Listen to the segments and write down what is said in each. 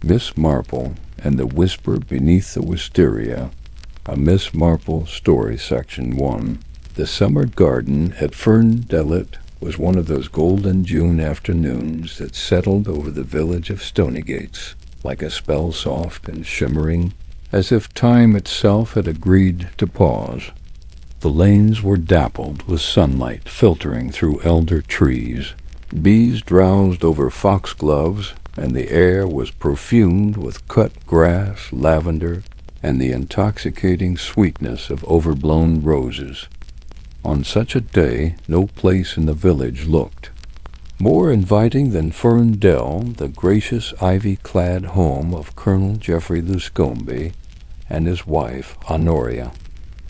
Miss Marple and the Whisper Beneath the Wisteria, a Miss Marple story, Section 1. The summer garden at Ferndelet was one of those golden June afternoons that settled over the village of Stonygates, like a spell soft and shimmering, as if time itself had agreed to pause. The lanes were dappled with sunlight filtering through elder trees. Bees drowsed over foxgloves, and the air was perfumed with cut grass, lavender, and the intoxicating sweetness of overblown roses. On such a day, no place in the village looked more inviting than Ferndale, the gracious ivy-clad home of Colonel Geoffrey Luscombe and his wife, Honoria.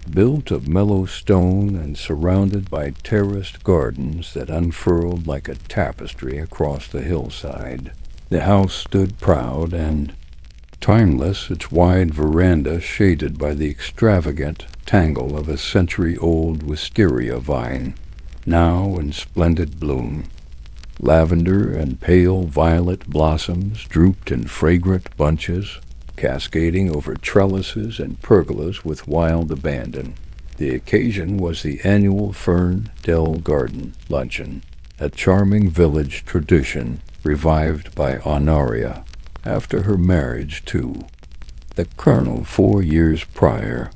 Built of mellow stone and surrounded by terraced gardens that unfurled like a tapestry across the hillside, the house stood proud and timeless, its wide veranda shaded by the extravagant tangle of a century-old wisteria vine, now in splendid bloom. Lavender and pale violet blossoms drooped in fragrant bunches, cascading over trellises and pergolas with wild abandon. The occasion was the annual Ferndale Garden Luncheon, a charming village tradition revived by Honoria after her marriage to the Colonel 4 years prior.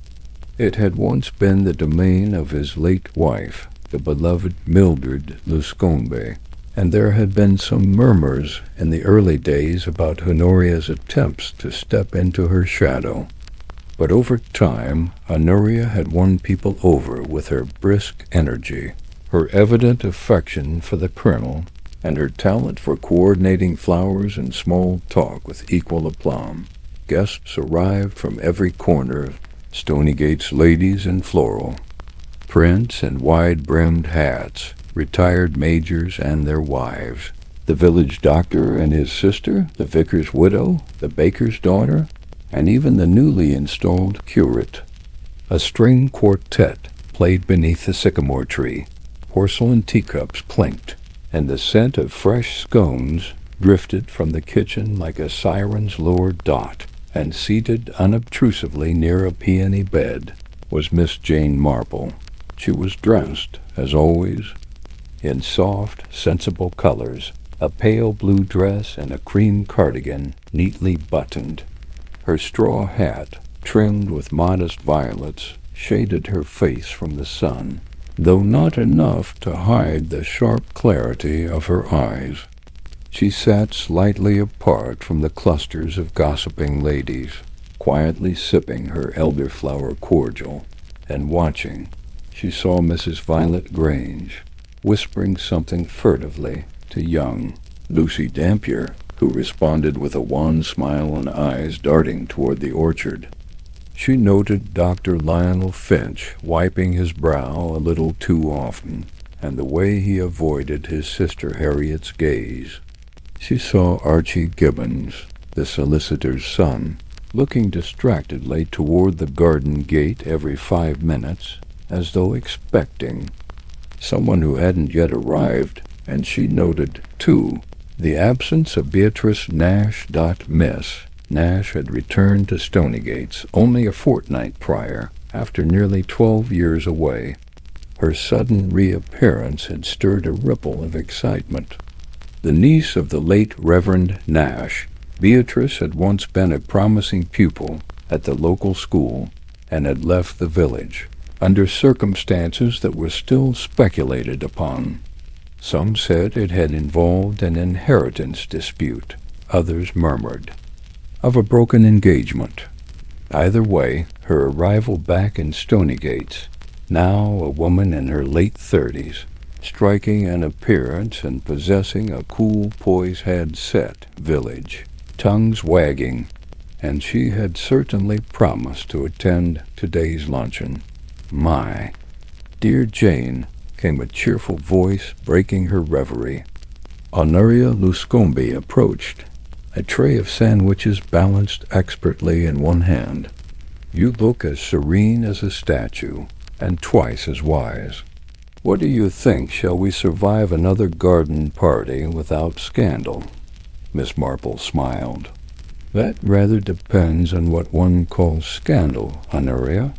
It had once been the domain of his late wife, the beloved Mildred Luscombe, and there had been some murmurs in the early days about Honoria's attempts to step into her shadow. But over time, Honoria had won people over with her brisk energy, her evident affection for the Colonel, and her talent for coordinating flowers and small talk with equal aplomb. Guests arrived from every corner of Stonygate's ladies in floral, prints and wide-brimmed hats, retired majors and their wives, the village doctor and his sister, the vicar's widow, the baker's daughter, and even the newly installed curate. A string quartet played beneath the sycamore tree, porcelain teacups clinked, and the scent of fresh scones drifted from the kitchen like a siren's lower dot, and seated unobtrusively near a peony bed was Miss Jane Marple. She was dressed, as always, in soft, sensible colors, a pale blue dress and a cream cardigan neatly buttoned. Her straw hat, trimmed with modest violets, shaded her face from the sun, though not enough to hide the sharp clarity of her eyes. She sat slightly apart from the clusters of gossiping ladies, quietly sipping her elderflower cordial, and watching. She saw Mrs. Violet Grange whispering something furtively to young Lucy Dampier, who responded with a wan smile and eyes darting toward the orchard. She noted Dr. Lionel Finch wiping his brow a little too often, and the way he avoided his sister Harriet's gaze. She saw Archie Gibbons, the solicitor's son, looking distractedly toward the garden gate every 5 minutes, as though expecting someone who hadn't yet arrived, and she noted, too, the absence of Beatrice Nash. Miss Nash had returned to Stonygates only a fortnight prior, after nearly 12 years away. Her sudden reappearance had stirred a ripple of excitement. The niece of the late Reverend Nash, Beatrice had once been a promising pupil at the local school and had left the village, under circumstances that were still speculated upon. Some said it had involved an inheritance dispute. Others murmured of a broken engagement. Either way, her arrival back in Stonygates, now a woman in her late 30s, striking an appearance and possessing a cool poise, had set village tongues wagging, and she had certainly promised to attend today's luncheon. "My dear Jane," came a cheerful voice breaking her reverie. Honoria Luscombe approached, a tray of sandwiches balanced expertly in one hand. "You look as serene as a statue, and twice as wise. What do you think? Shall we survive another garden party without scandal?" Miss Marple smiled. That rather depends on what one calls scandal, Honoria.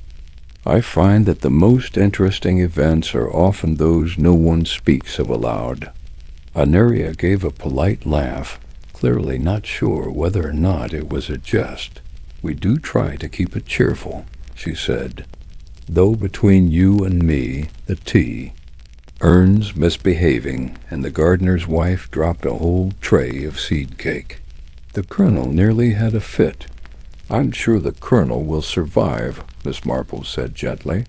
I find that the most interesting events are often those no one speaks of aloud. Honoria gave a polite laugh, clearly not sure whether or not it was a jest. We do try to keep it cheerful, she said, though between you and me, the tea. Ern's misbehaving, and the gardener's wife dropped a whole tray of seed cake. The colonel nearly had a fit. I'm sure the colonel will survive, Miss Marple said gently.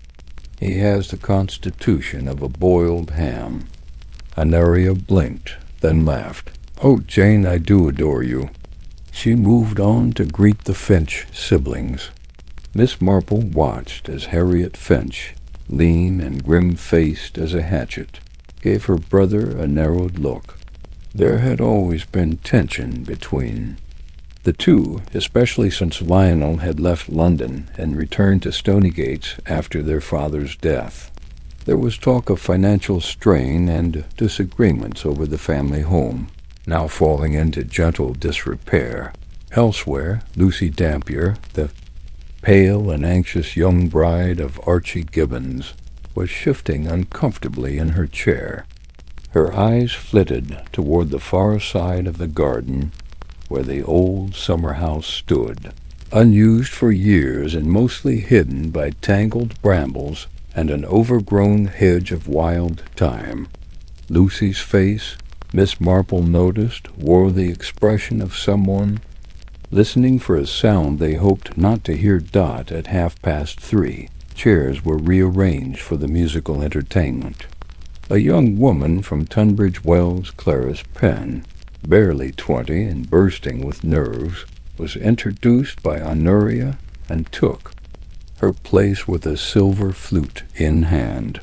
He has the constitution of a boiled ham. Honoria blinked, then laughed. Oh, Jane, I do adore you. She moved on to greet the Finch siblings. Miss Marple watched as Harriet Finch, lean and grim-faced as a hatchet, gave her brother a narrowed look. There had always been tension between the two, especially since Lionel had left London and returned to Stonygates after their father's death. There was talk of financial strain and disagreements over the family home, now falling into gentle disrepair. Elsewhere, Lucy Dampier, the pale and anxious young bride of Archie Gibbons, was shifting uncomfortably in her chair. Her eyes flitted toward the far side of the garden where the old summer house stood, unused for years and mostly hidden by tangled brambles and an overgrown hedge of wild thyme. Lucy's face, Miss Marple noticed, wore the expression of someone listening for a sound they hoped not to hear. At 3:30, chairs were rearranged for the musical entertainment. A young woman from Tunbridge Wells, Clarice Penn, barely 20 and bursting with nerves, was introduced by Honoria and took her place with a silver flute in hand.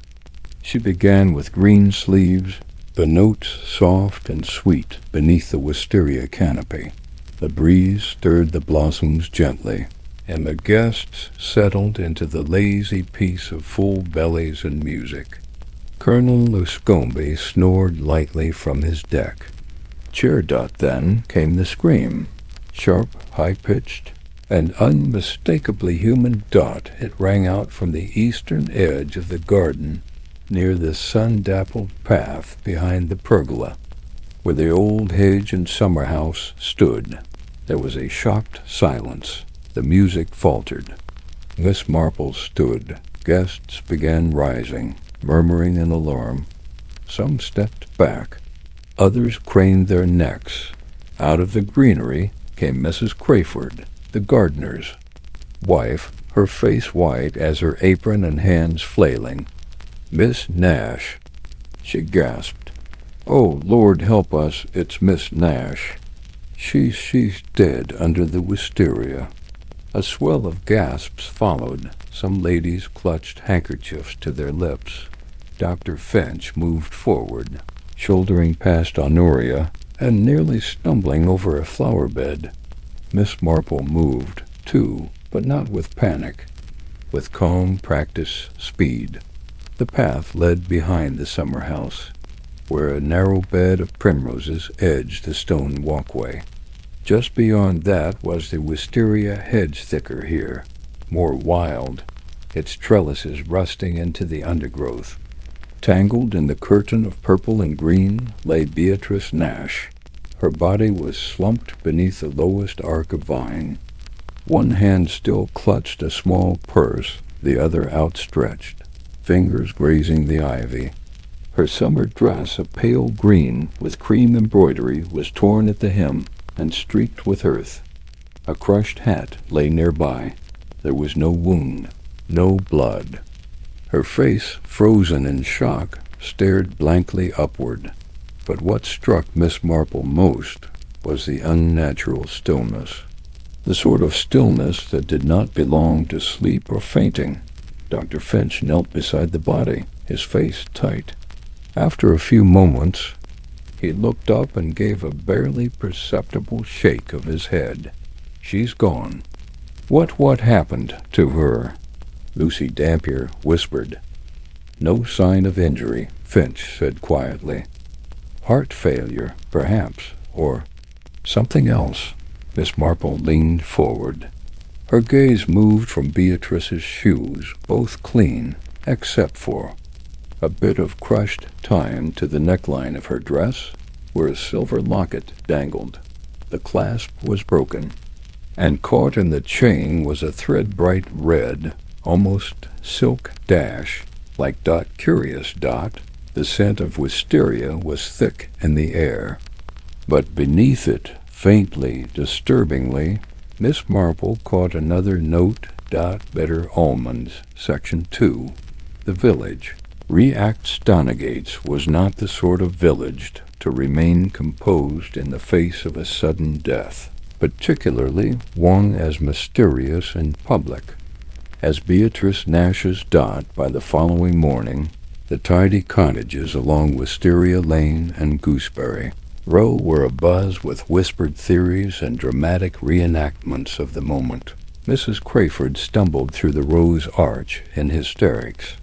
She began with Green Sleeves, the notes soft and sweet beneath the wisteria canopy. The breeze stirred the blossoms gently, and the guests settled into the lazy peace of full bellies and music. Colonel Luscombe snored lightly from his deck. Then came the scream, sharp, high-pitched, and unmistakably human. It rang out from the eastern edge of the garden near the sun-dappled path behind the pergola, where the old hedge and summer-house stood. There was a shocked silence. The music faltered. Miss Marple stood. Guests began rising, murmuring in alarm. Some stepped back. Others craned their necks. Out of the greenery came Mrs. Crayford, the gardener's wife, her face white as her apron and hands flailing. Miss Nash, she gasped. Oh, Lord help us, it's Miss Nash. She's dead under the wisteria. A swell of gasps followed. Some ladies clutched handkerchiefs to their lips. Dr. Finch moved forward, shouldering past Honoria and nearly stumbling over a flower bed. Miss Marple moved, too, but not with panic, with calm, practiced speed. The path led behind the summer house, where a narrow bed of primroses edged the stone walkway. Just beyond that was the wisteria hedge, thicker here, more wild, its trellises rusting into the undergrowth. Tangled in the curtain of purple and green lay Beatrice Nash. Her body was slumped beneath the lowest arc of vine. One hand still clutched a small purse, the other outstretched, fingers grazing the ivy. Her summer dress, a pale green with cream embroidery, was torn at the hem and streaked with earth. A crushed hat lay nearby. There was no wound, no blood. Her face, frozen in shock, stared blankly upward. But what struck Miss Marple most was the unnatural stillness, the sort of stillness that did not belong to sleep or fainting. Dr. Finch knelt beside the body, his face tight. After a few moments, he looked up and gave a barely perceptible shake of his head. She's gone. What happened to her? Lucy Dampier whispered. No sign of injury, Finch said quietly. Heart failure, perhaps, or something else. Miss Marple leaned forward. Her gaze moved from Beatrice's shoes, both clean, except for a bit of crushed time to the neckline of her dress, where a silver locket dangled. The clasp was broken, and caught in the chain was a thread-bright red, almost silk dash, like Dot Curious Dot. The scent of wisteria was thick in the air, but beneath it, faintly, disturbingly, Miss Marple caught another note. Bitter almonds, Section 2. The village. React Stonegates was not the sort of village to remain composed in the face of a sudden death, particularly one as mysterious in public as Beatrice Nash's Dot. By the following morning, the tidy cottages along Wisteria Lane and Gooseberry Row were abuzz with whispered theories and dramatic reenactments of the moment. Mrs. Crayford stumbled through the rose arch in hysterics.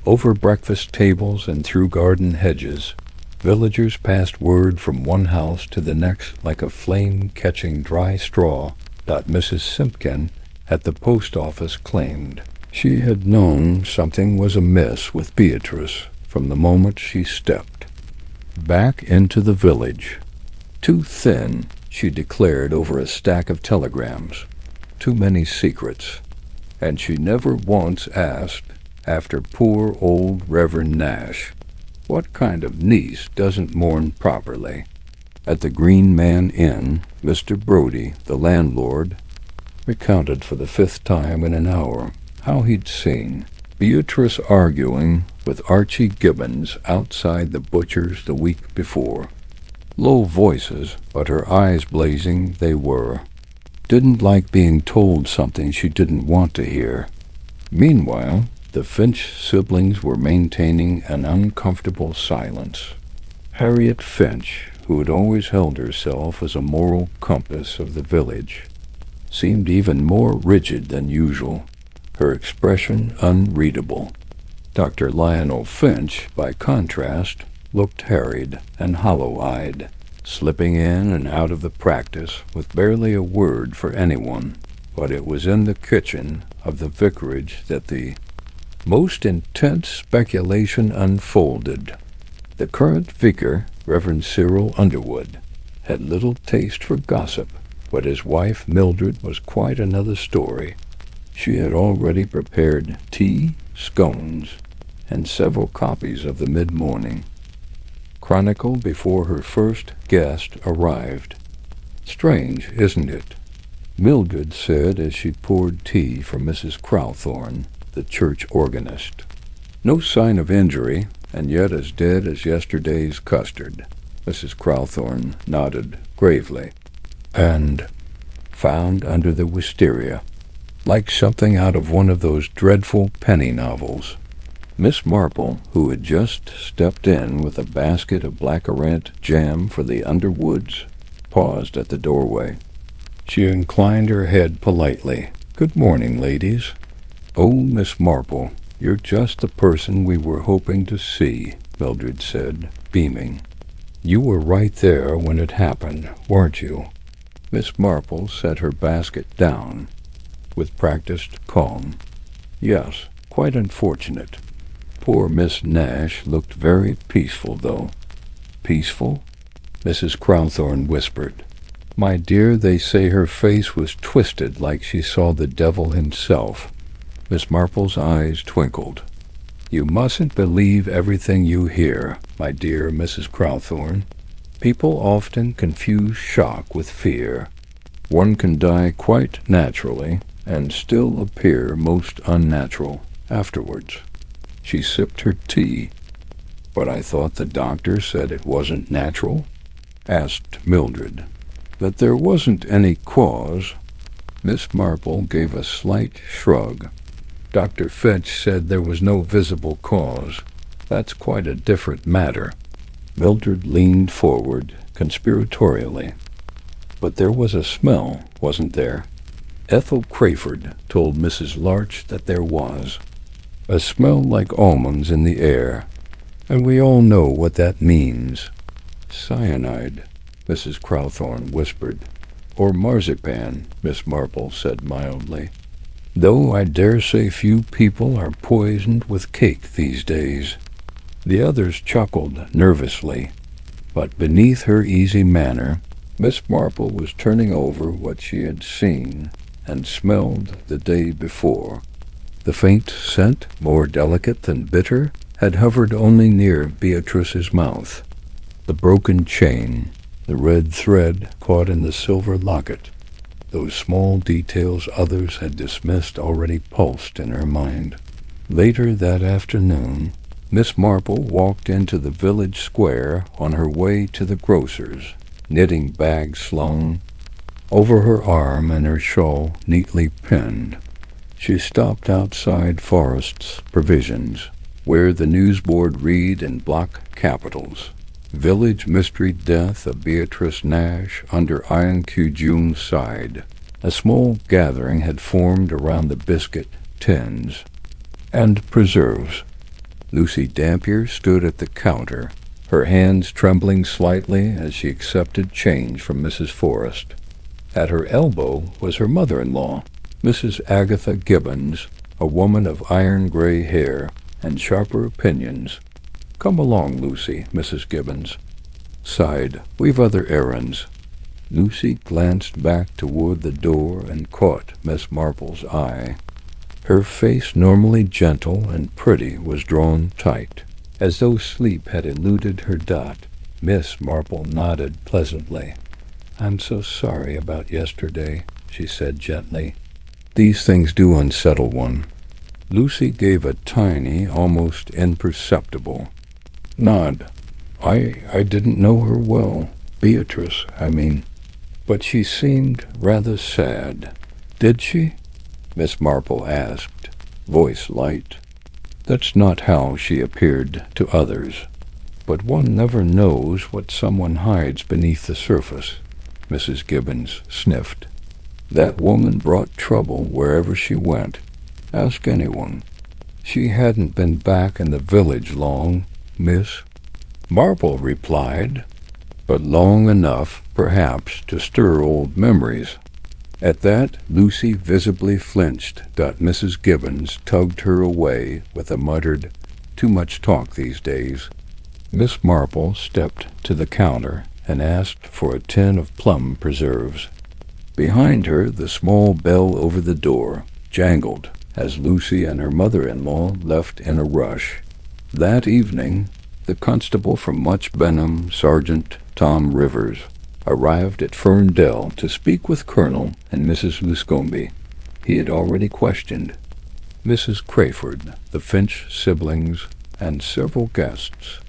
Over breakfast tables and through garden hedges, villagers passed word from one house to the next like a flame-catching dry straw. Mrs. Simpkin at the post office claimed. She had known something was amiss with Beatrice from the moment she stepped back into the village. Too thin, she declared over a stack of telegrams. Too many secrets. And she never once asked, after poor old Reverend Nash, what kind of niece doesn't mourn properly? At the Green Man Inn, Mr. Brodie, the landlord, recounted for the 5th time in an hour how he'd seen Beatrice arguing with Archie Gibbons outside the butcher's the week before. Low voices, but her eyes blazing they were. Didn't like being told something she didn't want to hear. Meanwhile, the Finch siblings were maintaining an uncomfortable silence. Harriet Finch, who had always held herself as a moral compass of the village, seemed even more rigid than usual, her expression unreadable. Dr. Lionel Finch, by contrast, looked harried and hollow-eyed, slipping in and out of the practice with barely a word for anyone. But it was in the kitchen of the vicarage that the most intense speculation unfolded. The current vicar, Reverend Cyril Underwood, had little taste for gossip, but his wife Mildred was quite another story. She had already prepared tea, scones, and several copies of the Mid-Morning Chronicle before her first guest arrived. Strange, isn't it? Mildred said as she poured tea for Mrs. Crowthorne, the church organist. No sign of injury, and yet as dead as yesterday's custard. Mrs. Crowthorne nodded gravely. And found under the wisteria, like something out of one of those dreadful penny novels. Miss Marple, who had just stepped in with a basket of blackcurrant jam for the Underwoods, paused at the doorway. She inclined her head politely. "Good morning, ladies." "Oh, Miss Marple, you're just the person we were hoping to see," Mildred said, beaming. "You were right there when it happened, weren't you?" Miss Marple set her basket down with practiced calm. "Yes, quite unfortunate. Poor Miss Nash looked very peaceful, though." "Peaceful?" Mrs. Crowthorne whispered. "My dear, they say her face was twisted like she saw the devil himself." Miss Marple's eyes twinkled. "You mustn't believe everything you hear, my dear Mrs. Crowthorne. People often confuse shock with fear. One can die quite naturally and still appear most unnatural afterwards." She sipped her tea. "But I thought the doctor said it wasn't natural?" asked Mildred. "That there wasn't any cause." Miss Marple gave a slight shrug. "Dr. Finch said there was no visible cause. That's quite a different matter." Mildred leaned forward conspiratorially. "But there was a smell, wasn't there?" Ethel Crayford told Mrs. Larch that there was. "A smell like almonds in the air, and we all know what that means." "Cyanide," Mrs. Crowthorne whispered. or marzipan," Miss Marple said mildly. "Though I dare say few people are poisoned with cake these days." The others chuckled nervously, but beneath her easy manner, Miss Marple was turning over what she had seen and smelled the day before. The faint scent, more delicate than bitter, had hovered only near Beatrice's mouth. The broken chain, the red thread caught in the silver locket, those small details others had dismissed already pulsed in her mind. Later that afternoon, Miss Marple walked into the village square on her way to the grocer's, knitting bag slung over her arm and her shawl neatly pinned. She stopped outside Forrest's Provisions, where the newsboard read in block capitals, "Village Mystery Death of Beatrice Nash under INQ June's Side." A small gathering had formed around the biscuit tins and preserves. Lucy Dampier stood at the counter, her hands trembling slightly as she accepted change from Mrs. Forrest. At her elbow was her mother-in-law, Mrs. Agatha Gibbons, a woman of iron-gray hair and sharper opinions. "Come along, Lucy," Mrs. Gibbons sighed. "We've other errands." Lucy glanced back toward the door and caught Miss Marple's eye. Her face, normally gentle and pretty, was drawn tight, as though sleep had eluded her dot. Miss Marple nodded pleasantly. "I'm so sorry about yesterday," she said gently. "These things do unsettle one." Lucy gave a tiny, almost imperceptible nod. I didn't know her well. Beatrice, I mean. But she seemed rather sad." "Did she?" Miss Marple asked, voice light. "That's not how she appeared to others. But one never knows what someone hides beneath the surface," Mrs. Gibbons sniffed. "That woman brought trouble wherever she went. Ask anyone. She hadn't been back in the village long," Miss Marple replied, "but long enough, perhaps, to stir old memories." At that, Lucy visibly flinched. Mrs. Gibbons tugged her away with a muttered, "Too much talk these days." Miss Marple stepped to the counter and asked for a tin of plum preserves. Behind her, the small bell over the door jangled as Lucy and her mother-in-law left in a rush. That evening, the constable from Much Benham, Sergeant Tom Rivers, arrived at Ferndale to speak with Colonel and Mrs. Luscombe. He had already questioned Mrs. Crayford, the Finch siblings, and several guests.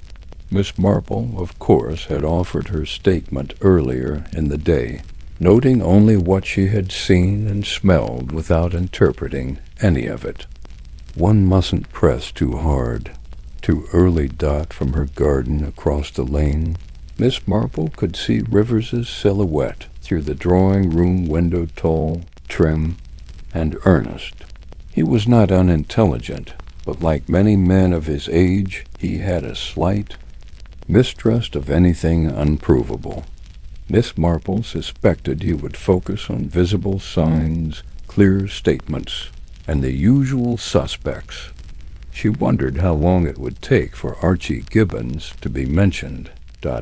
Miss Marple, of course, had offered her statement earlier in the day, noting only what she had seen and smelled without interpreting any of it. One mustn't press too hard. Too early. From her garden across the lane, Miss Marple could see Rivers's silhouette through the drawing-room window, tall, trim, and earnest. He was not unintelligent, but like many men of his age, he had a slight mistrust of anything unprovable. Miss Marple suspected he would focus on visible signs, clear statements, and the usual suspects. She wondered how long it would take for Archie Gibbons to be mentioned.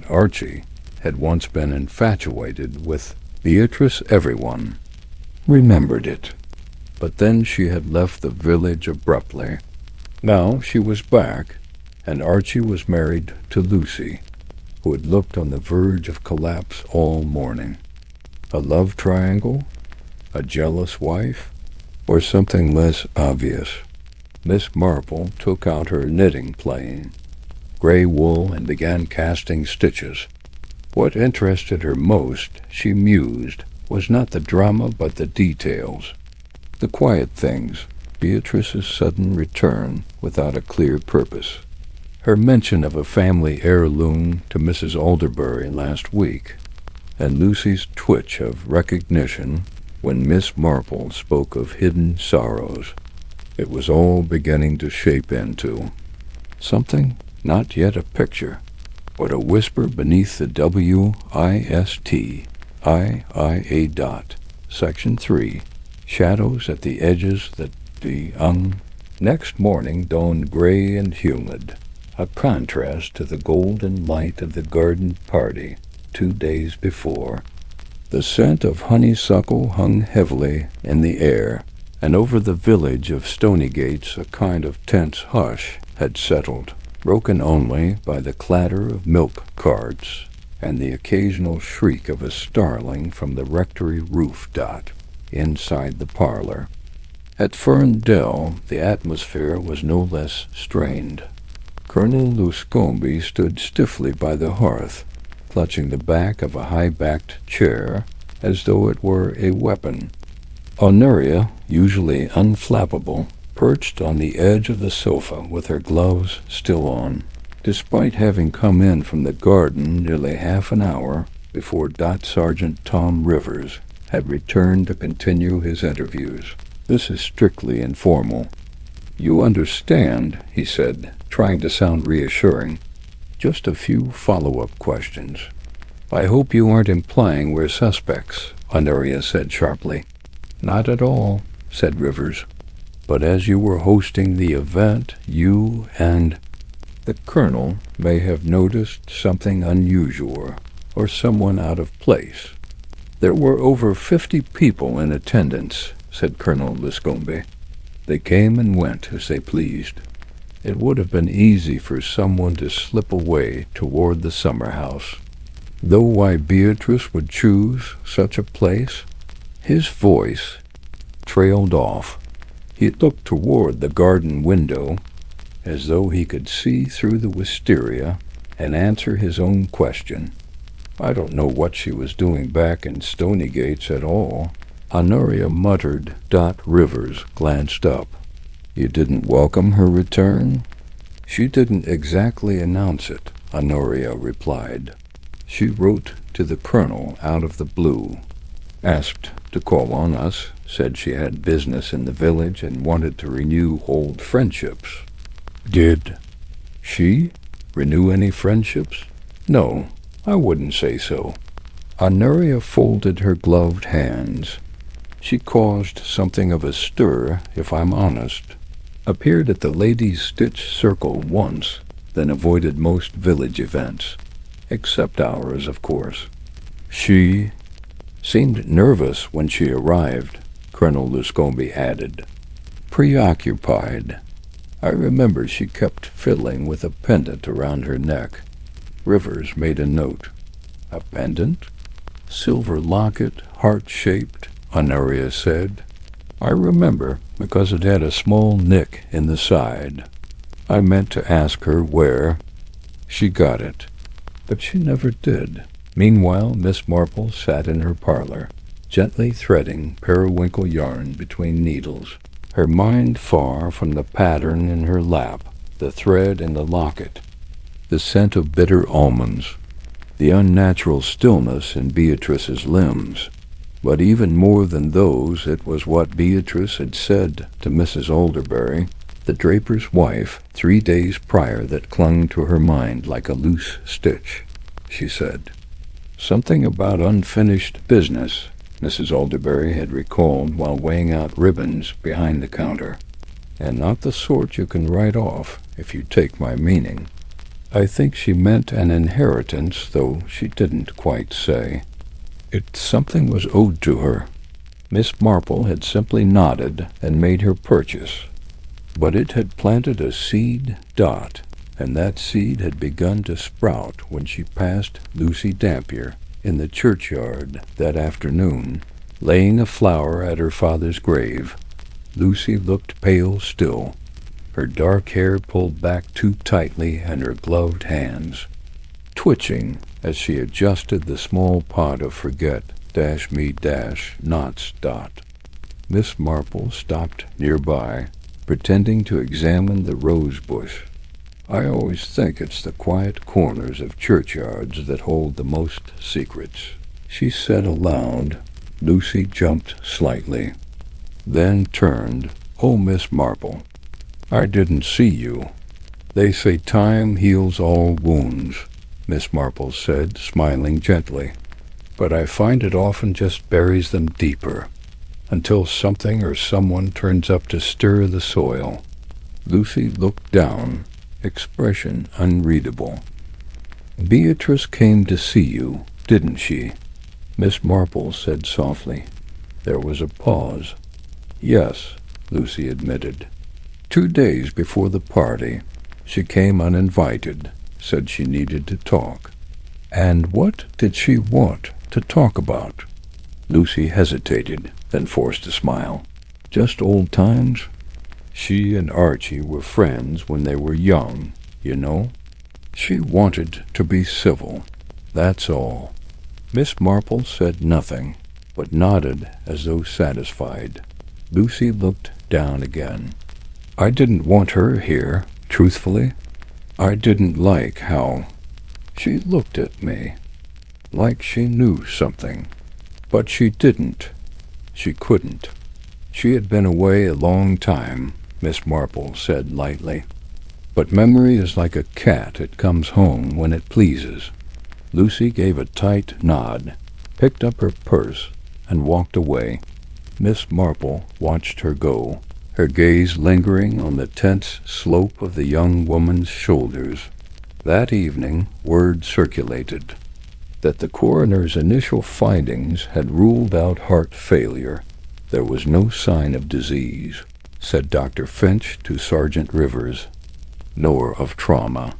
Archie had once been infatuated with Beatrice. Everyone remembered it. But then she had left the village abruptly. Now she was back, and Archie was married to Lucy, who had looked on the verge of collapse all morning. A love triangle? A jealous wife? Or something less obvious? Miss Marple took out her knitting plane, gray wool, and began casting stitches. What interested her most, she mused, was not the drama but the details. The quiet things, Beatrice's sudden return without a clear purpose, her mention of a family heirloom to Mrs. Alderbury last week, and Lucy's twitch of recognition when Miss Marple spoke of hidden sorrows. It was all beginning to shape into something, not yet a picture, but a whisper beneath the WIST IA. Section 3. Shadows at the edges that the Next morning dawned gray and humid, a contrast to the golden light of the garden party 2 days before. The scent of honeysuckle hung heavily in the air, and over the village of Stonygates a kind of tense hush had settled, broken only by the clatter of milk carts and the occasional shriek of a starling from the rectory roof inside the parlor. At Ferndale the atmosphere was no less strained. Colonel Luscombe stood stiffly by the hearth, clutching the back of a high-backed chair as though it were a weapon. Honoria, usually unflappable, perched on the edge of the sofa with her gloves still on, despite having come in from the garden nearly half an hour before Sergeant Tom Rivers had returned to continue his interviews. "This is strictly informal. You understand," he said, trying to sound reassuring. "Just a few follow-up questions." "I hope you aren't implying we're suspects," Honoria said sharply. "Not at all," said Rivers. "But as you were hosting the event, you and—" The colonel may have noticed something unusual, or someone out of place. "There were over 50 people in attendance," said Colonel Luscombe. "They came and went as they pleased. It would have been easy for someone to slip away toward the summer house. Though why Beatrice would choose such a place—" His voice trailed off. He looked toward the garden window, as though he could see through the wisteria and answer his own question. "I don't know what she was doing back in Stonygates at all," Honoria muttered. Rivers glanced up. "You didn't welcome her return?" "She didn't exactly announce it," Honoria replied. "She wrote to the colonel out of the blue. Asked to call on us, said she had business in the village and wanted to renew old friendships." "Did she renew any friendships?" "No, I wouldn't say so." Honoria folded her gloved hands. "She caused something of a stir, if I'm honest. Appeared at the Ladies' Stitch Circle once, then avoided most village events, except ours, of course. She seemed nervous when she arrived," Colonel Luscombe added. "Preoccupied. I remember she kept fiddling with a pendant around her neck." Rivers made a note. "A pendant?" "Silver locket, heart-shaped," Honoria said. "I remember, because it had a small nick in the side. I meant to ask her where she got it, but she never did." Meanwhile, Miss Marple sat in her parlor, gently threading periwinkle yarn between needles, her mind far from the pattern in her lap, the thread in the locket, the scent of bitter almonds, the unnatural stillness in Beatrice's limbs. But even more than those, it was what Beatrice had said to Mrs. Alderbury, the draper's wife, 3 days prior, that clung to her mind like a loose stitch. She said, "Something about unfinished business," Mrs. Alderbury had recalled while weighing out ribbons behind the counter, "and not the sort you can write off, if you take my meaning." I think she meant an inheritance, though she didn't quite say. Something was owed to her. Miss Marple had simply nodded and made her purchase. But it had planted a seed, and that seed had begun to sprout when she passed Lucy Dampier in the churchyard that afternoon, laying a flower at her father's grave. Lucy looked pale still, her dark hair pulled back too tightly and her gloved hands twitching as she adjusted the small pot of forget-me-nots. Miss Marple stopped nearby, pretending to examine the rose bush. "I always think it's the quiet corners of churchyards that hold the most secrets," she said aloud. Lucy jumped slightly, then turned. "Oh, Miss Marple, I didn't see you." "They say time heals all wounds," Miss Marple said, smiling gently. but I find it often just buries them deeper, until something or someone turns up to stir the soil. Lucy looked down, expression unreadable. Beatrice came to see you, didn't she? Miss Marple said softly. There was a pause. Yes, Lucy admitted. 2 days before the party, she came uninvited, said she needed to talk. And what did she want to talk about? Lucy hesitated, then forced a smile. Just old times? She and Archie were friends when they were young, you know. She wanted to be civil, that's all. Miss Marple said nothing, but nodded as though satisfied. Lucy looked down again. I didn't want her here, truthfully. I didn't like how she looked at me, like she knew something. But she didn't. She couldn't. She had been away a long time, Miss Marple said lightly. But memory is like a cat, it comes home when it pleases. Lucy gave a tight nod, picked up her purse, and walked away. Miss Marple watched her go, her gaze lingering on the tense slope of the young woman's shoulders. That evening, word circulated that the coroner's initial findings had ruled out heart failure. There was no sign of disease, said Dr. Finch to Sergeant Rivers, nor of trauma,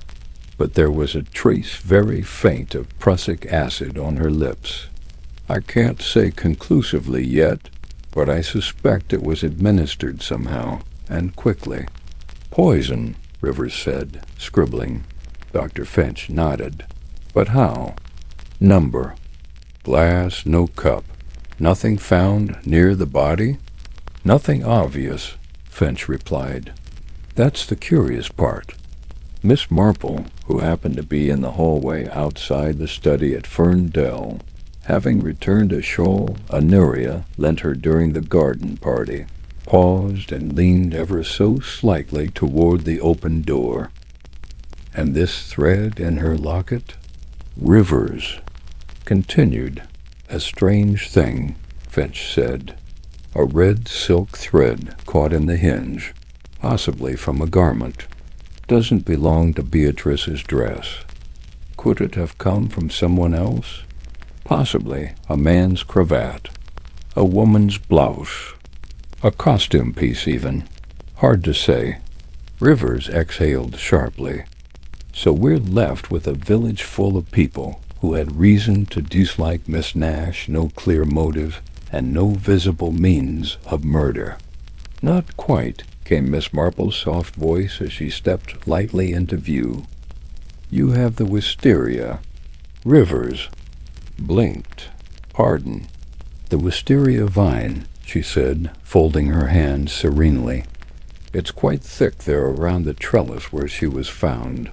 but there was a trace very faint of prussic acid on her lips. I can't say conclusively yet, but I suspect it was administered somehow, and quickly. Poison, Rivers said, scribbling. Dr. Finch nodded. But how? Number. Glass, no cup. Nothing found near the body? Nothing obvious, Finch replied. That's the curious part. Miss Marple, who happened to be in the hallway outside the study at Ferndale, having returned a shawl Anuria lent her during the garden party, paused and leaned ever so slightly toward the open door. And this thread in her locket? Rivers. Continued. A strange thing, Finch said. A red silk thread caught in the hinge, possibly from a garment. Doesn't belong to Beatrice's dress. Could it have come from someone else? Possibly a man's cravat, a woman's blouse, a costume piece even. Hard to say. Rivers exhaled sharply. So we're left with a village full of people who had reason to dislike Miss Nash, no clear motive, and no visible means of murder. Not quite, came Miss Marple's soft voice as she stepped lightly into view. You have the wisteria. Rivers blinked. Pardon. The wisteria vine, she said, folding her hands serenely. It's quite thick there around the trellis where she was found,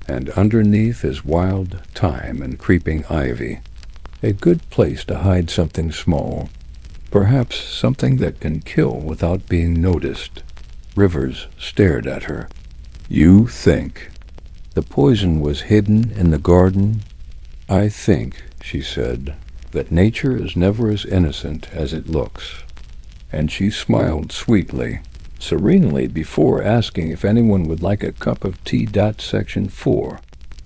and underneath is wild thyme and creeping ivy. A good place to hide something small, perhaps something that can kill without being noticed. Rivers stared at her. You think the poison was hidden in the garden? I think, she said, that nature is never as innocent as it looks. And she smiled sweetly, serenely, before asking if anyone would like a cup of tea. Section 4.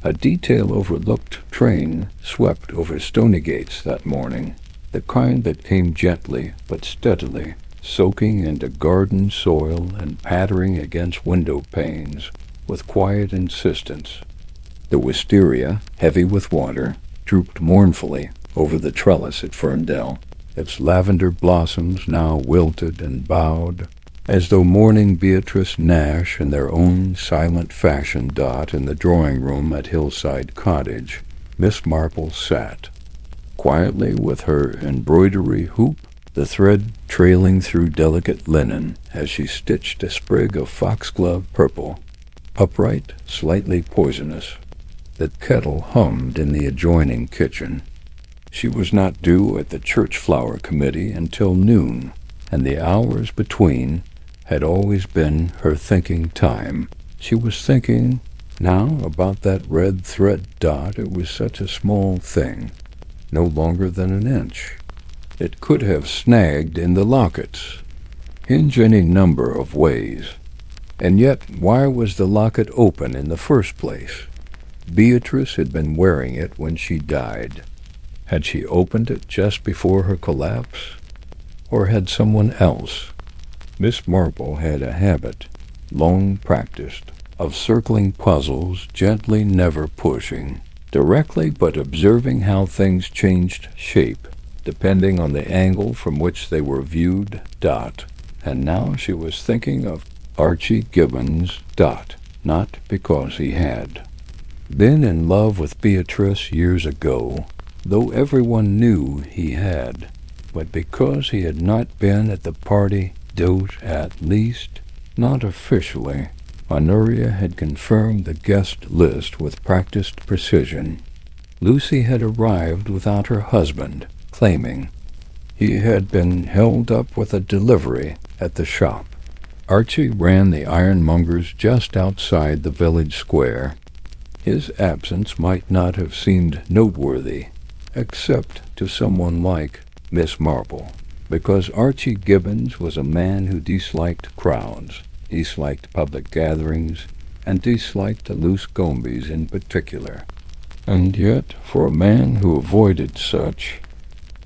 A detail-overlooked train swept over Stony Gates that morning, the kind that came gently but steadily, soaking into garden soil and pattering against window panes with quiet insistence. The wisteria, heavy with water, drooped mournfully over the trellis at Ferndale, its lavender blossoms now wilted and bowed, as though mourning Beatrice Nash in their own silent fashion. In the drawing-room at Hillside Cottage, Miss Marple sat, quietly with her embroidery hoop, the thread trailing through delicate linen as she stitched a sprig of foxglove purple, upright, slightly poisonous. The kettle hummed in the adjoining kitchen. She was not due at the church flower committee until noon, and the hours between had always been her thinking time. She was thinking now about that red thread. It was such a small thing, no longer than an inch. It could have snagged in the lockets, hinge any number of ways. And yet, why was the locket open in the first place? Beatrice had been wearing it when she died. Had she opened it just before her collapse? Or had someone else? Miss Marple had a habit, long practiced, of circling puzzles, gently, never pushing, directly, but observing how things changed shape, depending on the angle from which they were viewed. And now she was thinking of Archie Gibbons. Not because he had been in love with Beatrice years ago, though everyone knew he had, but because he had not been at the party. At least, not officially. Honoria had confirmed the guest list with practiced precision. Lucy had arrived without her husband, claiming he had been held up with a delivery at the shop. Archie ran the ironmonger's just outside the village square. His absence might not have seemed noteworthy, except to someone like Miss Marple, because Archie Gibbons was a man who disliked crowds, disliked public gatherings, and disliked the loose gombies in particular. And yet, for a man who avoided such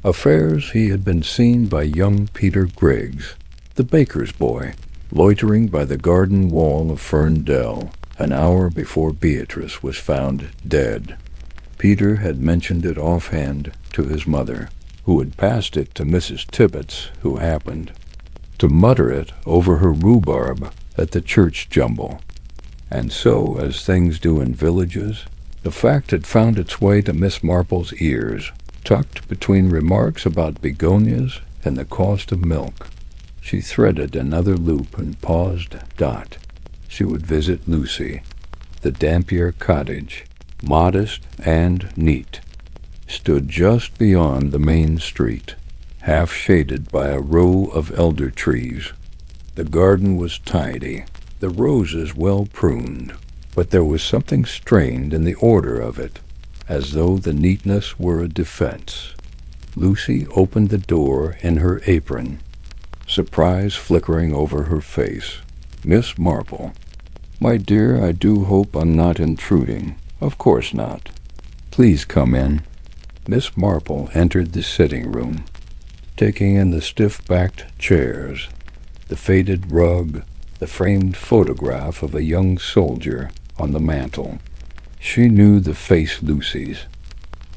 affairs, he had been seen by young Peter Griggs, the baker's boy, loitering by the garden wall of Ferndale, an hour before Beatrice was found dead. Peter had mentioned it offhand to his mother, who had passed it to Mrs. Tibbets, who happened to mutter it over her rhubarb at the church jumble. And so, as things do in villages, the fact had found its way to Miss Marple's ears, tucked between remarks about begonias and the cost of milk. She threaded another loop and paused. She would visit Lucy, the Dampier cottage, modest and neat, stood just beyond the main street, half shaded by a row of elder trees. The garden was tidy, the roses well pruned, but there was something strained in the order of it, as though the neatness were a defense. Lucy opened the door in her apron, surprise flickering over her face. "Miss Marple." "My dear, I do hope I'm not intruding." "Of course not. Please come in." Miss Marple entered the sitting room, taking in the stiff-backed chairs, the faded rug, the framed photograph of a young soldier on the mantel. She knew the face Lucy's.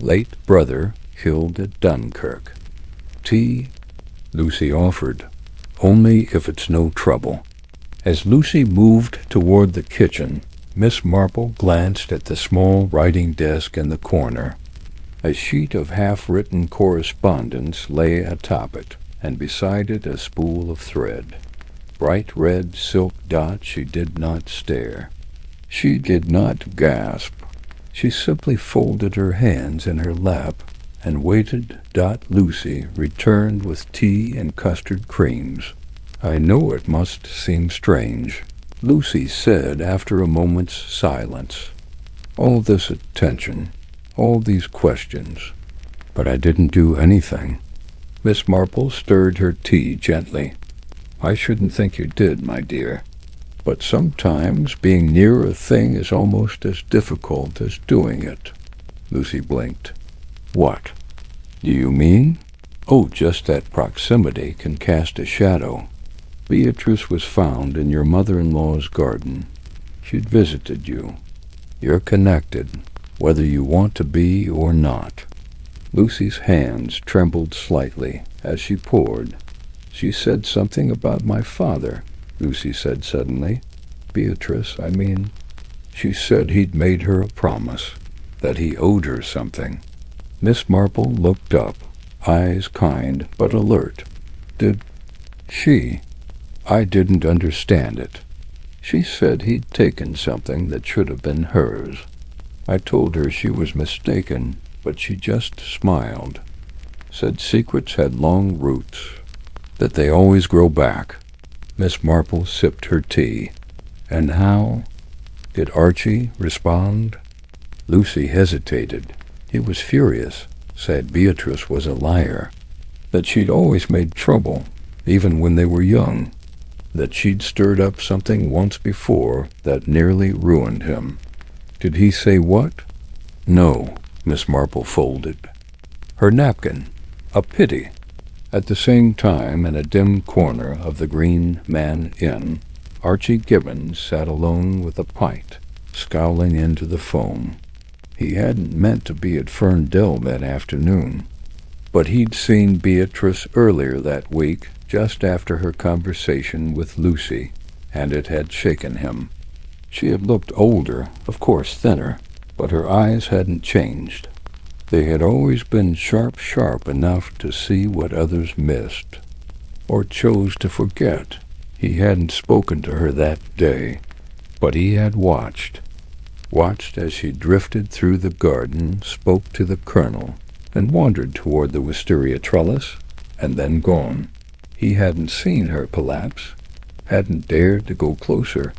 Late brother killed at Dunkirk. "Tea?" Lucy offered. "Only if it's no trouble." As Lucy moved toward the kitchen, Miss Marple glanced at the small writing desk in the corner. A sheet of half-written correspondence lay atop it, and beside it a spool of thread. Bright red silk. She did not stare. She did not gasp. She simply folded her hands in her lap and waited. Lucy returned with tea and custard creams. "I know it must seem strange," Lucy said after a moment's silence. "All this attention, all these questions, but I didn't do anything." Miss Marple stirred her tea gently. "I shouldn't think you did, my dear. But sometimes being near a thing is almost as difficult as doing it." Lucy blinked. "What do you mean?" "Oh, just that proximity can cast a shadow. Beatrice was found in your mother-in-law's garden. She'd visited you. You're connected, whether you want to be or not." Lucy's hands trembled slightly as she poured. "She said something about my father," Lucy said suddenly. "Beatrice, I mean. She said he'd made her a promise, that he owed her something." Miss Marple looked up, eyes kind but alert. "Did she?" "I didn't understand it. She said he'd taken something that should have been hers. I told her she was mistaken, but she just smiled. Said secrets had long roots, that they always grow back." Miss Marple sipped her tea. "And how did Archie respond?" Lucy hesitated. "He was furious. said Beatrice was a liar, that she'd always made trouble, even when they were young, that she'd stirred up something once before that nearly ruined him. Did he say what? No, Miss Marple folded her napkin. A pity. At the same time, in a dim corner of the Green Man Inn, Archie Gibbons sat alone with a pint, scowling into the foam. He hadn't meant to be at Ferndale that afternoon, but he'd seen Beatrice earlier that week, just after her conversation with Lucy, and it had shaken him. She had looked older, of course thinner, but her eyes hadn't changed. They had always been sharp enough to see what others missed, or chose to forget. He hadn't spoken to her that day, but he had watched as she drifted through the garden, spoke to the colonel, and wandered toward the wisteria trellis, and then gone. He hadn't seen her collapse, hadn't dared to go closer,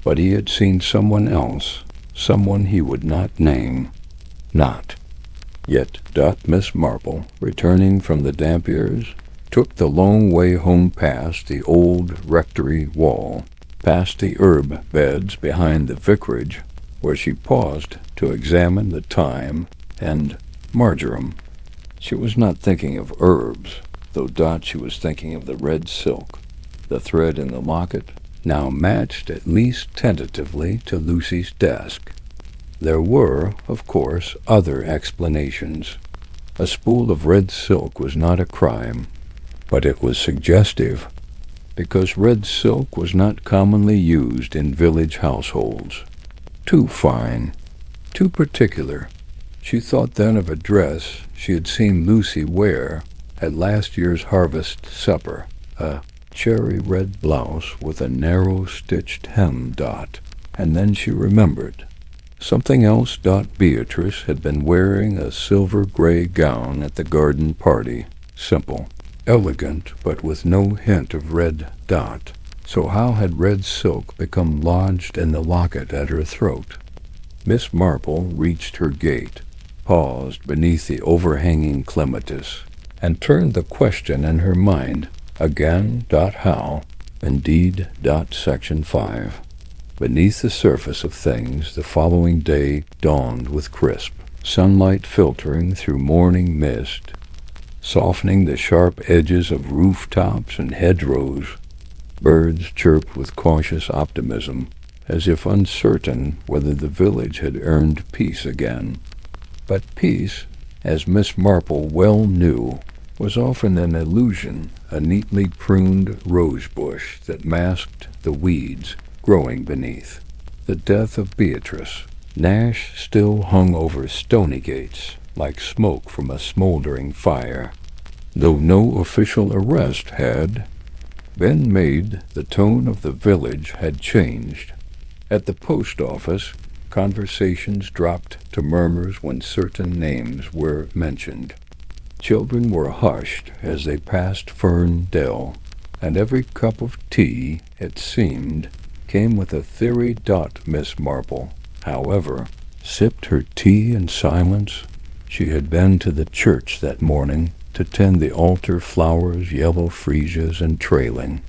but he had seen someone else, someone he would not name. Not. Yet Miss Marple, returning from the Dampiers, took the long way home past the old rectory wall, past the herb beds behind the vicarage, where she paused to examine the thyme and marjoram. She was not thinking of herbs, though she was thinking of the red silk, the thread in the locket, now matched at least tentatively to Lucy's desk. There were, of course, other explanations. A spool of red silk was not a crime, but it was suggestive, because red silk was not commonly used in village households. Too fine, too particular. She thought then of a dress she had seen Lucy wear at last year's harvest supper, a cherry red blouse with a narrow stitched hem. And then she remembered. Something else. Beatrice had been wearing a silver gray gown at the garden party, simple, elegant, but with no hint of red. So how had red silk become lodged in the locket at her throat? Miss Marple reached her gate, paused beneath the overhanging clematis, and turned the question in her mind again. How? Indeed. Section 5. Beneath the surface of things, the following day dawned with crisp sunlight filtering through morning mist, softening the sharp edges of rooftops and hedgerows. Birds chirped with cautious optimism, as if uncertain whether the village had earned peace again. But peace, as Miss Marple well knew, was often an illusion, a neatly pruned rose bush that masked the weeds growing beneath. The death of Beatrice. Nash still hung over Stonygates like smoke from a smoldering fire. Though no official arrest had been made, the tone of the village had changed. At the post office, conversations dropped to murmurs when certain names were mentioned. Children were hushed as they passed Ferndale, and every cup of tea, it seemed, came with a theory. Miss Marple, however, sipped her tea in silence. She had been to the church that morning to tend the altar flowers, yellow freesias and trailing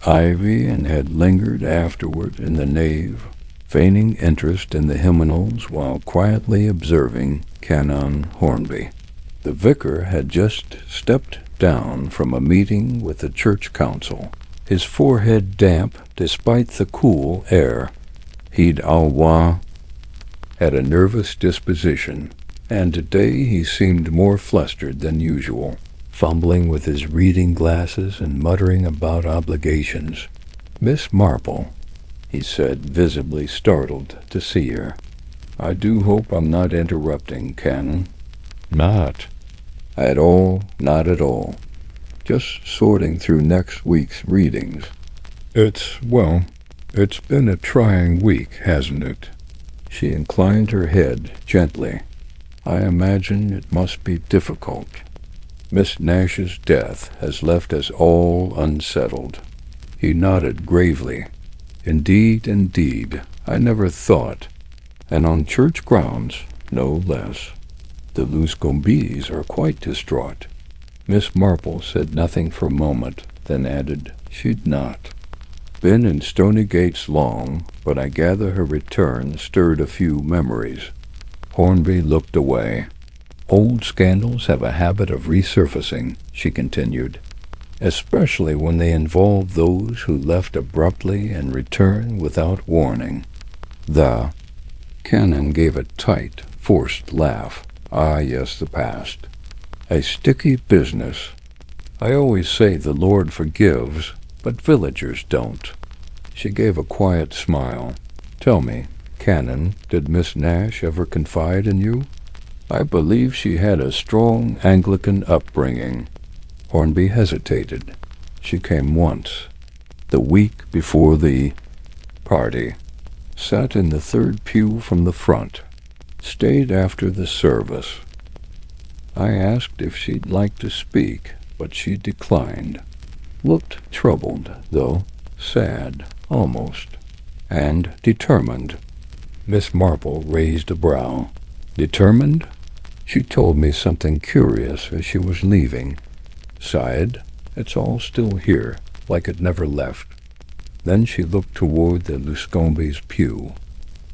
ivy, and had lingered afterward in the nave, feigning interest in the hymnals while quietly observing Canon Hornby. The vicar had just stepped down from a meeting with the church council, his forehead damp despite the cool air. He'd had a nervous disposition, and today he seemed more flustered than usual, fumbling with his reading glasses and muttering about obligations. "Miss Marple," he said, visibly startled to see her. "I do hope I'm not interrupting, Canon." "Not at all, not at all. Just sorting through next week's readings. It's been a trying week, hasn't it?" She inclined her head gently. "I imagine it must be difficult. Miss Nash's death has left us all unsettled." He nodded gravely. Indeed, I never thought, and on church grounds, no less." The Luscombes are quite distraught." Miss Marple said nothing for a moment, then added, "She'd not been in Stony Gates long, but I gather her return stirred a few memories." Hornby looked away. "Old scandals have a habit of resurfacing," she continued, "especially when they involve those who left abruptly and return without warning." The canon gave a tight, forced laugh. "Ah, yes, the past. A sticky business. I always say the Lord forgives, but villagers don't." She gave a quiet smile. "Tell me, Canon, did Miss Nash ever confide in you?" "I believe she had a strong Anglican upbringing." Hornby hesitated. "She came once, the week before the party. Sat in the third pew from the front. Stayed after the service. I asked if she'd like to speak, but she declined. Looked troubled, though, sad, almost, and determined." Miss Marple raised a brow. "Determined?" "She told me something curious as she was leaving. Sighed. It's all still here, like it never left." Then she looked toward the Luscombe's pew.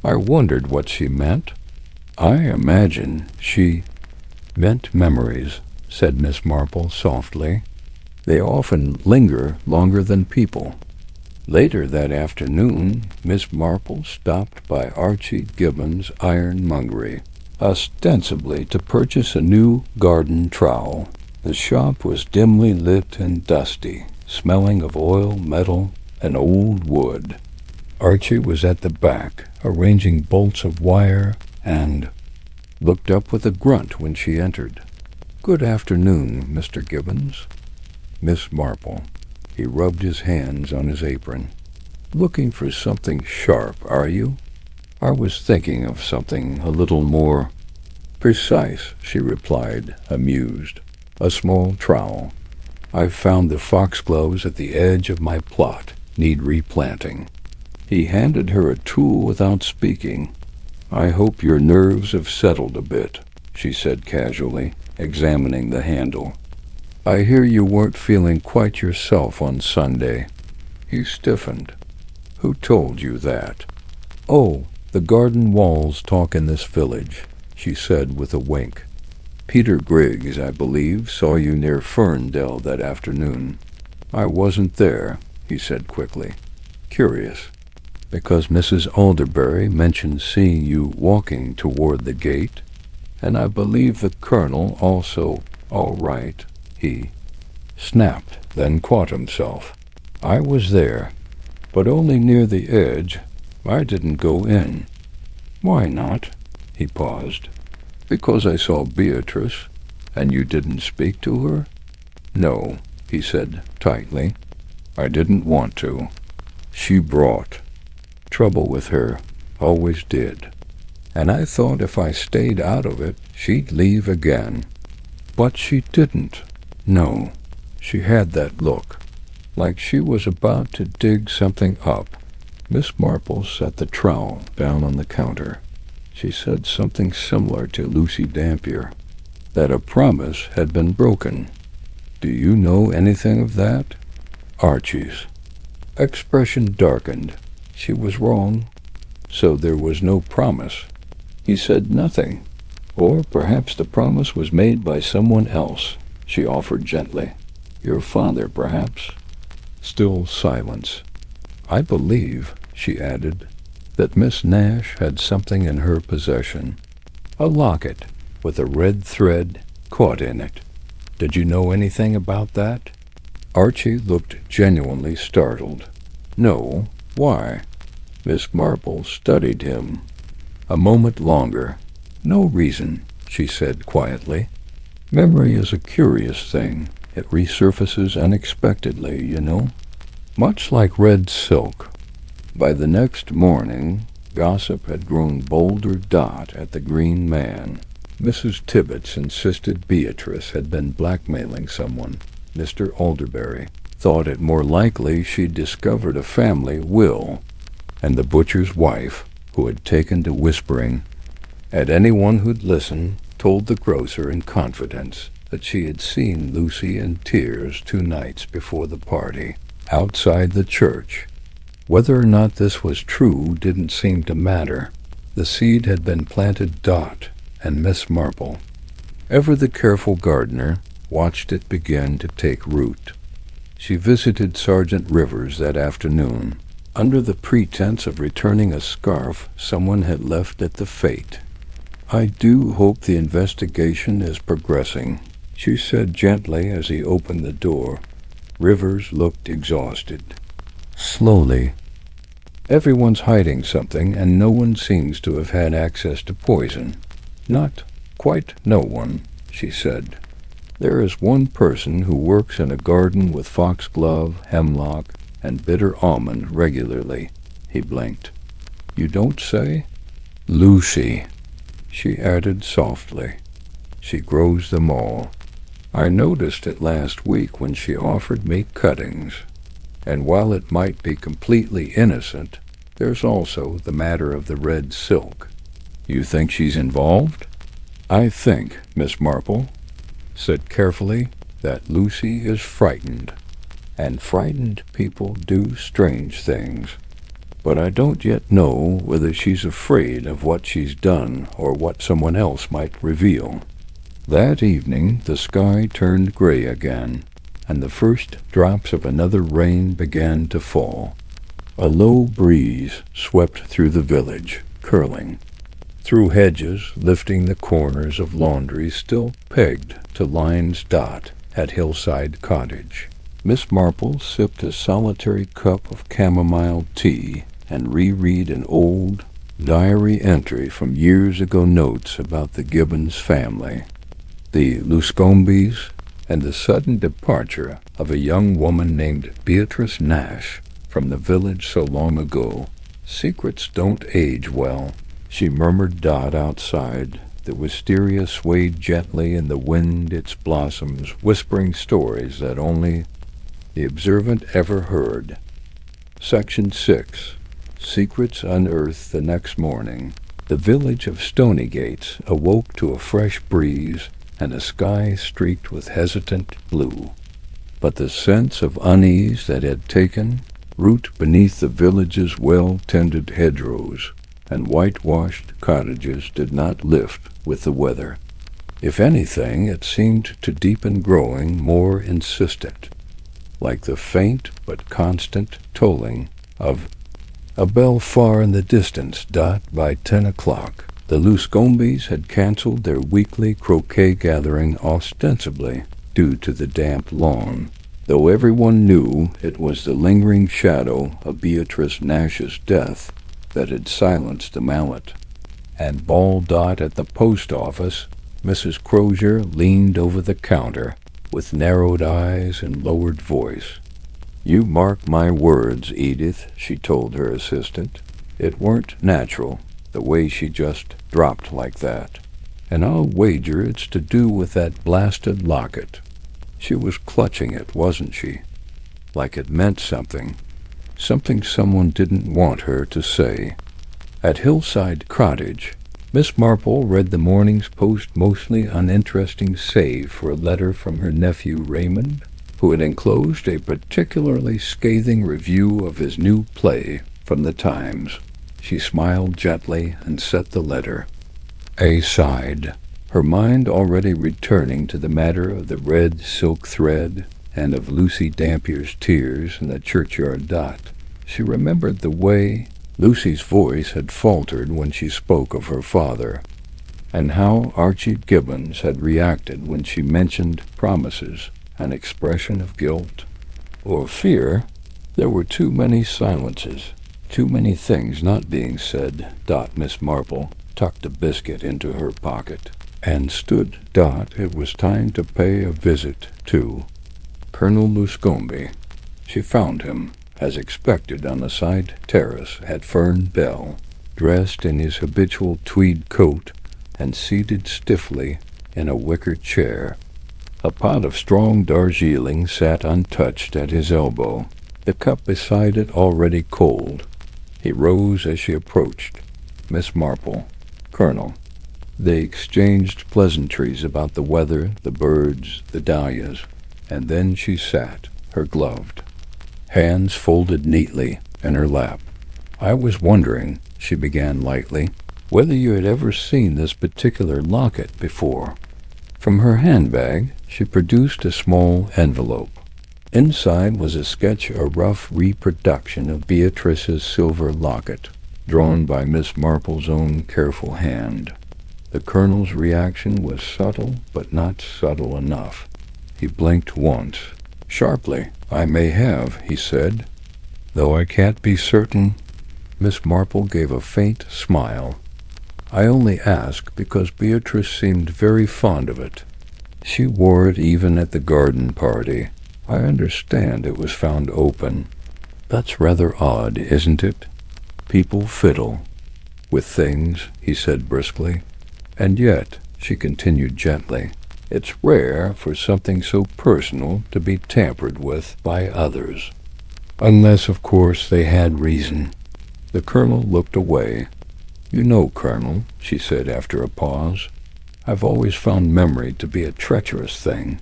"I wondered what she meant." "I imagine she meant memories," said Miss Marple softly. "They often linger longer than people." Later that afternoon, Miss Marple stopped by Archie Gibbons' ironmongery, ostensibly to purchase a new garden trowel. The shop was dimly lit and dusty, smelling of oil, metal, and old wood. Archie was at the back, arranging bolts of wire, and looked up with a grunt when she entered. "Good afternoon, Mr. Gibbons." "Miss Marple." He rubbed his hands on his apron. "Looking for something sharp, are you?" "I was thinking of something a little more precise," she replied, amused. "A small trowel. I've found the foxgloves at the edge of my plot. Need replanting." He handed her a tool without speaking. "I hope your nerves have settled a bit," she said casually, examining the handle. "I hear you weren't feeling quite yourself on Sunday." He stiffened. "Who told you that?" "Oh, the garden walls talk in this village," she said with a wink. "Peter Griggs, I believe, saw you near Ferndale that afternoon." "I wasn't there," he said quickly. "Curious, because Mrs. Alderbury mentioned seeing you walking toward the gate, and I believe the colonel also." "All right," he snapped, then caught himself. "I was there, but only near the edge. I didn't go in." "Why not?" He paused. "Because I saw Beatrice, and you didn't speak to her?" "No," he said tightly. "I didn't want to. She brought trouble with her, always did. And I thought if I stayed out of it, she'd leave again. But she didn't. No, she had that look, like she was about to dig something up." Miss Marple set the trowel down on the counter. She said something similar to Lucy Dampier, that a promise had been broken. "Do you know anything of that?" Archie's expression darkened. She was wrong. So there was no promise. He said nothing. "Or perhaps the promise was made by someone else," she offered gently. "Your father, perhaps." Still silence. "I believe," she added, "that Miss Nash had something in her possession. A locket with a red thread caught in it. Did you know anything about that?" Archie looked genuinely startled. "No. Why?" Miss Marple studied him a moment longer. "No reason," she said quietly. "Memory is a curious thing. It resurfaces unexpectedly, you know. Much like red silk." By the next morning, gossip had grown bolder dot at the Green Man. Mrs. Tibbets insisted Beatrice had been blackmailing someone. Mr. Alderbury thought it more likely she'd discovered a family will, and the butcher's wife, who had taken to whispering at anyone who'd listen, told the grocer in confidence that she had seen Lucy in tears 2 nights before the party, outside the church. Whether or not this was true didn't seem to matter. The seed had been planted. And Miss Marple, ever the careful gardener, watched it begin to take root. She visited Sergeant Rivers that afternoon, under the pretense of returning a scarf someone had left at the fete. "I do hope the investigation is progressing," she said gently as he opened the door. Rivers looked exhausted. "Slowly. Everyone's hiding something, and no one seems to have had access to poison. Not quite no one," she said. "There is one person who works in a garden with foxglove, hemlock, and bitter almond regularly." He blinked. "You don't say?" "Lucy," she added softly. "She grows them all. I noticed it last week when she offered me cuttings. And while it might be completely innocent, there's also the matter of the red silk." "You think she's involved?" "I think, Miss Marple said carefully, that Lucy is frightened. And frightened people do strange things. But I don't yet know whether she's afraid of what she's done or what someone else might reveal." That evening the sky turned gray again, and the first drops of another rain began to fall. A low breeze swept through the village, curling through hedges, lifting the corners of laundries still pegged to lines. At Hillside Cottage, Miss Marple sipped a solitary cup of chamomile tea and reread an old diary entry from years ago, notes about the Gibbons family, the Luscombes, and the sudden departure of a young woman named Beatrice Nash from the village so long ago. "Secrets don't age well," she murmured. Outside, the wisteria swayed gently in the wind, its blossoms whispering stories that only the observant ever heard. Section 6. Secrets unearthed the next morning. The village of Stonygates awoke to a fresh breeze and a sky streaked with hesitant blue. But the sense of unease that had taken root beneath the village's well-tended hedgerows and whitewashed cottages did not lift with the weather. If anything, it seemed to deepen, growing more insistent, like the faint but constant tolling of a bell far in the distance. By 10 o'clock, the Luscombes had canceled their weekly croquet gathering, ostensibly due to the damp lawn, though everyone knew it was the lingering shadow of Beatrice Nash's death that had silenced the mallet. And ball. At the post office, Mrs. Crozier leaned over the counter with narrowed eyes and lowered voice. "You mark my words, Edith," she told her assistant. "It weren't natural, the way she just dropped like that. And I'll wager it's to do with that blasted locket. She was clutching it, wasn't she? Like it meant something. Something someone didn't want her to say." At Hillside Cottage, Miss Marple read the morning's post, mostly uninteresting save for a letter from her nephew Raymond, who had enclosed a particularly scathing review of his new play from the Times. She smiled gently and set the letter aside, her mind already returning to the matter of the red silk thread and of Lucy Dampier's tears in the churchyard. She remembered the way Lucy's voice had faltered when she spoke of her father, and how Archie Gibbons had reacted when she mentioned promises, an expression of guilt or fear. There were too many silences, too many things not being said. Miss Marple tucked a biscuit into her pocket and stood. It was time to pay a visit to Colonel Luscombe. She found him, as expected, on the side terrace at Fern Bell, dressed in his habitual tweed coat and seated stiffly in a wicker chair. A pot of strong Darjeeling sat untouched at his elbow, the cup beside it already cold. He rose as she approached. "Miss Marple." "Colonel." They exchanged pleasantries about the weather, the birds, the dahlias, and then she sat, her gloved hands folded neatly in her lap. "I was wondering," she began lightly, "whether you had ever seen this particular locket before." From her handbag she produced a small envelope. Inside was a sketch, a rough reproduction of Beatrice's silver locket, drawn by Miss Marple's own careful hand. The Colonel's reaction was subtle, but not subtle enough. He blinked once. Sharply. "I may have," he said, "though I can't be certain." Miss Marple gave a faint smile. "I only ask because Beatrice seemed very fond of it. She wore it even at the garden party. I understand it was found open. That's rather odd, isn't it? People fiddle with things," he said briskly. "And yet," she continued gently, "it's rare for something so personal to be tampered with by others. Unless, of course, they had reason." The Colonel looked away. "You know, Colonel," she said after a pause, "I've always found memory to be a treacherous thing,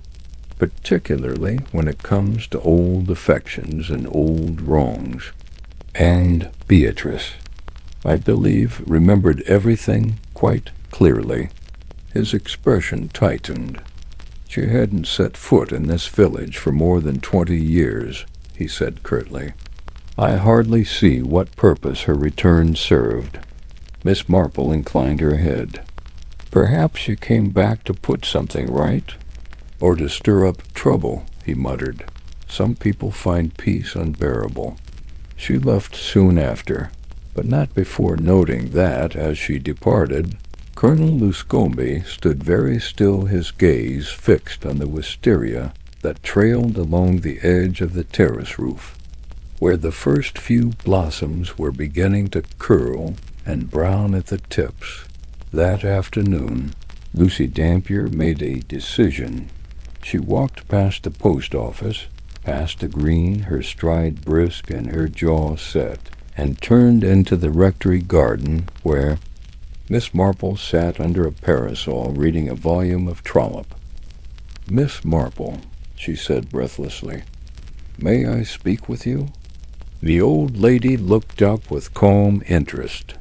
particularly when it comes to old affections and old wrongs. And Beatrice, I believe, remembered everything quite clearly." His expression tightened. "She hadn't set foot in this village for more than 20 years, he said curtly. "I hardly see what purpose her return served." Miss Marple inclined her head. "Perhaps she came back to put something right, or to stir up trouble," he muttered. "Some people find peace unbearable." She left soon after, but not before noting that, as she departed, Colonel Luscombe stood very still, his gaze fixed on the wisteria that trailed along the edge of the terrace roof, where the first few blossoms were beginning to curl and brown at the tips. That afternoon, Lucy Dampier made a decision. She walked past the post office, past the green, her stride brisk and her jaw set, and turned into the rectory garden, where Miss Marple sat under a parasol reading a volume of Trollope. "Miss Marple," she said breathlessly, "may I speak with you?" The old lady looked up with calm interest.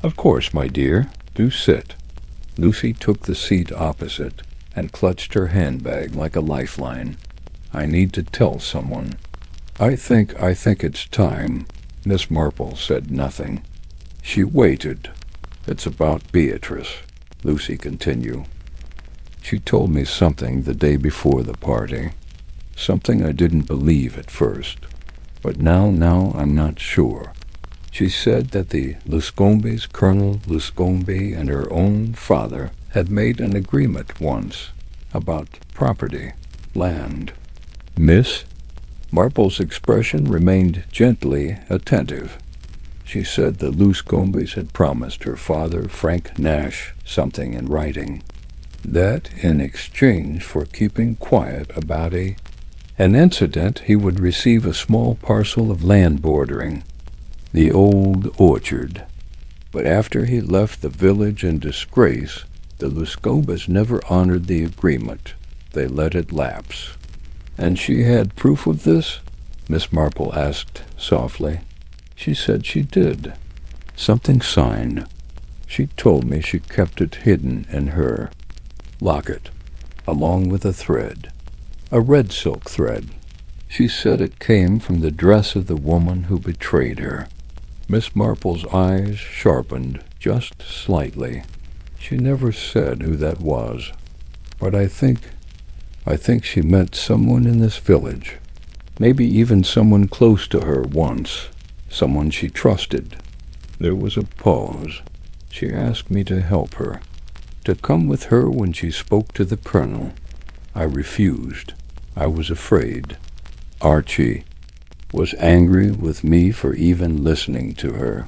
"Of course, my dear. Do sit." Lucy took the seat opposite and clutched her handbag like a lifeline. "I need to tell someone." I think it's time." Miss Marple said nothing. She waited. "It's about Beatrice," Lucy continued. "She told me something the day before the party. Something I didn't believe at first. But now I'm not sure. She said that the Luscombes, Colonel Luscombe and her own father, had made an agreement once about property, land." Miss Marple's expression remained gently attentive. She said the Luscombes had promised her father, Frank Nash, something in writing. That in exchange for keeping quiet about an incident, he would receive a small parcel of land bordering the old orchard. But after he left the village in disgrace, the Luscombes never honored the agreement. They let it lapse. "And she had proof of this?" Miss Marple asked softly. "She said she did. Something signed. She told me she kept it hidden in her locket, along with a thread, a red silk thread. She said it came from the dress of the woman who betrayed her." Miss Marple's eyes sharpened just slightly. "She never said who that was, but I think she meant someone in this village, maybe even someone close to her once, someone she trusted." There was a pause. "She asked me to help her, to come with her when she spoke to the Colonel. I refused. I was afraid. Archie was angry with me for even listening to her.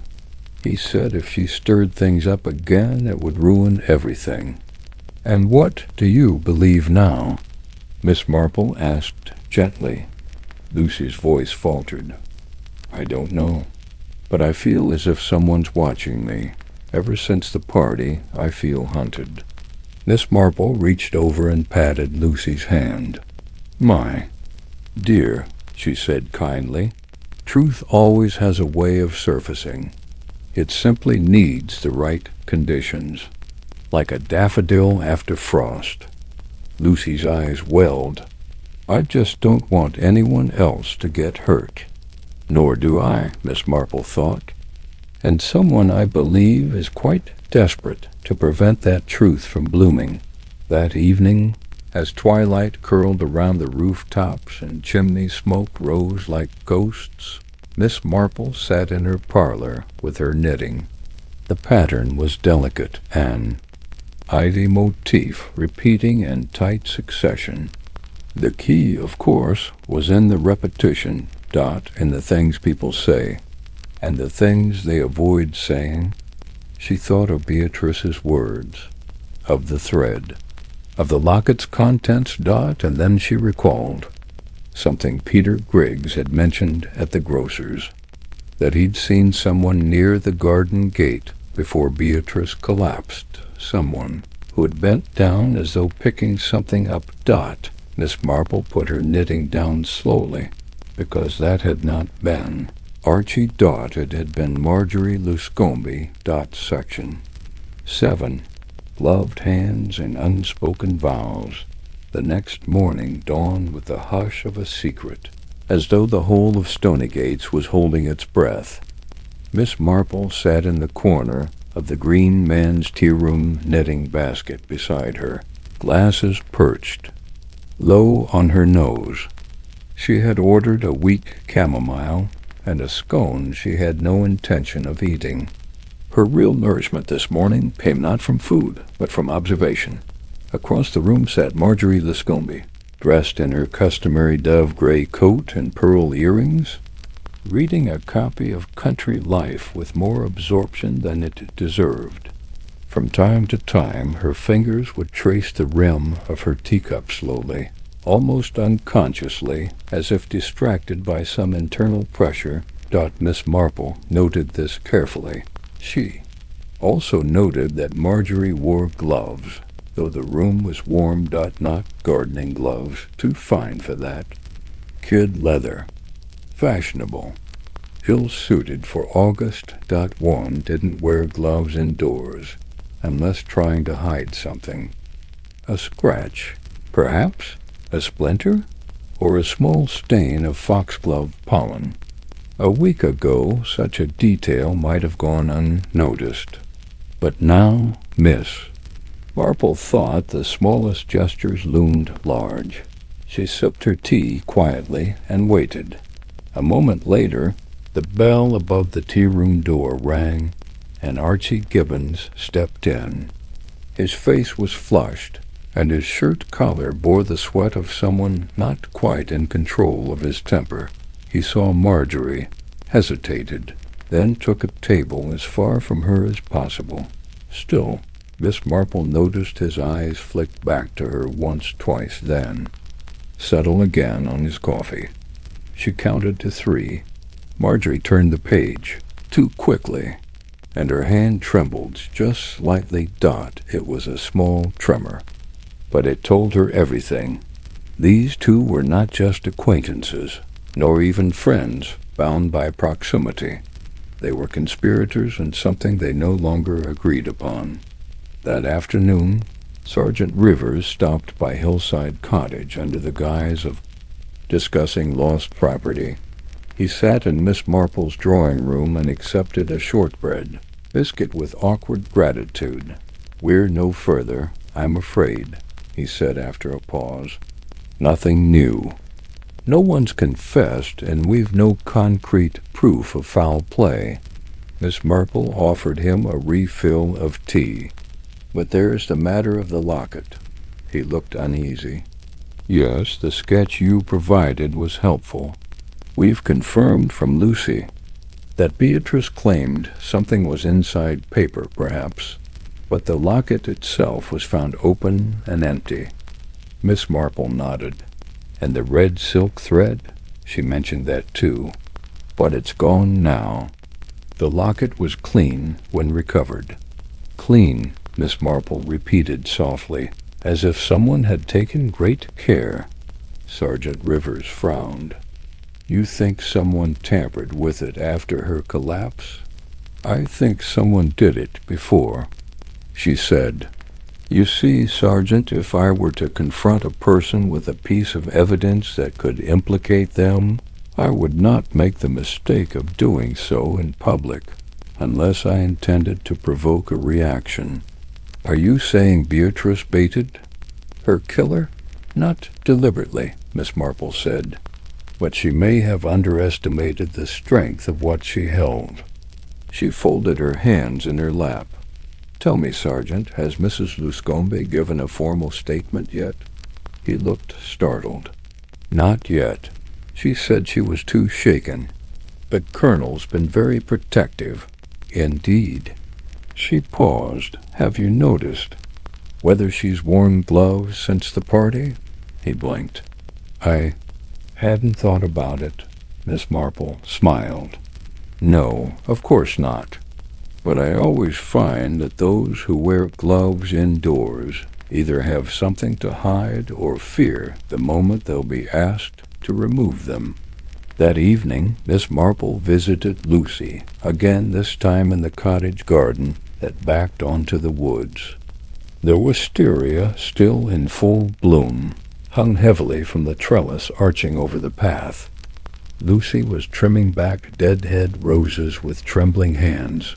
He said if she stirred things up again, it would ruin everything." "And what do you believe now?" Miss Marple asked gently. Lucy's voice faltered. "I don't know, but I feel as if someone's watching me, Ever since the party, I feel hunted." Miss Marple reached over and patted Lucy's hand. "My dear," she said kindly, "truth always has a way of surfacing. It simply needs the right conditions, like a daffodil after frost." Lucy's eyes welled. "I just don't want anyone else to get hurt." "Nor do I," Miss Marple thought. "And someone I believe is quite desperate to prevent that truth from blooming." That evening, as twilight curled around the rooftops and chimney smoke rose like ghosts, Miss Marple sat in her parlor with her knitting. The pattern was delicate, an ivy motif repeating in tight succession. The key, of course, was in the repetition, in the things people say, and the things they avoid saying. She thought of Beatrice's words, of the thread, of the locket's contents, and then she recalled something Peter Griggs had mentioned at the grocer's, that he'd seen someone near the garden gate before Beatrice collapsed, someone who had bent down as though picking something up. Miss Marple put her knitting down slowly, because that had not been Archie. It had been Marjorie Luscombe. Section 7. Gloved hands and unspoken vows. The next morning dawned with the hush of a secret, as though the whole of Stonygates was holding its breath. Miss Marple sat in the corner of the green man's tea-room knitting basket beside her, glasses perched low on her nose. She had ordered a weak chamomile and a scone she had no intention of eating. Her real nourishment this morning came not from food, but from observation. Across the room sat Marjorie Luscombe, dressed in her customary dove-gray coat and pearl earrings, reading a copy of Country Life with more absorption than it deserved. From time to time her fingers would trace the rim of her teacup slowly, almost unconsciously, as if distracted by some internal pressure. Miss Marple noted this carefully. She also noted that Marjorie wore gloves, though the room was warm. Not gardening gloves, too fine for that. Kid leather. Fashionable. Ill-suited for August. One didn't wear gloves indoors, unless trying to hide something. A scratch, perhaps? A splinter? Or a small stain of foxglove pollen? A week ago, such a detail might have gone unnoticed. But now, Miss Marple thought the smallest gestures loomed large. She sipped her tea quietly and waited. A moment later, the bell above the tea-room door rang, and Archie Gibbons stepped in. His face was flushed, and his shirt collar bore the sweat of someone not quite in control of his temper. He saw Marjorie, hesitated, then took a table as far from her as possible. Still, Miss Marple noticed his eyes flicked back to her once, twice, then settle again on his coffee. She counted to 3. Marjorie turned the page, too quickly, and her hand trembled just slightly. It was a small tremor, but it told her everything. These two were not just acquaintances, nor even friends bound by proximity. They were conspirators in something they no longer agreed upon. That afternoon, Sergeant Rivers stopped by Hillside Cottage under the guise of discussing lost property. He sat in Miss Marple's drawing room and accepted a shortbread biscuit with awkward gratitude. "We're no further, I'm afraid," he said after a pause. "Nothing new. No one's confessed, and we've no concrete proof of foul play." Miss Marple offered him a refill of tea. "But there's the matter of the locket." He looked uneasy. "Yes, the sketch you provided was helpful. We've confirmed from Lucy that Beatrice claimed something was inside paper, perhaps, but the locket itself was found open and empty." Miss Marple nodded. "And the red silk thread?" She mentioned that too. "But it's gone now." The locket was clean when recovered. Clean, Miss Marple repeated softly, as if someone had taken great care. Sergeant Rivers frowned. You think someone tampered with it after her collapse? I think someone did it before, she said. You see, Sergeant, if I were to confront a person with a piece of evidence that could implicate them, I would not make the mistake of doing so in public, unless I intended to provoke a reaction. Are you saying Beatrice baited her killer? Not deliberately, Miss Marple said, but she may have underestimated the strength of what she held. She folded her hands in her lap. Tell me, Sergeant, has Mrs. Luscombe given a formal statement yet? He looked startled. Not yet. She said she was too shaken. But Colonel's been very protective. Indeed. She paused. Have you noticed whether she's worn gloves since the party? He blinked. I hadn't thought about it. Miss Marple smiled. No, of course not. But I always find that those who wear gloves indoors either have something to hide or fear the moment they'll be asked to remove them. That evening, Miss Marple visited Lucy, again this time in the cottage garden that backed onto the woods. The wisteria, still in full bloom, hung heavily from the trellis arching over the path. Lucy was trimming back deadhead roses with trembling hands.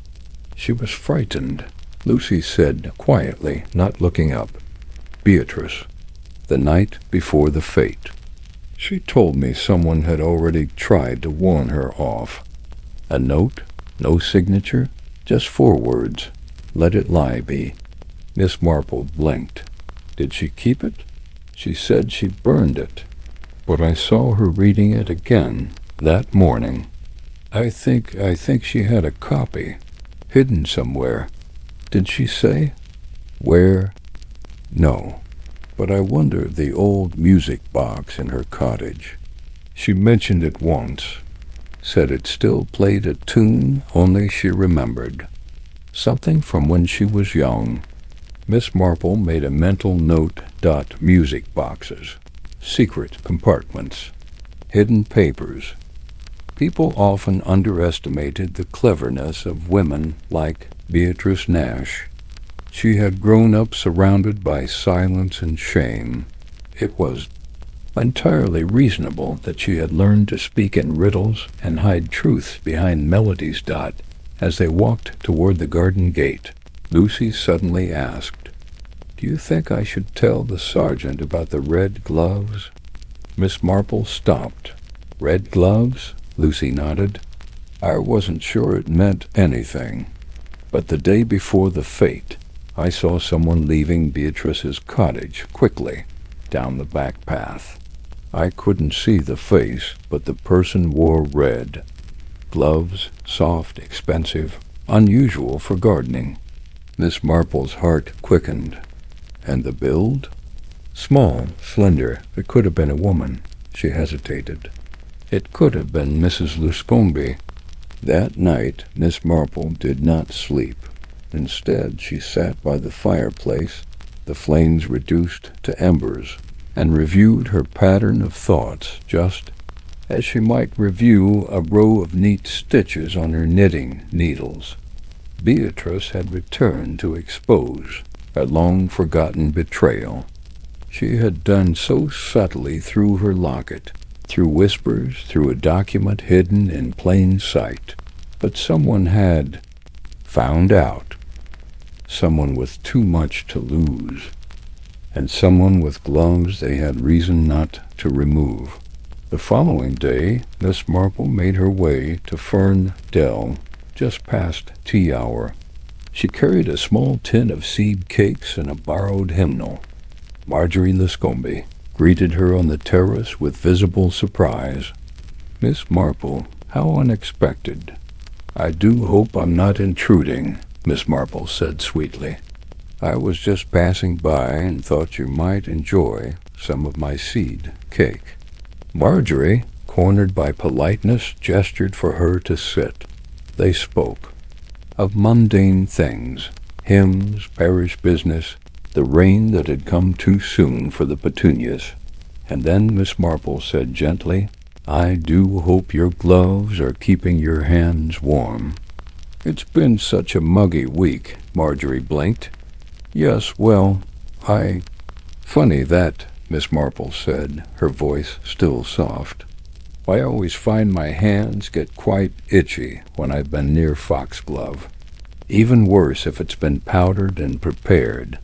She was frightened, Lucy said quietly, not looking up. Beatrice, the night before the fete. She told me someone had already tried to warn her off. A note, no signature, just 4 words. Let it lie be. Miss Marple blinked. Did she keep it? She said she burned it. But I saw her reading it again that morning. I think she had a copy, hidden somewhere. Did she say? Where? No. But I wonder the old music box in her cottage. She mentioned it once. Said it still played a tune only she remembered. Something from when she was young. Miss Marple made a mental note. Music boxes. Secret compartments. Hidden papers. People often underestimated the cleverness of women like Beatrice Nash. She had grown up surrounded by silence and shame. It was entirely reasonable that she had learned to speak in riddles and hide truths behind melodies. As they walked toward the garden gate, Lucy suddenly asked, Do you think I should tell the sergeant about the red gloves? Miss Marple stopped. Red gloves? Lucy nodded. I wasn't sure it meant anything. But the day before the fete, I saw someone leaving Beatrice's cottage quickly down the back path. I couldn't see the face, but the person wore red. Gloves, soft, expensive, unusual for gardening. Miss Marple's heart quickened. And the build? Small, slender. It could have been a woman. She hesitated. It could have been Mrs. Luscombe. That night, Miss Marple did not sleep. Instead, she sat by the fireplace, the flames reduced to embers, and reviewed her pattern of thoughts just as she might review a row of neat stitches on her knitting needles. Beatrice had returned to expose a long-forgotten betrayal. She had done so subtly through her locket, through whispers, through a document hidden in plain sight. But someone had found out. Someone with too much to lose. And someone with gloves they had reason not to remove. The following day, Miss Marple made her way to Fern Dell, just past tea hour. She carried a small tin of seed cakes and a borrowed hymnal. Marjorie Luscombe greeted her on the terrace with visible surprise. Miss Marple, how unexpected. I do hope I'm not intruding, Miss Marple said sweetly. I was just passing by and thought you might enjoy some of my seed cake. Marjorie, cornered by politeness, gestured for her to sit. They spoke of mundane things, hymns, parish business, the rain that had come too soon for the petunias. And then Miss Marple said gently, "I do hope your gloves are keeping your hands warm." "It's been such a muggy week," Marjorie blinked. "Yes, well, Funny that," Miss Marple said, her voice still soft. "I always find my hands get quite itchy when I've been near foxglove. Even worse if it's been powdered and prepared."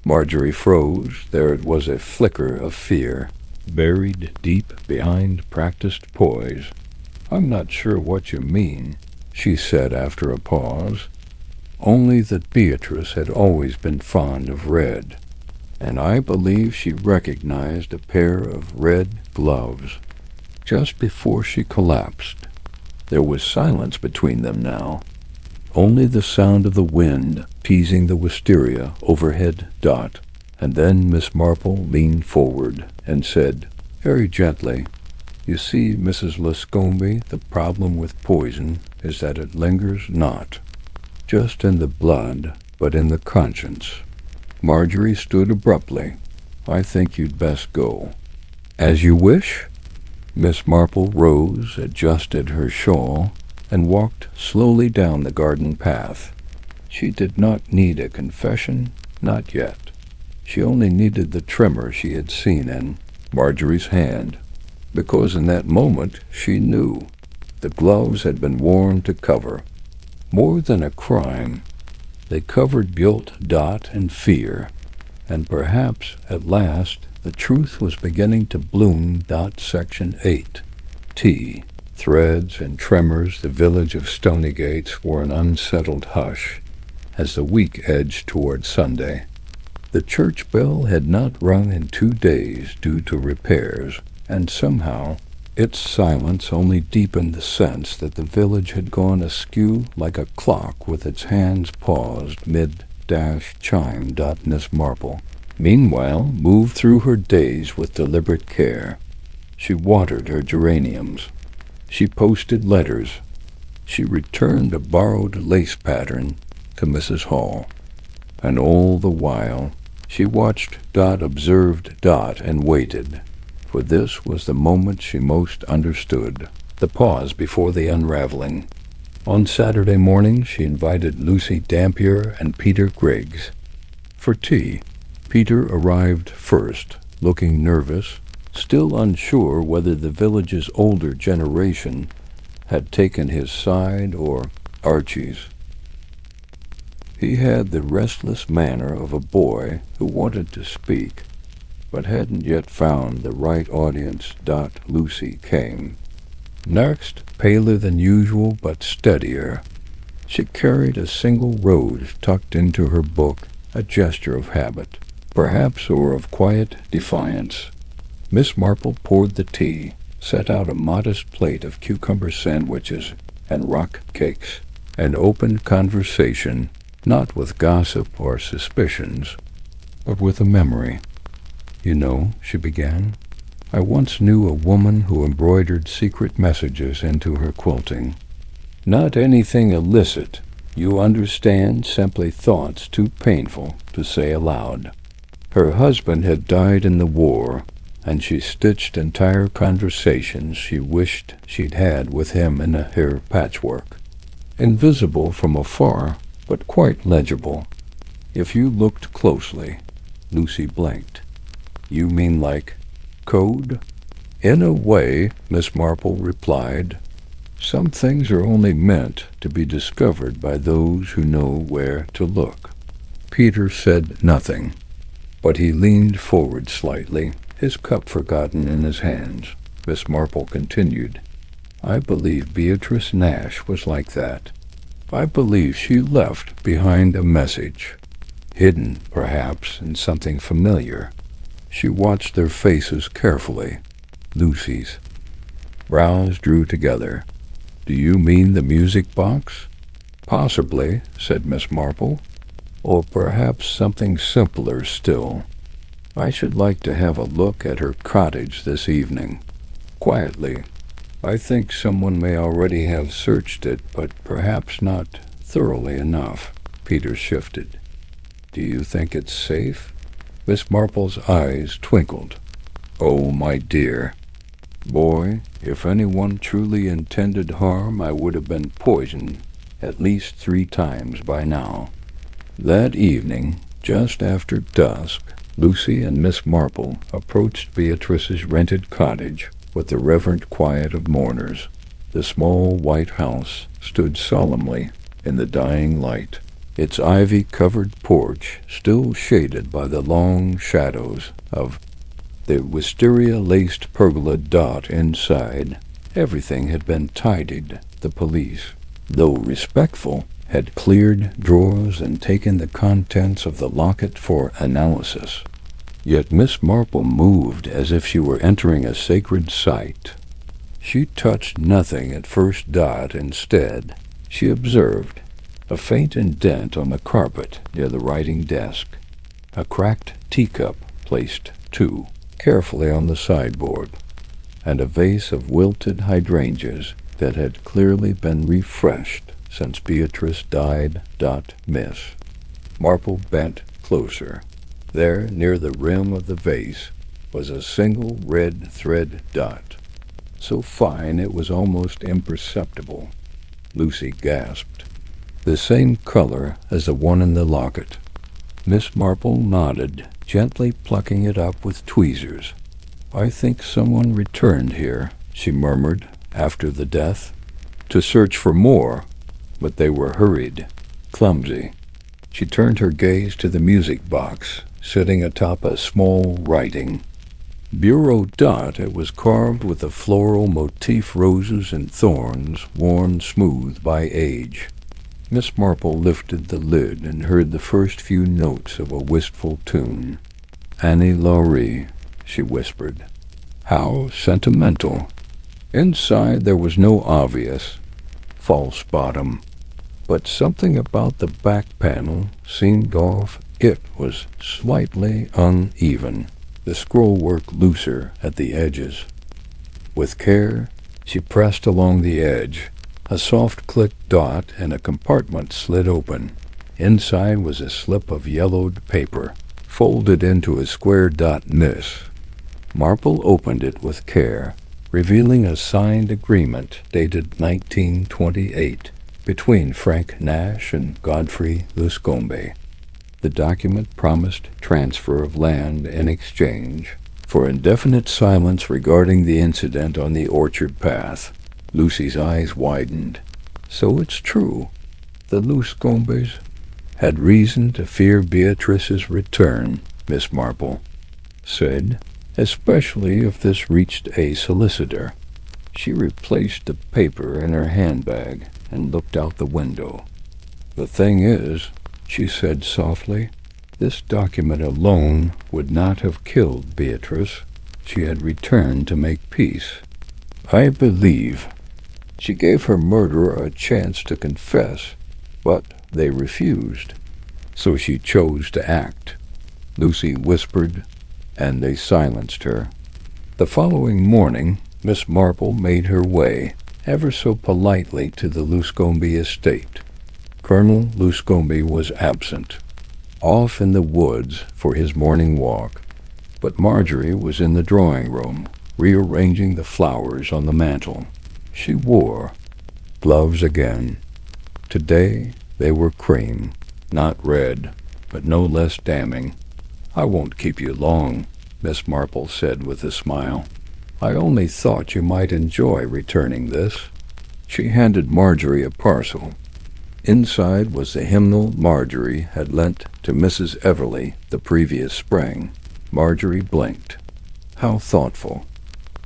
Marjorie froze. There it was, a flicker of fear, buried deep behind practiced poise. "I'm not sure what you mean," she said after a pause. "Only that Beatrice had always been fond of red, and I believe she recognized a pair of red gloves just before she collapsed." There was silence between them now, only the sound of the wind teasing the wisteria overhead. And then Miss Marple leaned forward and said, very gently, "You see, Mrs. Loscombe, the problem with poison is that it lingers not just in the blood, but in the conscience." Marjorie stood abruptly. "I think you'd best go." "As you wish." Miss Marple rose, adjusted her shawl, and walked slowly down the garden path. She did not need a confession, not yet. She only needed the tremor she had seen in Marjorie's hand, because in that moment she knew the gloves had been worn to cover more than a crime. They covered guilt, and fear, and perhaps at last the truth was beginning to bloom. Section 8. T. Threads and tremors. The village of Stonygates wore an unsettled hush as the week edged toward Sunday. The church bell had not rung in 2 days due to repairs, and somehow its silence only deepened the sense that the village had gone askew like a clock with its hands paused mid-chime. Miss Marple, meanwhile, moved through her days with deliberate care. She watered her geraniums. She posted letters. She returned a borrowed lace pattern to Mrs. Hall. And all the while she watched. Observed. And waited. For this was the moment she most understood, the pause before the unraveling. On Saturday morning she invited Lucy Dampier and Peter Griggs for tea. Peter arrived first, looking nervous, still unsure whether the village's older generation had taken his side or Archie's. He had the restless manner of a boy who wanted to speak, but hadn't yet found the right audience. Lucy came. Next, paler than usual but steadier. She carried a single rose tucked into her book, a gesture of habit, perhaps, or of quiet defiance. Miss Marple poured the tea, set out a modest plate of cucumber sandwiches and rock cakes, and opened conversation, not with gossip or suspicions, but with a memory. "You know," she began, "I once knew a woman who embroidered secret messages into her quilting. Not anything illicit, you understand, simply thoughts too painful to say aloud. Her husband had died in the war, and she stitched entire conversations she wished she'd had with him in a hair patchwork. Invisible from afar, but quite legible. If you looked closely." Lucy blinked. "You mean like code?" "In a way," Miss Marple replied. "Some things are only meant to be discovered by those who know where to look." Peter said nothing, but he leaned forward slightly, his cup forgotten in his hands. Miss Marple continued, "I believe Beatrice Nash was like that. I believe she left behind a message, hidden, perhaps, in something familiar." She watched their faces carefully. Lucy's brows drew together. "Do you mean the music box?" "Possibly," said Miss Marple. "Or perhaps something simpler still. I should like to have a look at her cottage this evening, quietly. I think someone may already have searched it, but perhaps not thoroughly enough." Peter shifted. "Do you think it's safe?" Miss Marple's eyes twinkled. "Oh, my dear. Boy, if anyone truly intended harm, I would have been poisoned at least 3 times by now." That evening, just after dusk, Lucy and Miss Marple approached Beatrice's rented cottage with the reverent quiet of mourners. The small white house stood solemnly in the dying light, its ivy-covered porch still shaded by the long shadows of the wisteria-laced pergola dot inside. Everything had been tidied. The police, though respectful, had cleared drawers and taken the contents of the locket for analysis. Yet Miss Marple moved as if she were entering a sacred site. She touched nothing at first dot. Instead, she observed a faint indent on the carpet near the writing desk, a cracked teacup placed, too, carefully on the sideboard, and a vase of wilted hydrangeas that had clearly been refreshed since Beatrice died. Miss Marple bent closer. There, near the rim of the vase, was a single red thread dot, so fine it was almost imperceptible. Lucy gasped. "The same color as the one in the locket." Miss Marple nodded, gently plucking it up with tweezers. "I think someone returned here," she murmured, "after the death, to search for more, but they were hurried, clumsy." She turned her gaze to the music box, sitting atop a small writing bureau dot. It was carved with a floral motif, roses and thorns, worn smooth by age. Miss Marple lifted the lid and heard the first few notes of a wistful tune. "Annie Laurie," she whispered. "How sentimental." Inside there was no obvious false bottom, but something about the back panel seemed off. It was slightly uneven, the scrollwork looser at the edges. With care, she pressed along the edge. A soft click dot and a compartment slid open. Inside was a slip of yellowed paper, folded into a square dot. Miss Marple opened it with care, revealing a signed agreement dated 1928 between Frank Nash and Godfrey Luscombe. The document promised transfer of land in exchange for indefinite silence regarding the incident on the orchard path. Lucy's eyes widened. So it's true. The Luscombes had reason to fear Beatrice's return, Miss Marple said, especially if this reached a solicitor. She replaced the paper in her handbag and looked out the window. "The thing is," she said softly, "this document alone would not have killed Beatrice. She had returned to make peace. I believe she gave her murderer a chance to confess, but they refused. So she chose to act." Lucy whispered, and they silenced her. The following morning, Miss Marple made her way, ever so politely, to the Luscombe estate. Colonel Luscombe was absent, off in the woods for his morning walk, but Marjorie was in the drawing-room, rearranging the flowers on the mantel. She wore gloves again. Today they were cream, not red, but no less damning. "I won't keep you long," Miss Marple said with a smile. "I only thought you might enjoy returning this." She handed Marjorie a parcel. Inside was the hymnal Marjorie had lent to Mrs. Everleigh the previous spring. Marjorie blinked. "How thoughtful."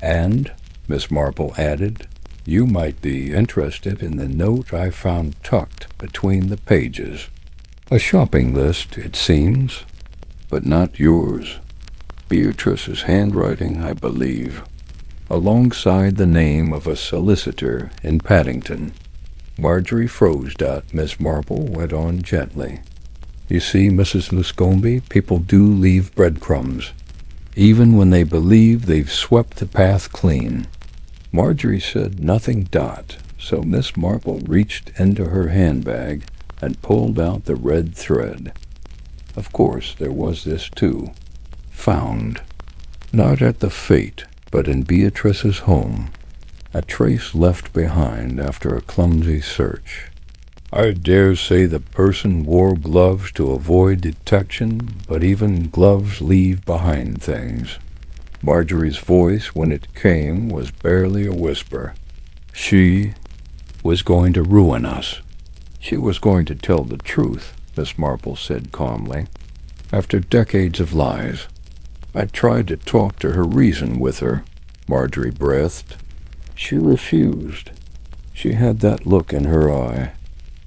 "And," Miss Marple added, "you might be interested in the note I found tucked between the pages. A shopping list, it seems, but not yours. Beatrice's handwriting, I believe, alongside the name of a solicitor in Paddington." Marjorie froze. Miss Marple went on gently. "You see, Mrs. Luscombe, people do leave breadcrumbs, even when they believe they've swept the path clean." Marjorie said nothing. So Miss Marple reached into her handbag and pulled out the red thread. Of course, there was this too. Found, not at the fete, but in Beatrice's home. A trace left behind after a clumsy search. I dare say the person wore gloves to avoid detection, but even gloves leave behind things. Marjorie's voice, when it came, was barely a whisper. She was going to ruin us. She was going to tell the truth, Miss Marple said calmly. After decades of lies. I tried to talk to her, reason with her, Marjorie breathed. She refused. She had that look in her eye,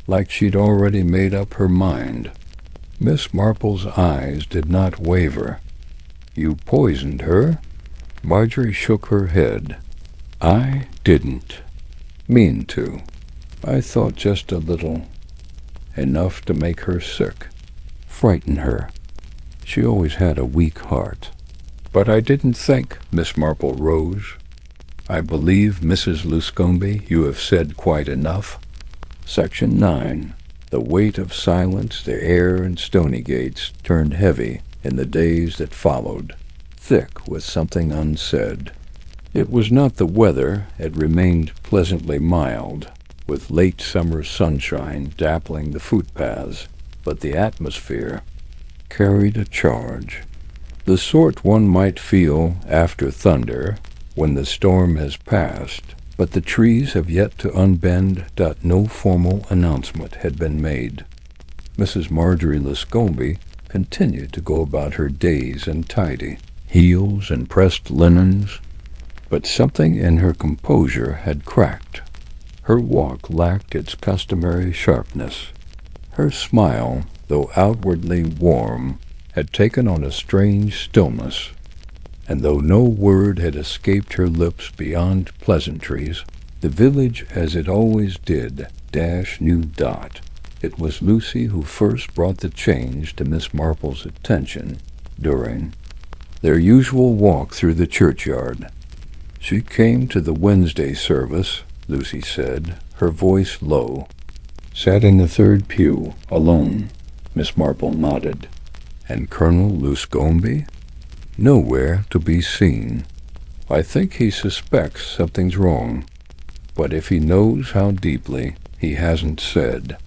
like she'd already made up her mind. Miss Marple's eyes did not waver. You poisoned her? Marjorie shook her head. I didn't mean to. I thought just a little. Enough to make her sick. Frighten her. She always had a weak heart. But I didn't think. Miss Marple rose. I believe, Mrs. Luscombe, you have said quite enough. Section 9. The weight of silence, the air in Stonygates turned heavy in the days that followed, thick with something unsaid. It was not the weather, it remained pleasantly mild, with late summer sunshine dappling the footpaths, but the atmosphere carried a charge, the sort one might feel after thunder, when the storm has passed, but the trees have yet to unbend. No formal announcement had been made. Mrs. Marjorie Luscombe continued to go about her days untidy, heels and pressed linens, but something in her composure had cracked. Her walk lacked its customary sharpness. Her smile, though outwardly warm, had taken on a strange stillness, and though no word had escaped her lips beyond pleasantries, the village, as it always did, knew. It was Lucy who first brought the change to Miss Marple's attention during their usual walk through the churchyard. She came to the Wednesday service, Lucy said, her voice low. Sat in the third pew, alone. Miss Marple nodded. And Colonel Luscombe? Nowhere to be seen. I think he suspects something's wrong, but if he knows how deeply, he hasn't said.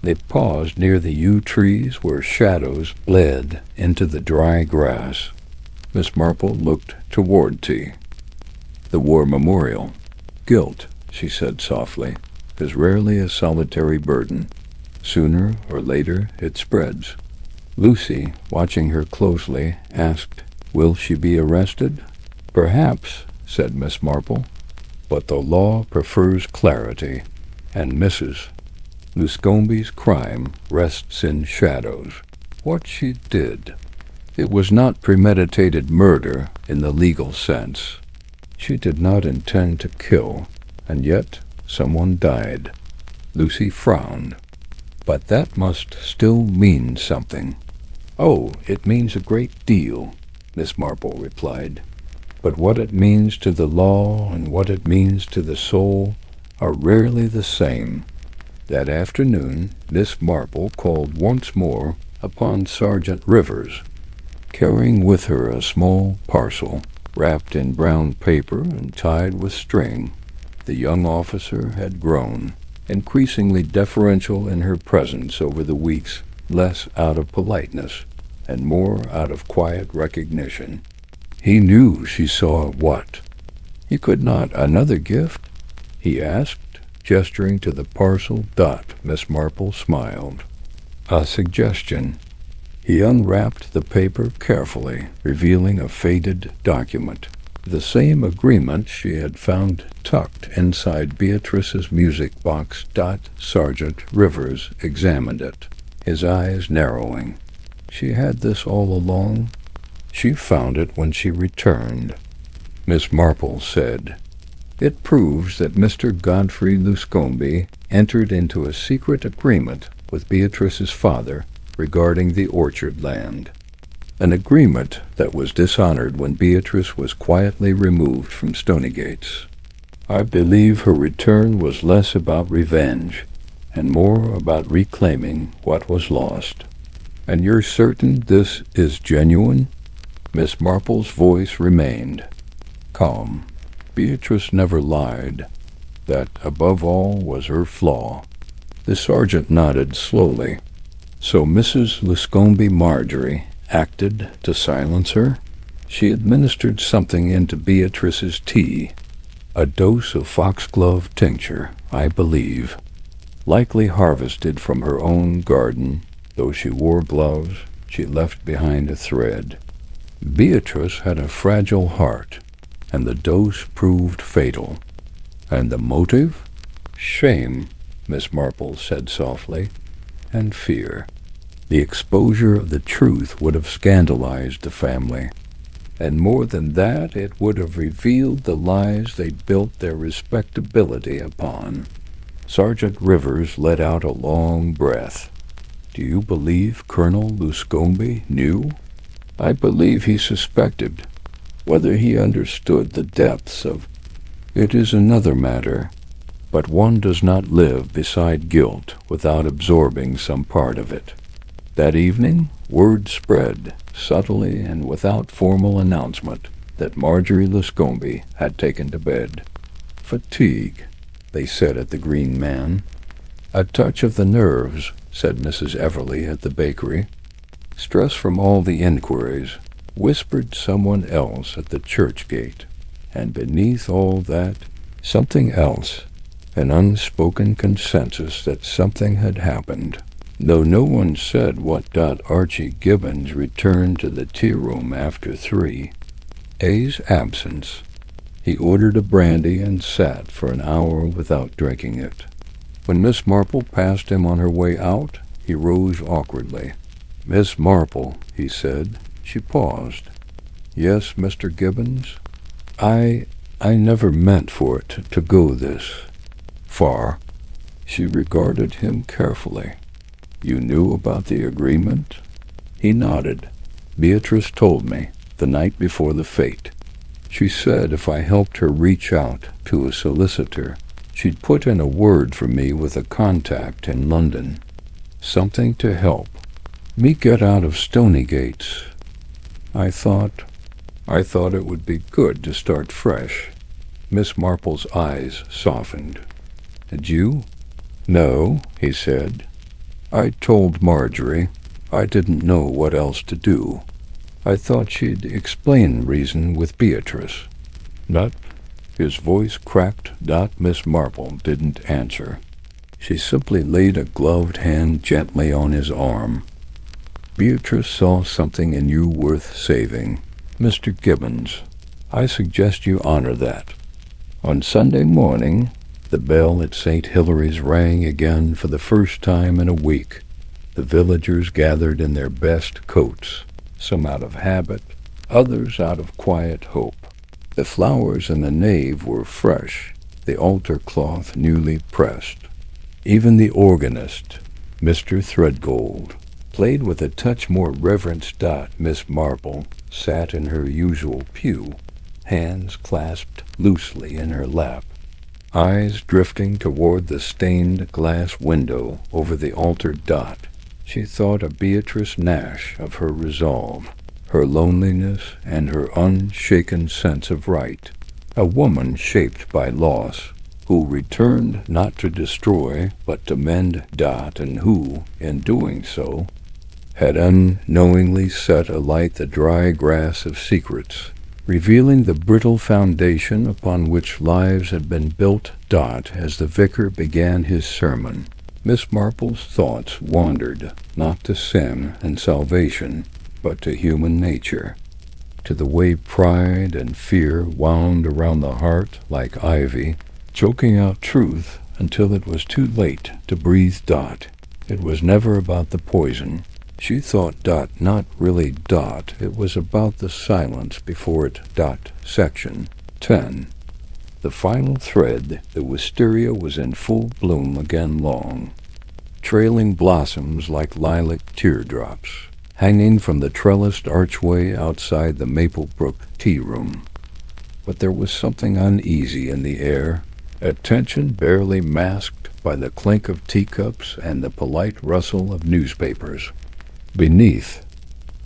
They paused near the yew trees where shadows bled into the dry grass. Miss Marple looked toward T. The war memorial. Guilt, she said softly, is rarely a solitary burden. Sooner or later it spreads. Lucy, watching her closely, asked, Will she be arrested? Perhaps, said Miss Marple, but the law prefers clarity, and Mrs. Luscombe's crime rests in shadows. What she did. It was not premeditated murder in the legal sense. She did not intend to kill, and yet someone died. Lucy frowned. But that must still mean something. Oh, it means a great deal, Miss Marple replied. But what it means to the law and what it means to the soul are rarely the same. That afternoon, Miss Marple called once more upon Sergeant Rivers, carrying with her a small parcel wrapped in brown paper and tied with string. The young officer had grown, increasingly deferential in her presence over the weeks, less out of politeness and more out of quiet recognition. He knew she saw what? He could not. Another gift? He asked, gesturing to the parcel. Miss Marple smiled. A suggestion. He unwrapped the paper carefully, revealing a faded document. The same agreement she had found tucked inside Beatrice's music box. Sergeant Rivers examined it, his eyes narrowing. She had this all along. She found it when she returned. Miss Marple said, It proves that Mr. Godfrey Luscombe entered into a secret agreement with Beatrice's father regarding the orchard land. An agreement that was dishonored when Beatrice was quietly removed from Stonygates. I believe her return was less about revenge and more about reclaiming what was lost. "And you're certain this is genuine?" Miss Marple's voice remained calm. Beatrice never lied. That, above all, was her flaw. The sergeant nodded slowly. So Mrs. Luscombe Marjorie acted to silence her? She administered something into Beatrice's tea. A dose of foxglove tincture, I believe. Likely harvested from her own garden. Though she wore gloves, she left behind a thread. Beatrice had a fragile heart, and the dose proved fatal. And the motive? Shame, Miss Marple said softly, and fear. The exposure of the truth would have scandalized the family. And more than that, it would have revealed the lies they'd built their respectability upon. Sergeant Rivers let out a long breath. "Do you believe Colonel Luscombe knew?" "I believe he suspected. Whether he understood the depths of it is another matter. But one does not live beside guilt without absorbing some part of it." That evening, word spread, subtly and without formal announcement, that Marjorie Luscombe had taken to bed. "Fatigue," they said at the Green Man. "A touch of the nerves," said Mrs. Everly at the bakery. Stress from all the inquiries, whispered someone else at the church gate. And beneath all that, something else, an unspoken consensus that something had happened. Though no one said what. Archie Gibbons returned to the tea room after 3. A's absence. He ordered a brandy and sat for an hour without drinking it. When Miss Marple passed him on her way out, he rose awkwardly. "Miss Marple," he said. She paused. "Yes, Mr. Gibbons? I never meant for it to go this far." She regarded him carefully. "You knew about the agreement?" He nodded. "Beatrice told me, the night before the fete. She said if I helped her reach out to a solicitor, she'd put in a word for me with a contact in London. Something to help me get out of Stonygates. I thought it would be good to start fresh." Miss Marple's eyes softened. "Did you?" "No," he said. "I told Marjorie. I didn't know what else to do. I thought she'd explain reason with Beatrice." "Not?" His voice cracked. Miss Marple didn't answer. She simply laid a gloved hand gently on his arm. "Beatrice saw something in you worth saving, Mr. Gibbons. I suggest you honor that." On Sunday morning, the bell at St. Hilary's rang again for the first time in a week. The villagers gathered in their best coats, some out of habit, others out of quiet hope. The flowers in the nave were fresh, the altar cloth newly pressed. Even the organist, Mr. Threadgold, played with a touch more reverence. Miss Marple sat in her usual pew, hands clasped loosely in her lap, eyes drifting toward the stained glass window over the altar. She thought of Beatrice Nash, of her resolve, her loneliness, and her unshaken sense of right. A woman shaped by loss, who returned not to destroy, but to mend. And who, in doing so, had unknowingly set alight the dry grass of secrets, revealing the brittle foundation upon which lives had been built. As the vicar began his sermon, Miss Marple's thoughts wandered, not to sin and salvation, but to human nature, to the way pride and fear wound around the heart like ivy, choking out truth until it was too late to breathe. It was never about the poison. She thought. Not really. It was about the silence before it. Section 10. The final thread, the wisteria was in full bloom again long, trailing blossoms like lilac teardrops, hanging from the trellised archway outside the Maplebrook tea room. But there was something uneasy in the air, a tension barely masked by the clink of teacups and the polite rustle of newspapers. Beneath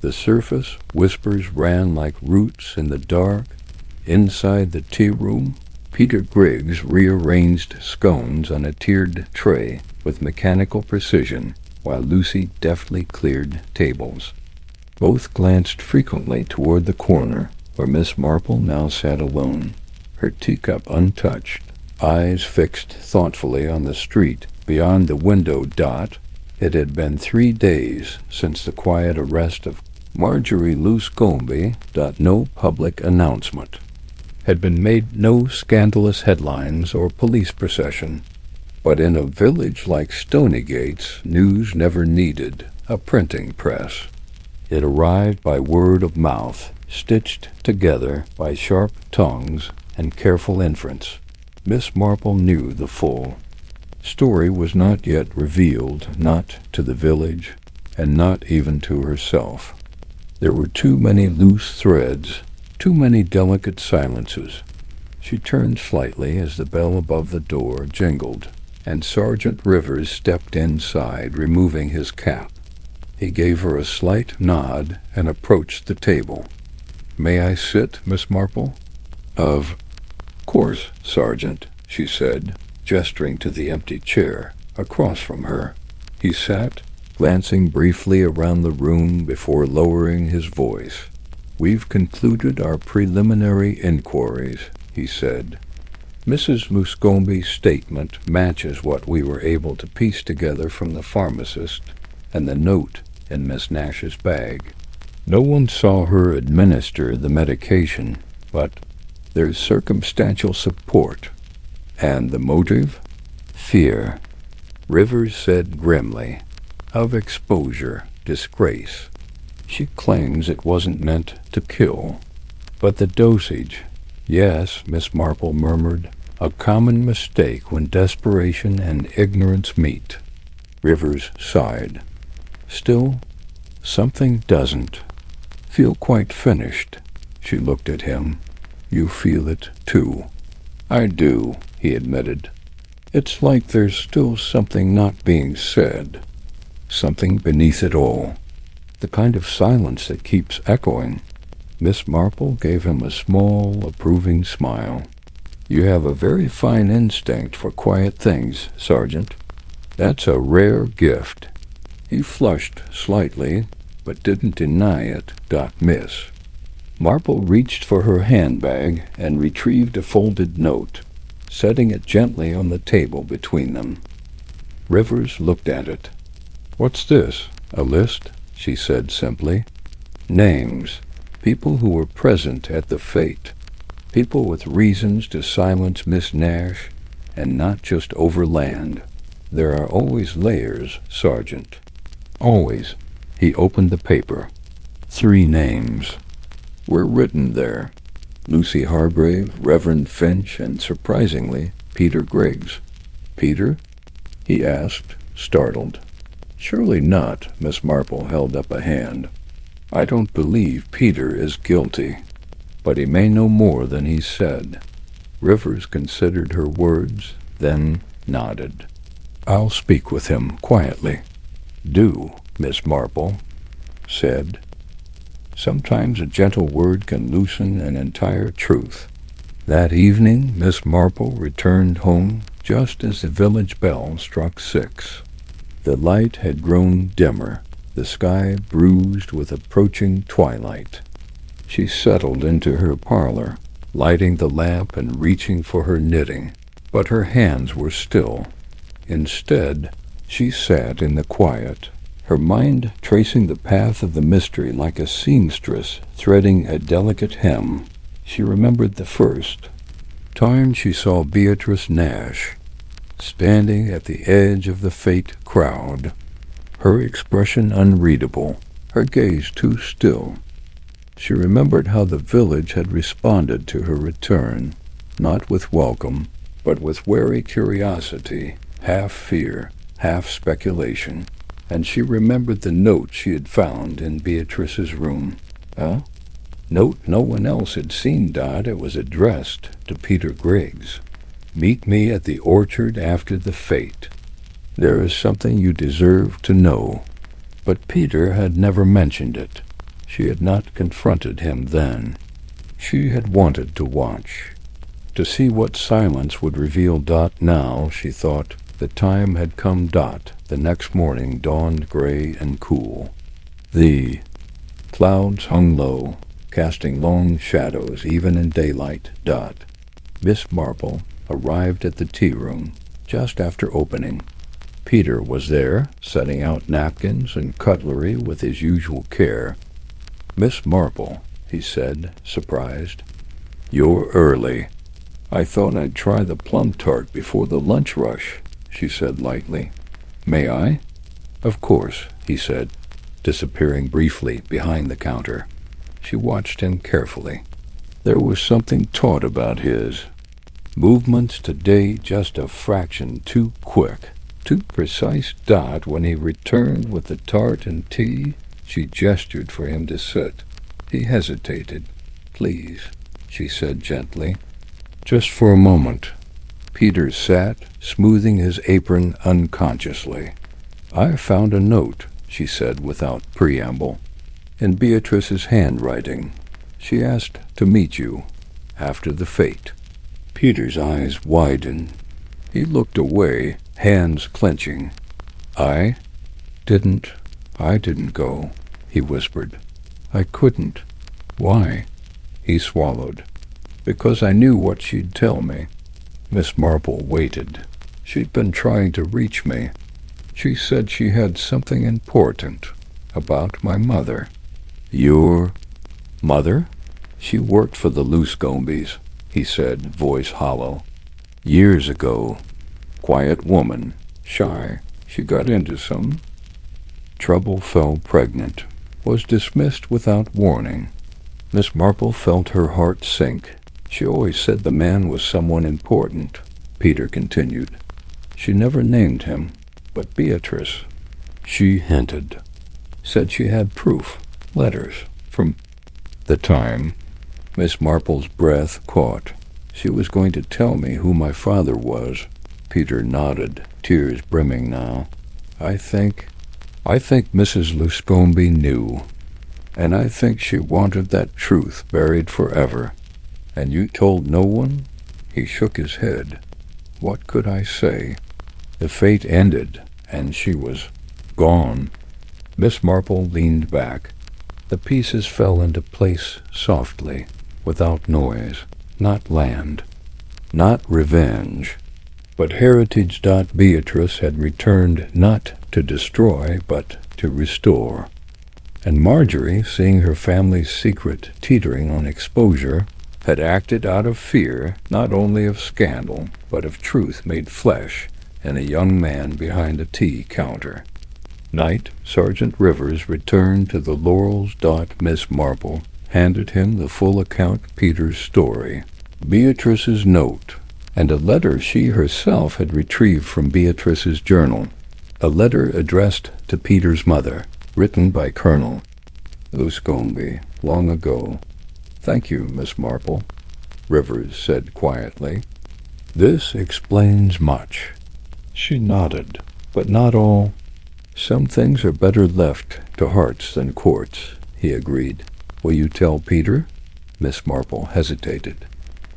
the surface, whispers ran like roots in the dark. Inside the tea room, Peter Griggs rearranged scones on a tiered tray with mechanical precision, while Lucy deftly cleared tables. Both glanced frequently toward the corner, where Miss Marple now sat alone, her teacup untouched, eyes fixed thoughtfully on the street beyond the window. It had been 3 days since the quiet arrest of Marjorie Lewscombe. No public announcement had been made, no scandalous headlines or police procession. But in a village like Stoneygates, news never needed a printing press. It arrived by word of mouth, stitched together by sharp tongues and careful inference. Miss Marple knew the full story was not yet revealed, not to the village, and not even to herself. There were too many loose threads, too many delicate silences. She turned slightly as the bell above the door jingled, and Sergeant Rivers stepped inside, removing his cap. He gave her a slight nod and approached the table. "May I sit, Miss Marple?" "Of course, Sergeant," she said, gesturing to the empty chair across from her. He sat, glancing briefly around the room before lowering his voice. "We've concluded our preliminary inquiries," he said. "Mrs. Lewscombe's statement matches what we were able to piece together from the pharmacist and the note in Miss Nash's bag. No one saw her administer the medication, but there's circumstantial support. And the motive? Fear," Rivers said grimly, "of exposure, disgrace. She claims it wasn't meant to kill. But the dosage—" "Yes," Miss Marple murmured, "a common mistake when desperation and ignorance meet." Rivers sighed. "Still, something doesn't feel quite finished." She looked at him. "You feel it, too?" "I do," he admitted. "It's like there's still something not being said, something beneath it all. The kind of silence that keeps echoing." Miss Marple gave him a small, approving smile. "You have a very fine instinct for quiet things, Sergeant. That's a rare gift." He flushed slightly, but didn't deny it. Miss Marple reached for her handbag and retrieved a folded note, setting it gently on the table between them. Rivers looked at it. "What's this? A list?" she said simply. "Names. People who were present at the fete. People with reasons to silence Miss Nash, and not just overland. There are always layers, Sergeant. Always." He opened the paper. 3 names were written there: Lucy Hargrave, Reverend Finch, and, surprisingly, Peter Griggs. "Peter?" he asked, startled. "Surely not." Miss Marple held up a hand. "I don't believe Peter is guilty, but he may know more than he said." Rivers considered her words, then nodded. "I'll speak with him quietly." "Do," Miss Marple said. "Sometimes a gentle word can loosen an entire truth." That evening, Miss Marple returned home just as the village bell struck 6. The light had grown dimmer, the sky bruised with approaching twilight. She settled into her parlor, lighting the lamp and reaching for her knitting, but her hands were still. Instead, she sat in the quiet, her mind tracing the path of the mystery like a seamstress threading a delicate hem. She remembered the first time she saw Beatrice Nash, standing at the edge of the fete crowd, her expression unreadable, her gaze too still. She remembered how the village had responded to her return, not with welcome, but with wary curiosity, half fear, half speculation. And she remembered the note she had found in Beatrice's room. Note no one else had seen. It was addressed to Peter Griggs. Meet me at the orchard after the fete. There is something you deserve to know." But Peter had never mentioned it. She had not confronted him then. She had wanted to watch, to see what silence would reveal. Now, she thought, the time had come. The next morning dawned gray and cool. The clouds hung low, casting long shadows even in daylight. Miss Marple arrived at the tea-room just after opening. Peter was there, setting out napkins and cutlery with his usual care. "Miss Marple," he said, surprised. "You're early. I thought I'd try the plum tart before the lunch rush," she said lightly. "May I?" "Of course," he said, disappearing briefly behind the counter. She watched him carefully. There was something taut about his movements today, just a fraction too quick, too precise. When he returned with the tart and tea, she gestured for him to sit. He hesitated. "Please," she said gently. "Just for a moment." Peter sat, smoothing his apron unconsciously. "I found a note," she said without preamble, "in Beatrice's handwriting. She asked to meet you after the fete." Peter's eyes widened. He looked away, hands clenching. I didn't go," he whispered. "I couldn't." "Why?" He swallowed. "Because I knew what she'd tell me." Miss Marple waited. She'd been trying to reach me. She said she had something important about my mother. "Your mother?" "She worked for the Luscombes," he said, voice hollow. "Years ago. Quiet woman, shy. She got into some trouble, fell pregnant, was dismissed without warning." Miss Marple felt her heart sink. "She always said the man was someone important," Peter continued. "She never named him, but Beatrice, she hinted. Said she had proof, letters, from the time." Miss Marple's breath caught. "She was going to tell me who my father was." Peter nodded, tears brimming now. I think Mrs. Luscombe knew, and I think she wanted that truth buried forever." "And you told no one?" He shook his head. What could I say? The fete ended, and she was gone. Miss Marple leaned back. The pieces fell into place softly, without noise. Not land, not revenge, but heritage. Beatrice had returned not to destroy, but to restore. And Marjorie, seeing her family's secret teetering on exposure, had acted out of fear not only of scandal, but of truth made flesh in a young man behind a tea counter. Night, Sergeant Rivers returned to the Laurels. Miss Marple handed him the full account, Peter's story, Beatrice's note, and a letter she herself had retrieved from Beatrice's journal, a letter addressed to Peter's mother, written by Colonel Luscombe long ago. "Thank you, Miss Marple," Rivers said quietly. "This explains much." She nodded. "But not all. Some things are better left to hearts than courts," he agreed. "Will you tell Peter?" Miss Marple hesitated.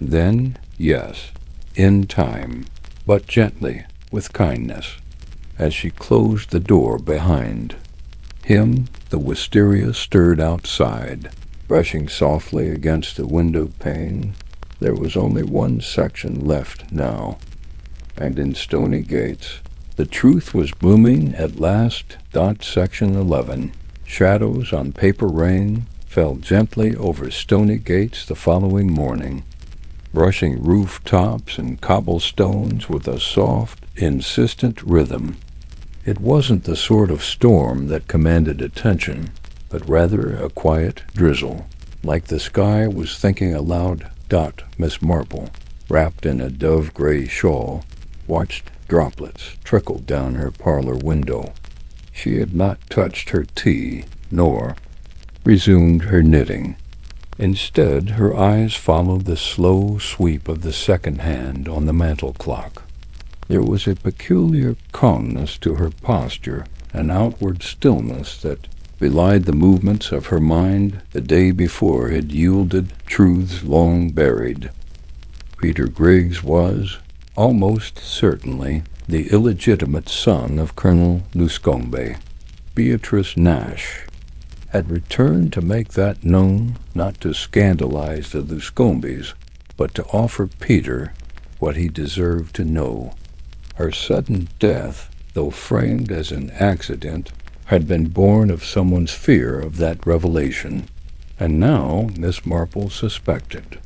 "Then, yes, in time, but gently, with kindness." As she closed the door behind him, the wisteria stirred outside, brushing softly against the window pane. There was only one section left now, and in Stony Gates, the truth was blooming at last. Section 11. Shadows on paper rain fell gently over Stony Gates the following morning, brushing rooftops and cobblestones with a soft, insistent rhythm. It wasn't the sort of storm that commanded attention, but rather a quiet drizzle, like the sky was thinking aloud. Miss Marple, wrapped in a dove-gray shawl, watched droplets trickle down her parlor window. She had not touched her tea, nor resumed her knitting. Instead, her eyes followed the slow sweep of the second hand on the mantel clock. There was a peculiar calmness to her posture, an outward stillness that belied the movements of her mind the day before had yielded truths long buried. Peter Griggs was, almost certainly, the illegitimate son of Colonel Luscombe. Beatrice Nash had returned to make that known, not to scandalize the Luscombes, but to offer Peter what he deserved to know. Her sudden death, though framed as an accident, had been born of someone's fear of that revelation, and now Miss Marple suspected.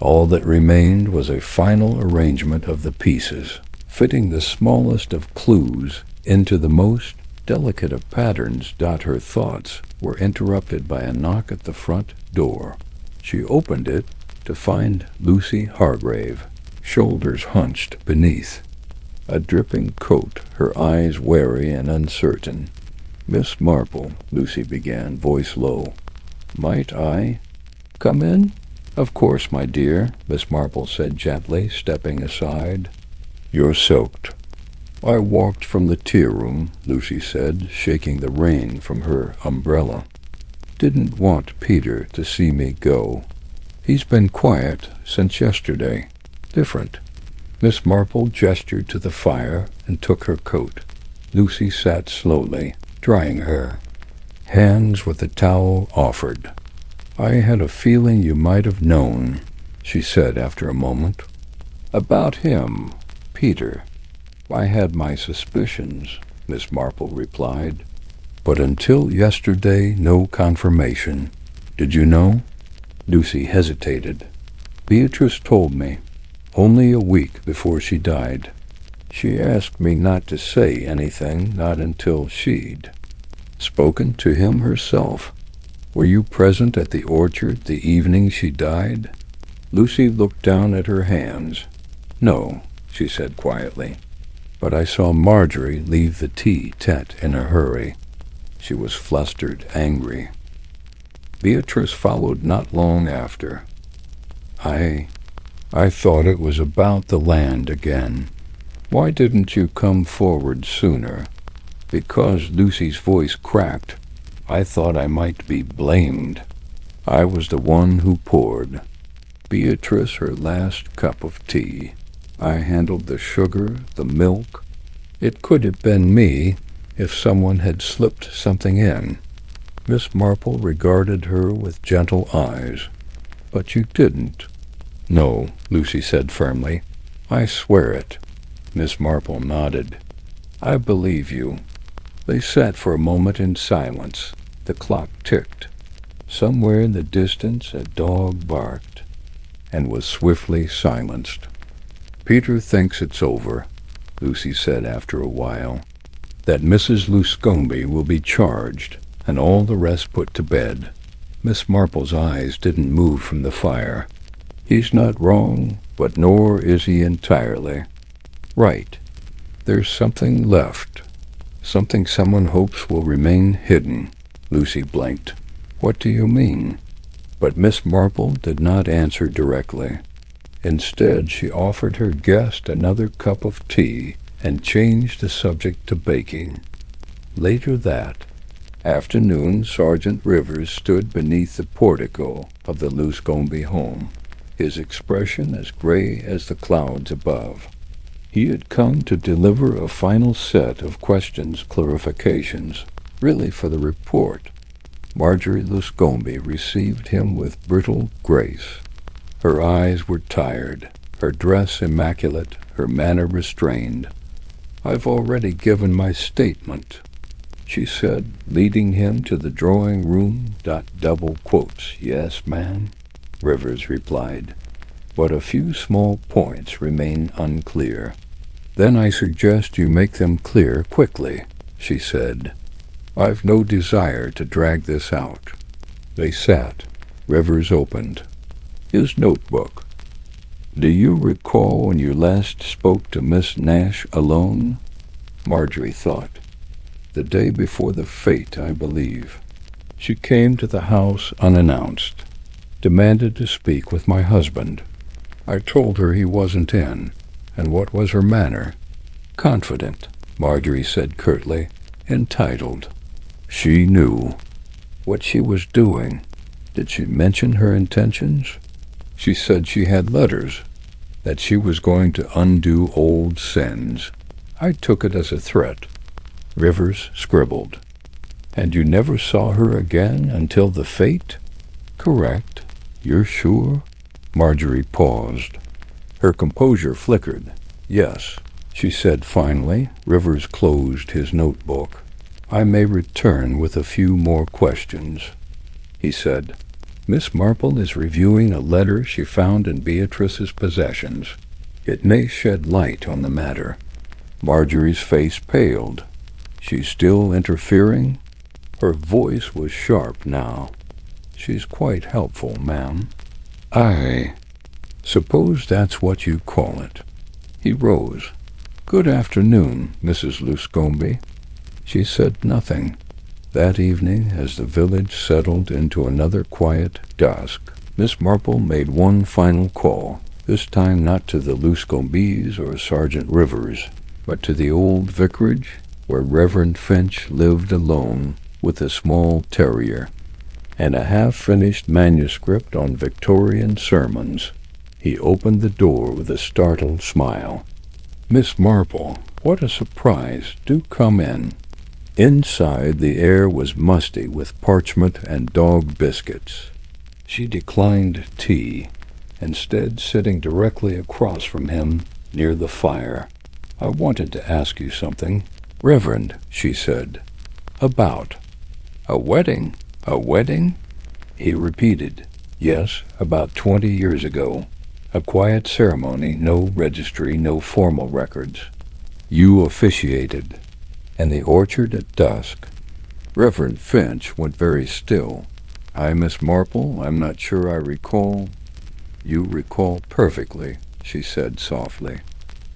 All that remained was a final arrangement of the pieces, fitting the smallest of clues into the most delicate of patterns. Her thoughts were interrupted by a knock at the front door. She opened it to find Lucy Hargrave, shoulders hunched beneath a dripping coat, her eyes wary and uncertain. "Miss Marple," Lucy began, voice low. "Might I come in?" "Of course, my dear," Miss Marple said gently, stepping aside. "You're soaked." "I walked from the tea-room," Lucy said, shaking the rain from her umbrella. "Didn't want Peter to see me go. He's been quiet since yesterday. Different." Miss Marple gestured to the fire and took her coat. Lucy sat slowly, drying her hands with the towel offered. "I had a feeling you might have known," she said after a moment. "About him, Peter. I had my suspicions," Miss Marple replied. "But until yesterday, no confirmation. Did you know?" Lucy hesitated. "Beatrice told me, only a week before she died. She asked me not to say anything, not until she'd spoken to him herself." "Were you present at the orchard the evening she died?" Lucy looked down at her hands. "No," she said quietly. "But I saw Marjorie leave the tea-tent in a hurry. She was flustered, angry. Beatrice followed not long after. I thought it was about the land again. Why didn't you come forward sooner?" "Because," Lucy's voice cracked, "I thought I might be blamed. I was the one who poured Beatrice her last cup of tea. I handled the sugar, the milk. It could have been me if someone had slipped something in." Miss Marple regarded her with gentle eyes. "But you didn't." "No," Lucy said firmly. "I swear it." Miss Marple nodded. "I believe you." They sat for a moment in silence. The clock ticked. Somewhere in the distance a dog barked and was swiftly silenced. "Peter thinks it's over," Lucy said after a while. "That Mrs. Luscombe will be charged and all the rest put to bed." Miss Marple's eyes didn't move from the fire. "He's not wrong, but nor is he entirely right. There's something left, something someone hopes will remain hidden." Lucy blinked. "What do you mean?" But Miss Marple did not answer directly. Instead, she offered her guest another cup of tea and changed the subject to baking. Later that afternoon, Sergeant Rivers stood beneath the portico of the Luscombe home, his expression as gray as the clouds above. He had come to deliver a final set of questions, clarifications, really for the report. Marjorie Luscombe received him with brittle grace. Her eyes were tired, her dress immaculate, her manner restrained. "I've already given my statement," she said, leading him to the drawing-room. Double quotes. "Yes, ma'am," Rivers replied. "But a few small points remain unclear." "Then I suggest you make them clear quickly," she said. "I've no desire to drag this out." They sat. Rivers opened his notebook. "Do you recall when you last spoke to Miss Nash alone?" Marjorie thought. "The day before the fete, I believe. She came to the house unannounced. demanded to speak with my husband. I told her he wasn't in, and what was her manner? Confident, Marjorie said curtly. Entitled. She knew what she was doing. Did she mention her intentions? She said she had letters, that she was going to undo old sins. I took it as a threat. Rivers scribbled. And you never saw her again until the fete? Correct. You're sure? Marjorie paused. Her composure flickered. Yes, she said finally. Rivers closed his notebook. I may return with a few more questions, he said. Miss Marple is reviewing a letter she found in Beatrice's possessions. It may shed light on the matter. Marjorie's face paled. She's still interfering? Her voice was sharp now. She's quite helpful, ma'am. I suppose that's what you call it. He rose. Good afternoon, Mrs. Luscombe. She said nothing. That evening, as the village settled into another quiet dusk, Miss Marple made one final call, this time not to the Luscombes or Sergeant Rivers, but to the old vicarage where Reverend Finch lived alone with a small terrier and a half-finished manuscript on Victorian sermons. He opened the door with a startled smile. Miss Marple, what a surprise. Do come in. Inside, the air was musty with parchment and dog biscuits. She declined tea, instead sitting directly across from him near the fire. I wanted to ask you something. Reverend, she said. About? A wedding? A wedding? He repeated. Yes, about 20 years ago. A quiet ceremony, no registry, no formal records. You officiated. And the orchard at dusk. Reverend Finch went very still. I, Miss Marple, I'm not sure I recall. You recall perfectly, she said softly.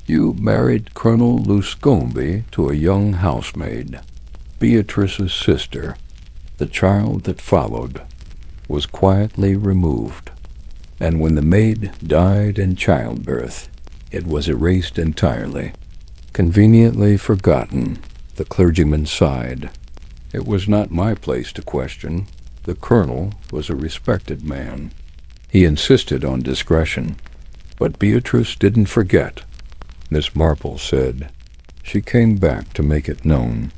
You married Colonel Luscombe to a young housemaid. Beatrice's sister. The child that followed was quietly removed. And when the maid died in childbirth, it was erased entirely. Conveniently forgotten. The clergyman sighed. It was not my place to question. The colonel was a respected man. He insisted on discretion. But Beatrice didn't forget, Miss Marple said. She came back to make it known.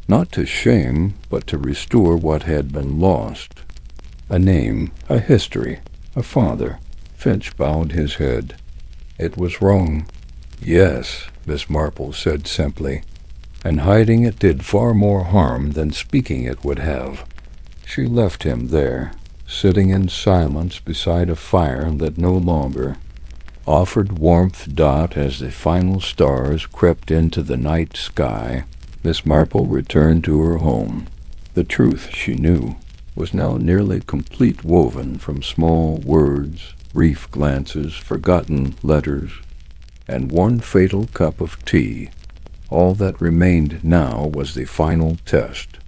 Not to shame, but to restore what had been lost. A name, a history, a father. Finch bowed his head. It was wrong. Yes, Miss Marple said simply. And hiding it did far more harm than speaking it would have. She left him there, sitting in silence beside a fire that no longer offered warmth. As the final stars crept into the night sky, Miss Marple returned to her home. The truth, she knew, was now nearly complete, woven from small words, brief glances, forgotten letters, and one fatal cup of tea. All that remained now was the final test,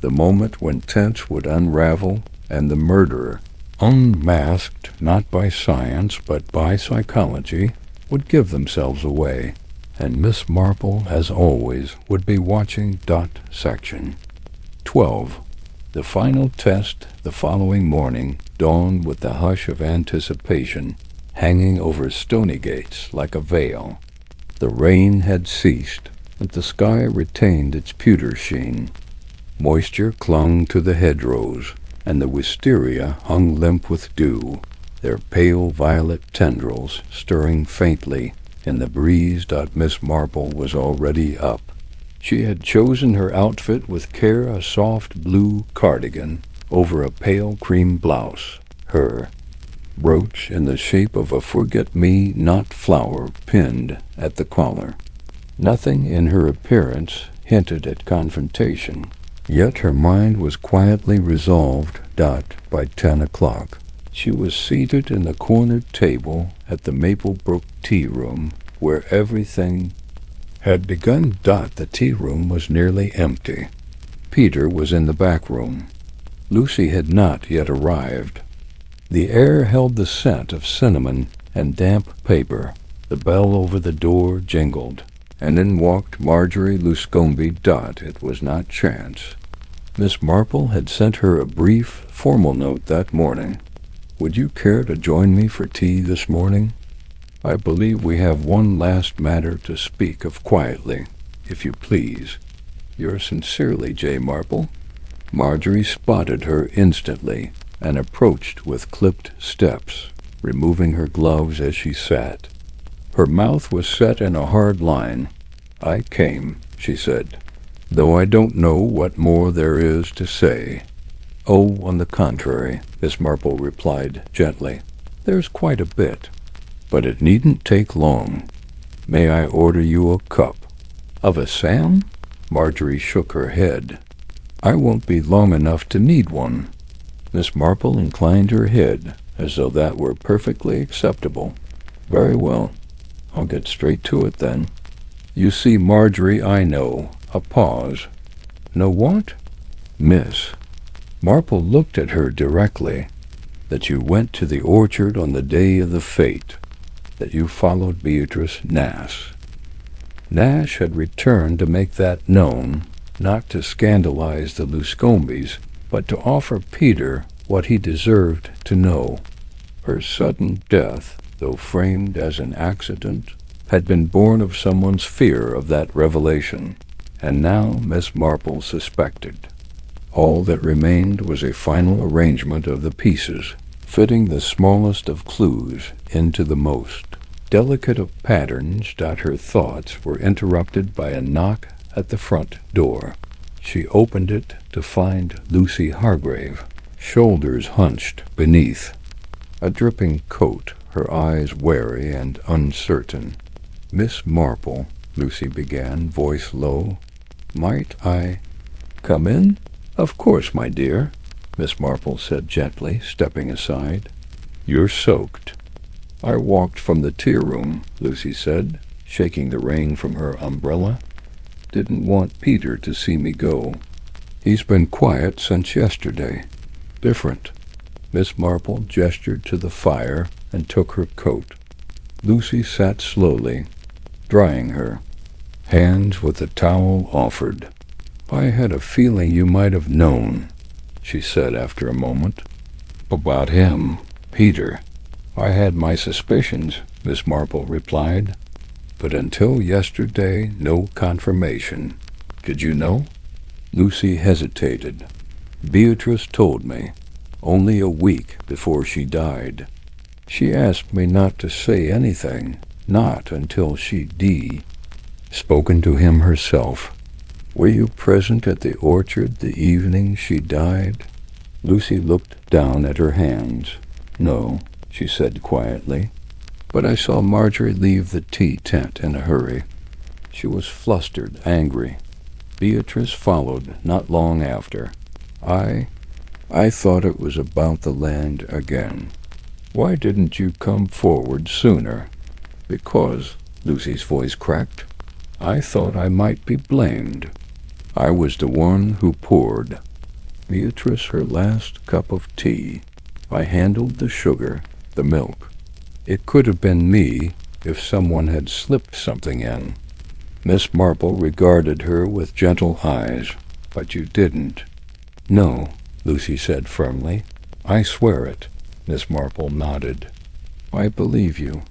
the moment when tents would unravel and the murderer, unmasked not by science but by psychology, would give themselves away. And Miss Marple, as always, would be watching. Section 12. The final test the following morning dawned with the hush of anticipation hanging over Stonygates like a veil. The rain had ceased, but the sky retained its pewter sheen. Moisture clung to the hedgerows, and the wisteria hung limp with dew, their pale violet tendrils stirring faintly in the breeze. Miss Marple was already up. She had chosen her outfit with care, a soft blue cardigan over a pale cream blouse, her brooch in the shape of a forget-me-not flower pinned at the collar. Nothing in her appearance hinted at confrontation, yet her mind was quietly resolved. By 10 o'clock, she was seated in the cornered table at the Maplebrook tea room, where everything had begun. The tea room was nearly empty. Peter was in the back room. Lucy had not yet arrived. The air held the scent of cinnamon and damp paper. The bell over the door jingled, and in walked Marjorie Luscombe Dot. It was not chance. Miss Marple had sent her a brief, formal note that morning. "Would you care to join me for tea this morning? I believe we have one last matter to speak of quietly, if you please. Yours sincerely, J. Marple." Marjorie spotted her instantly and approached with clipped steps, removing her gloves as she sat. Her mouth was set in a hard line. "I came," she said, "though I don't know what more there is to say." "Oh, on the contrary," Miss Marple replied gently, "there's quite a bit. But it needn't take long. May I order you a cup?" "Of a Sam?" Marjorie shook her head. "I won't be long enough to need one." Miss Marple inclined her head, as though that were perfectly acceptable. "Very well. I'll get straight to it then. You see, Marjorie, I know." A pause. "Know what?" "Miss." Marple looked at her directly. "That you went to the orchard on the day of the fete. That you followed Beatrice Nash." Nash had returned to make that known, not to scandalize the Luscombes, but to offer Peter what he deserved to know. Her sudden death, though framed as an accident, had been born of someone's fear of that revelation, and now Miss Marple suspected. All that remained was a final arrangement of the pieces, fitting the smallest of clues into the most delicate of patterns. Her thoughts were interrupted by a knock at the front door. She opened it to find Lucy Hargrave, shoulders hunched beneath a dripping coat, her eyes wary and uncertain. "Miss Marple," Lucy began, voice low, "might I come in?" "Of course, my dear," Miss Marple said gently, stepping aside. "You're soaked." "I walked from the tea-room," Lucy said, shaking the rain from her umbrella. "Didn't want Peter to see me go. He's been quiet since yesterday. Different." Miss Marple gestured to the fire and took her coat. Lucy sat slowly, drying her hands with the towel offered. "I had a feeling you might have known," she said after a moment. "About him, Peter." "I had my suspicions," Miss Marple replied, "but until yesterday no confirmation. Did you know?" Lucy hesitated. "Beatrice told me, only a week before she died. She asked me not to say anything, not until she'd spoken to him herself." "Were you present at the orchard the evening she died?" Lucy looked down at her hands. "No," she said quietly, "but I saw Marjorie leave the tea tent in a hurry. She was flustered, angry. Beatrice followed not long after. I thought it was about the land again." "Why didn't you come forward sooner?" "Because," Lucy's voice cracked, "I thought I might be blamed. I was the one who poured Beatrice her last cup of tea. I handled the sugar, the milk. It could have been me if someone had slipped something in." Miss Marple regarded her with gentle eyes. "But you didn't." "No," Lucy said firmly. "I swear it." Miss Marple nodded. "I believe you."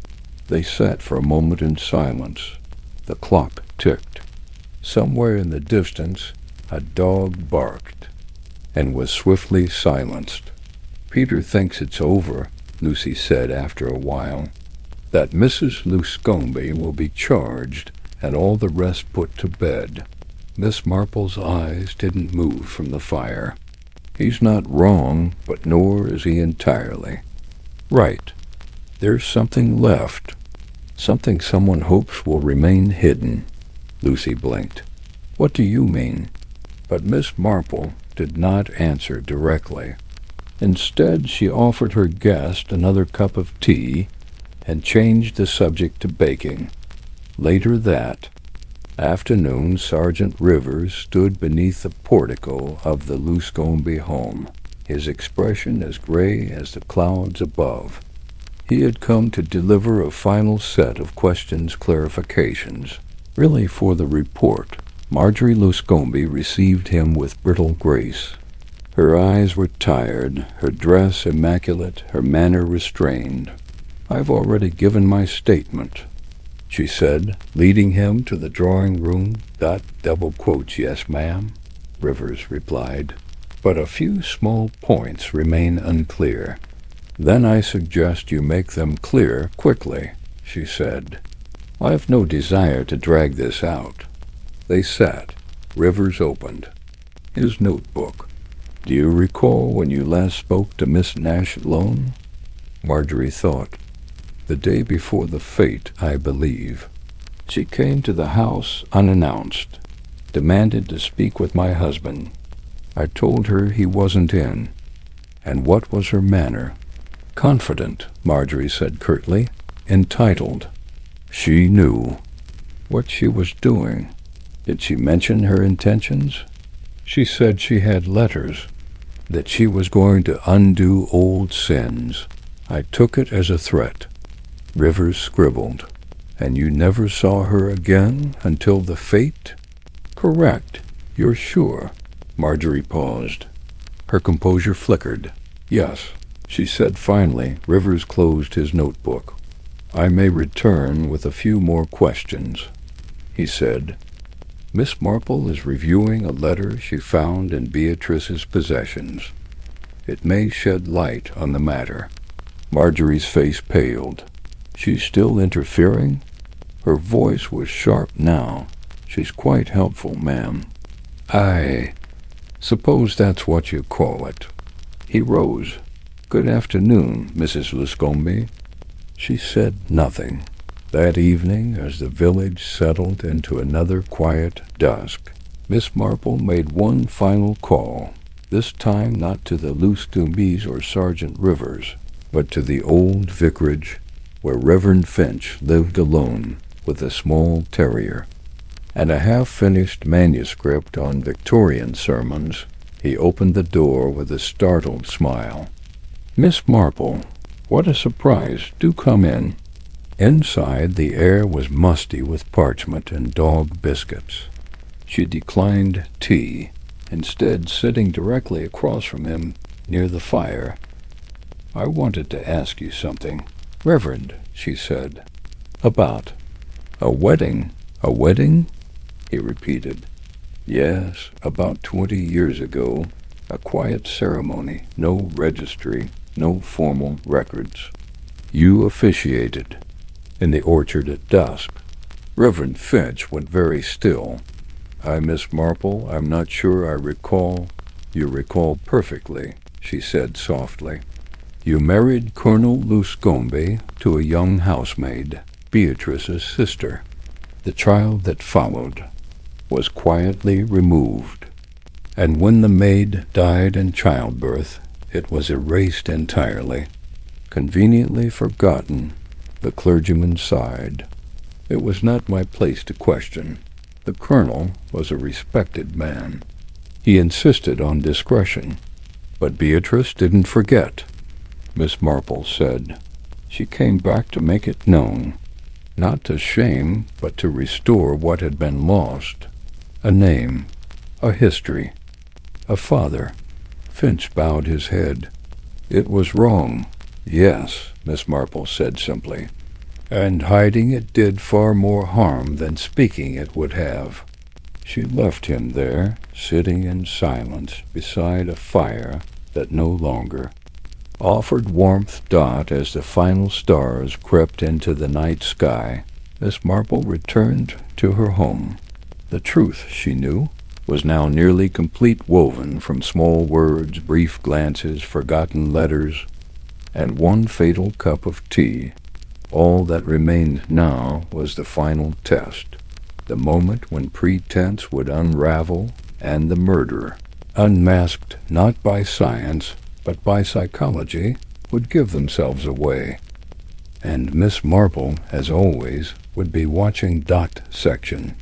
They sat for a moment in silence. The clock ticked. Somewhere in the distance a dog barked and was swiftly silenced. "Peter thinks it's over," Lucy said after a while. "That Mrs. Luscombe will be charged and all the rest put to bed." Miss Marple's eyes didn't move from the fire. "He's not wrong, but nor is he entirely." "Right. There's something left. Something someone hopes will remain hidden." Lucy blinked. "What do you mean?" But Miss Marple did not answer directly. Instead, she offered her guest another cup of tea and changed the subject to baking. Later that afternoon, Sergeant Rivers stood beneath the portico of the Luscombe home. his expression as gray as the clouds above. He had come to deliver a final set of questions, clarifications. Really, for the report, Marjorie Luscombe received him with brittle grace. Her eyes were tired, her dress immaculate, her manner restrained. "I've already given my statement," she said, leading him to the drawing room. Double quotes, "Yes, ma'am," Rivers replied. "But a few small points remain unclear." "Then I suggest you make them clear quickly," she said. "I've no desire to drag this out." They sat. Rivers opened his notebook. "Do you recall when you last spoke to Miss Nash alone?" Marjorie thought. "The day before the fete, I believe. She came to the house unannounced, demanded to speak with my husband. I told her he wasn't in." "And what was her manner?" "Confident," Marjorie said curtly. "Entitled." She knew what she was doing. "Did she mention her intentions?" "She said she had letters, that she was going to undo old sins. I took it as a threat." Rivers scribbled. "And you never saw her again until the fete?" "Correct." "You're sure?" Marjorie paused. Her composure flickered. "Yes," she said finally. Rivers closed his notebook. "I may return with a few more questions," he said. "Miss Marple is reviewing a letter she found in Beatrice's possessions. It may shed light on the matter." Marjorie's face paled. "She's still interfering?" Her voice was sharp now. "She's quite helpful, ma'am." "I suppose that's what you call it." He rose. "Good afternoon, Mrs. Luscombe." She said nothing. That evening, as the village settled into another quiet dusk, Miss Marple made one final call, this time not to the Luscombes or Sergeant Rivers, but to the old vicarage where Reverend Finch lived alone with a small terrier and a half-finished manuscript on Victorian sermons. He opened the door with a startled smile. "Miss Marple, what a surprise. Do come in." Inside, the air was musty with parchment and dog biscuits. She declined tea, instead sitting directly across from him near the fire. "I wanted to ask you something, Reverend," she said. "About a wedding." "A wedding?" he repeated. "Yes, about 20 years ago. A quiet ceremony, no registry, no formal records. You officiated in the orchard at dusk." Reverend Finch went very still. Miss Marple, I'm not sure I recall." "You recall perfectly," she said softly. "You married Colonel Luscombe to a young housemaid, Beatrice's sister. The child that followed was quietly removed, and when the maid died in childbirth, it was erased entirely, conveniently forgotten." The clergyman sighed. "It was not my place to question. The colonel was a respected man. He insisted on discretion. But Beatrice didn't forget," Miss Marple said. "She came back to make it known, not to shame, but to restore what had been lost. A name, a history, a father." Finch bowed his head. "It was wrong." "Yes," Miss Marple said simply. "And hiding it did far more harm than speaking it would have." She left him there, sitting in silence beside a fire that no longer offered warmth. As the final stars crept into the night sky, Miss Marple returned to her home. The truth, she knew, was now nearly complete, woven from small words, brief glances, forgotten letters, and one fatal cup of tea. All that remained now was the final test, the moment when pretense would unravel and the murderer, unmasked not by science but by psychology, would give themselves away. And Miss Marple, as always, would be watching. Section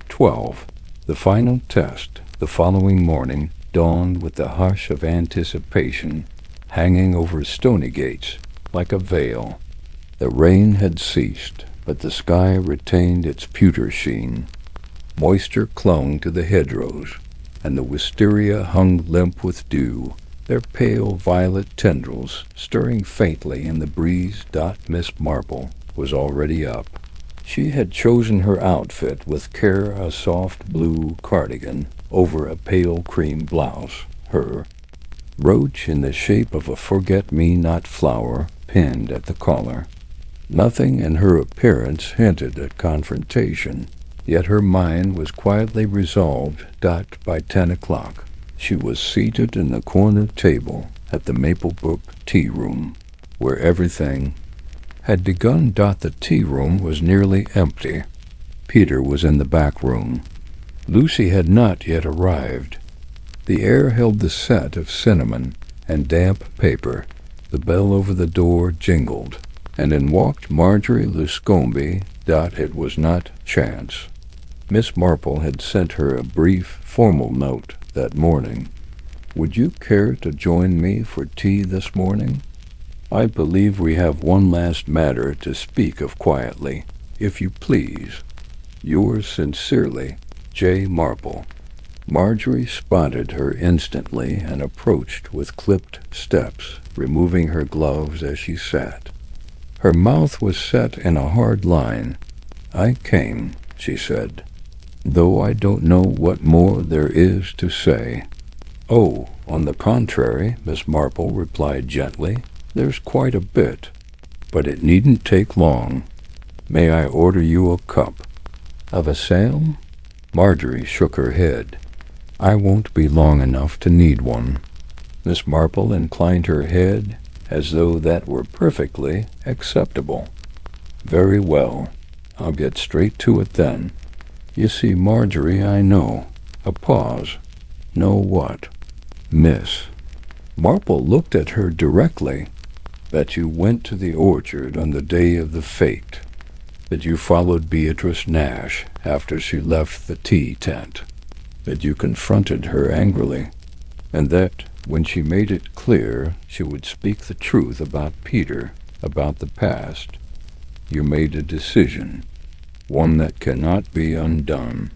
12. The final test, the following morning, dawned with the hush of anticipation hanging over stony gates like a veil. The rain had ceased, but the sky retained its pewter sheen. Moisture clung to the hedgerows, and the wisteria hung limp with dew, their pale violet tendrils stirring faintly in the breeze. Miss Marple was already up. She had chosen her outfit with care, a soft blue cardigan over a pale cream blouse, her brooch in the shape of a forget-me-not flower pinned at the collar. Nothing in her appearance hinted at confrontation, yet her mind was quietly resolved. By 10 o'clock, she was seated in the corner table at the Maplebrook tea room, where everything had begun. The tea room was nearly empty. Peter was in the back room. Lucy had not yet arrived. The air held the scent of cinnamon and damp paper. The bell over the door jingled, and in walked Marjorie Luscombe. It was not chance. Miss Marple had sent her a brief, formal note that morning. "Would you care to join me for tea this morning? I believe we have one last matter to speak of quietly, if you please. Yours sincerely, J. Marple." Marjorie spotted her instantly and approached with clipped steps, removing her gloves as she sat. Her mouth was set in a hard line. "I came," she said, "though I don't know what more there is to say." "Oh, on the contrary," Miss Marple replied gently, "there's quite a bit, but it needn't take long. May I order you a cup of a sail?" Marjorie shook her head. "I won't be long enough to need one." Miss Marple inclined her head as though that were perfectly acceptable. "Very well, I'll get straight to it then. You see, Marjorie, I know." A pause. "Know what?" "Miss." Marple looked at her directly. "That you went to the orchard on the day of the fete. That you followed Beatrice Nash after she left the tea tent. That you confronted her angrily. And that, when she made it clear she would speak the truth about Peter, about the past, you made a decision, one that cannot be undone."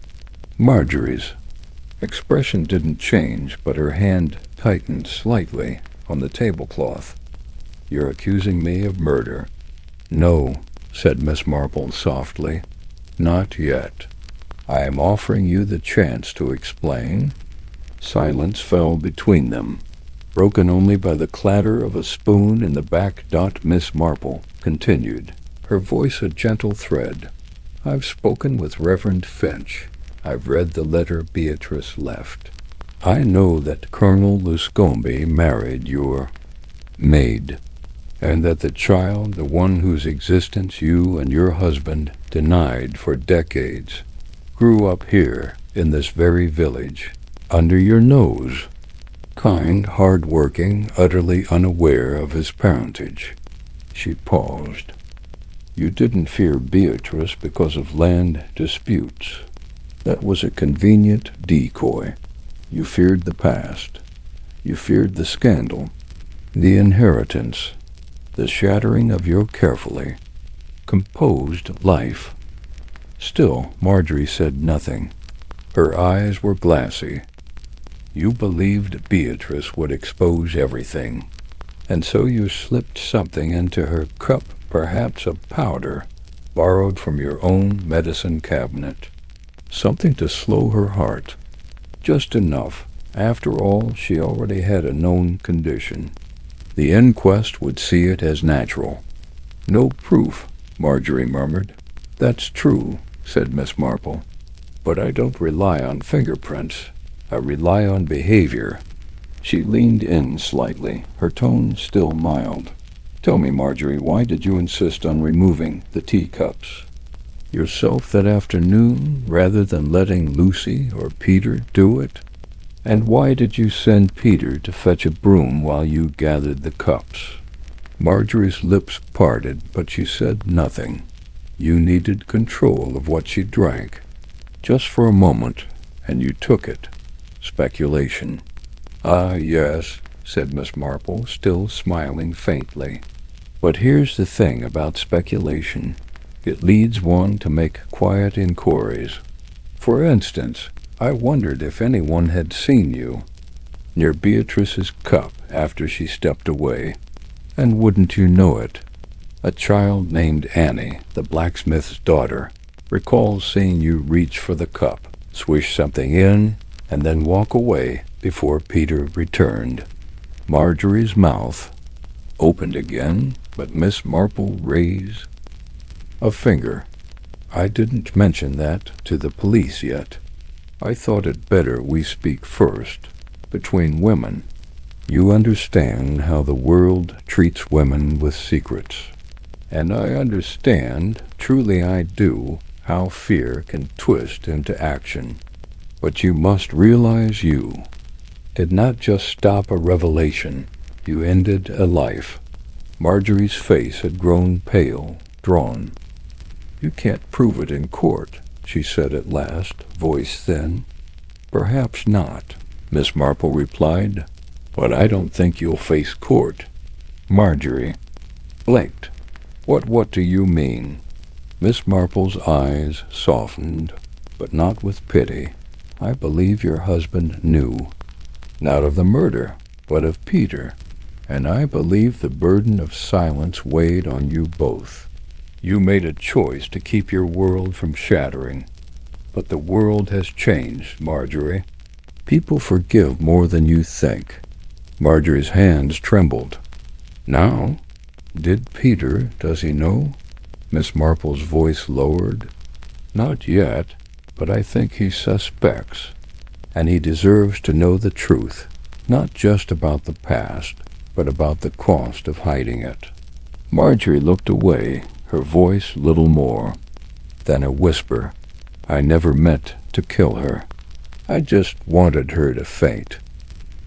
Marjorie's expression didn't change, but her hand tightened slightly on the tablecloth. "You're accusing me of murder." "No," said Miss Marple softly. "Not yet. I am offering you the chance to explain." Silence fell between them, broken only by the clatter of a spoon in the back. Miss Marple continued, her voice a gentle thread. "I've spoken with Reverend Finch. I've read the letter Beatrice left. I know that Colonel Luscombe married your maid, and that the child, the one whose existence you and your husband denied for decades, grew up here in this very village, under your nose. Kind, hard-working, utterly unaware of his parentage." She paused. "You didn't fear Beatrice because of land disputes. That was a convenient decoy. You feared the past. You feared the scandal, the inheritance, the shattering of your carefully composed life." Still, Marjorie said nothing. Her eyes were glassy. "You believed Beatrice would expose everything, and so you slipped something into her cup, perhaps a powder, borrowed from your own medicine cabinet. Something to slow her heart. Just enough. After all, she already had a known condition. The inquest would see it as natural." "No proof," Marjorie murmured. "That's true," said Miss Marple. "But I don't rely on fingerprints. I rely on behavior." She leaned in slightly, her tone still mild. "Tell me, Marjorie, why did you insist on removing the teacups yourself that afternoon, rather than letting Lucy or Peter do it? And why did you send Peter to fetch a broom while you gathered the cups?" Marjorie's lips parted, but she said nothing. "You needed control of what she drank. Just for a moment, and you took it. Speculation. "Ah, yes," said Miss Marple, still smiling faintly. "But here's the thing about speculation. It leads one to make quiet inquiries. For instance, I wondered if anyone had seen you near Beatrice's cup after she stepped away. And wouldn't you know it, a child named Annie, the blacksmith's daughter, recalls seeing you reach for the cup, swish something in, and then walk away before Peter returned." Marjorie's mouth opened again, but Miss Marple raised a finger. "I didn't mention that to the police yet. I thought it better we speak first, between women. You understand how the world treats women with secrets. And I understand, truly I do, how fear can twist into action. But you must realize you did not just stop a revelation. You ended a life." Marjorie's face had grown pale, drawn. "You can't prove it in court," she said at last, voice thin. "Perhaps not," Miss Marple replied, "but I don't think you'll face court." Marjorie blinked. What do you mean?" Miss Marple's eyes softened, but not with pity. "I believe your husband knew, not of the murder, but of Peter, and I believe the burden of silence weighed on you both. You made a choice to keep your world from shattering. But the world has changed, Marjorie. People forgive more than you think." Marjorie's hands trembled. "Now? Did Peter, does he know?" Miss Marple's voice lowered. "Not yet, but I think he suspects, and he deserves to know the truth, not just about the past, but about the cost of hiding it." Marjorie looked away, her voice little more than a whisper. "I never meant to kill her. I just wanted her to faint,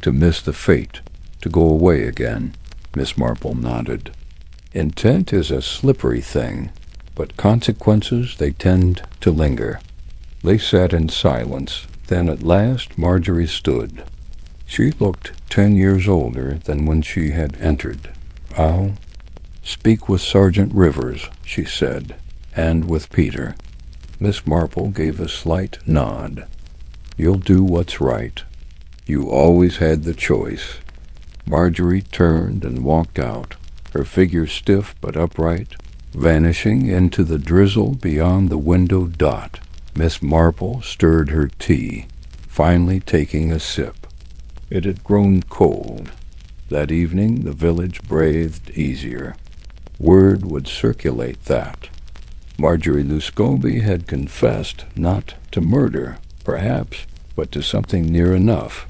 to miss the fate, to go away again." Miss Marple nodded. "Intent is a slippery thing, but consequences, they tend to linger." They sat in silence. Then at last Marjorie stood. She looked 10 years older than when she had entered. "I'll speak with Sergeant Rivers," she said, "and with Peter." Miss Marple gave a slight nod. "You'll do what's right. You always had the choice." Marjorie turned and walked out, her figure stiff but upright, vanishing into the drizzle beyond the window dot. Miss Marple stirred her tea, finally taking a sip. It had grown cold. That evening the village breathed easier. Word would circulate that Marjorie Luscombe had confessed not to murder, perhaps, but to something near enough.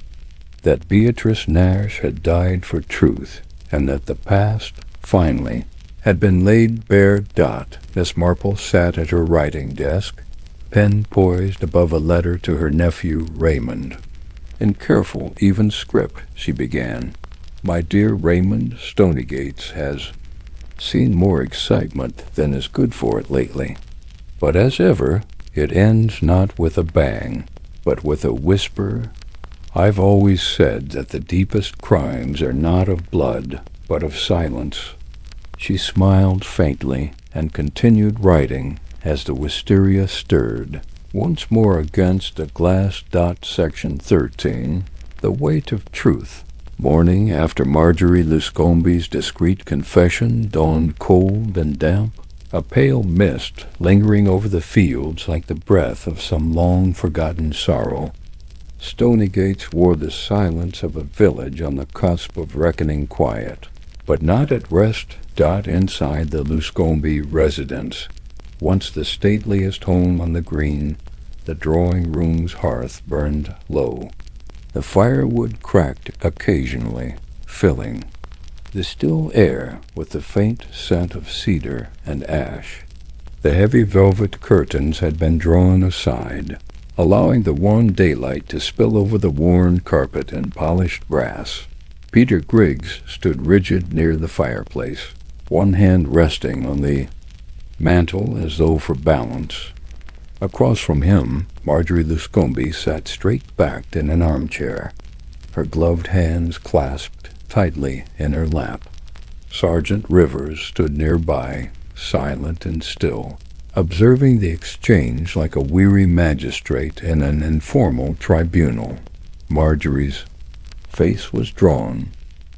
That Beatrice Nash had died for truth, and that the past, finally, had been laid bare. Miss Marple sat at her writing desk, pen poised above a letter to her nephew Raymond. In careful, even script, she began, "My dear Raymond, Stonygates has seen more excitement than is good for it lately. But as ever, it ends not with a bang, but with a whisper. I've always said that the deepest crimes are not of blood, but of silence." She smiled faintly and continued writing as the wisteria stirred. Once more against a glass. Section 13. The weight of truth. Morning after Marjorie Luscombe's discreet confession dawned cold and damp, a pale mist lingering over the fields like the breath of some long-forgotten sorrow. Stonygates wore the silence of a village on the cusp of reckoning quiet, but not at rest. Inside the Luscombe residence, once the stateliest home on the green, the drawing-room's hearth burned low. The firewood cracked occasionally, filling the still air with the faint scent of cedar and ash. The heavy velvet curtains had been drawn aside, allowing the warm daylight to spill over the worn carpet and polished brass. Peter Griggs stood rigid near the fireplace, one hand resting on the mantel as though for balance. Across from him, Marjorie Luscombe sat straight-backed in an armchair, her gloved hands clasped tightly in her lap. Sergeant Rivers stood nearby, silent and still, observing the exchange like a weary magistrate in an informal tribunal. Marjorie's face was drawn,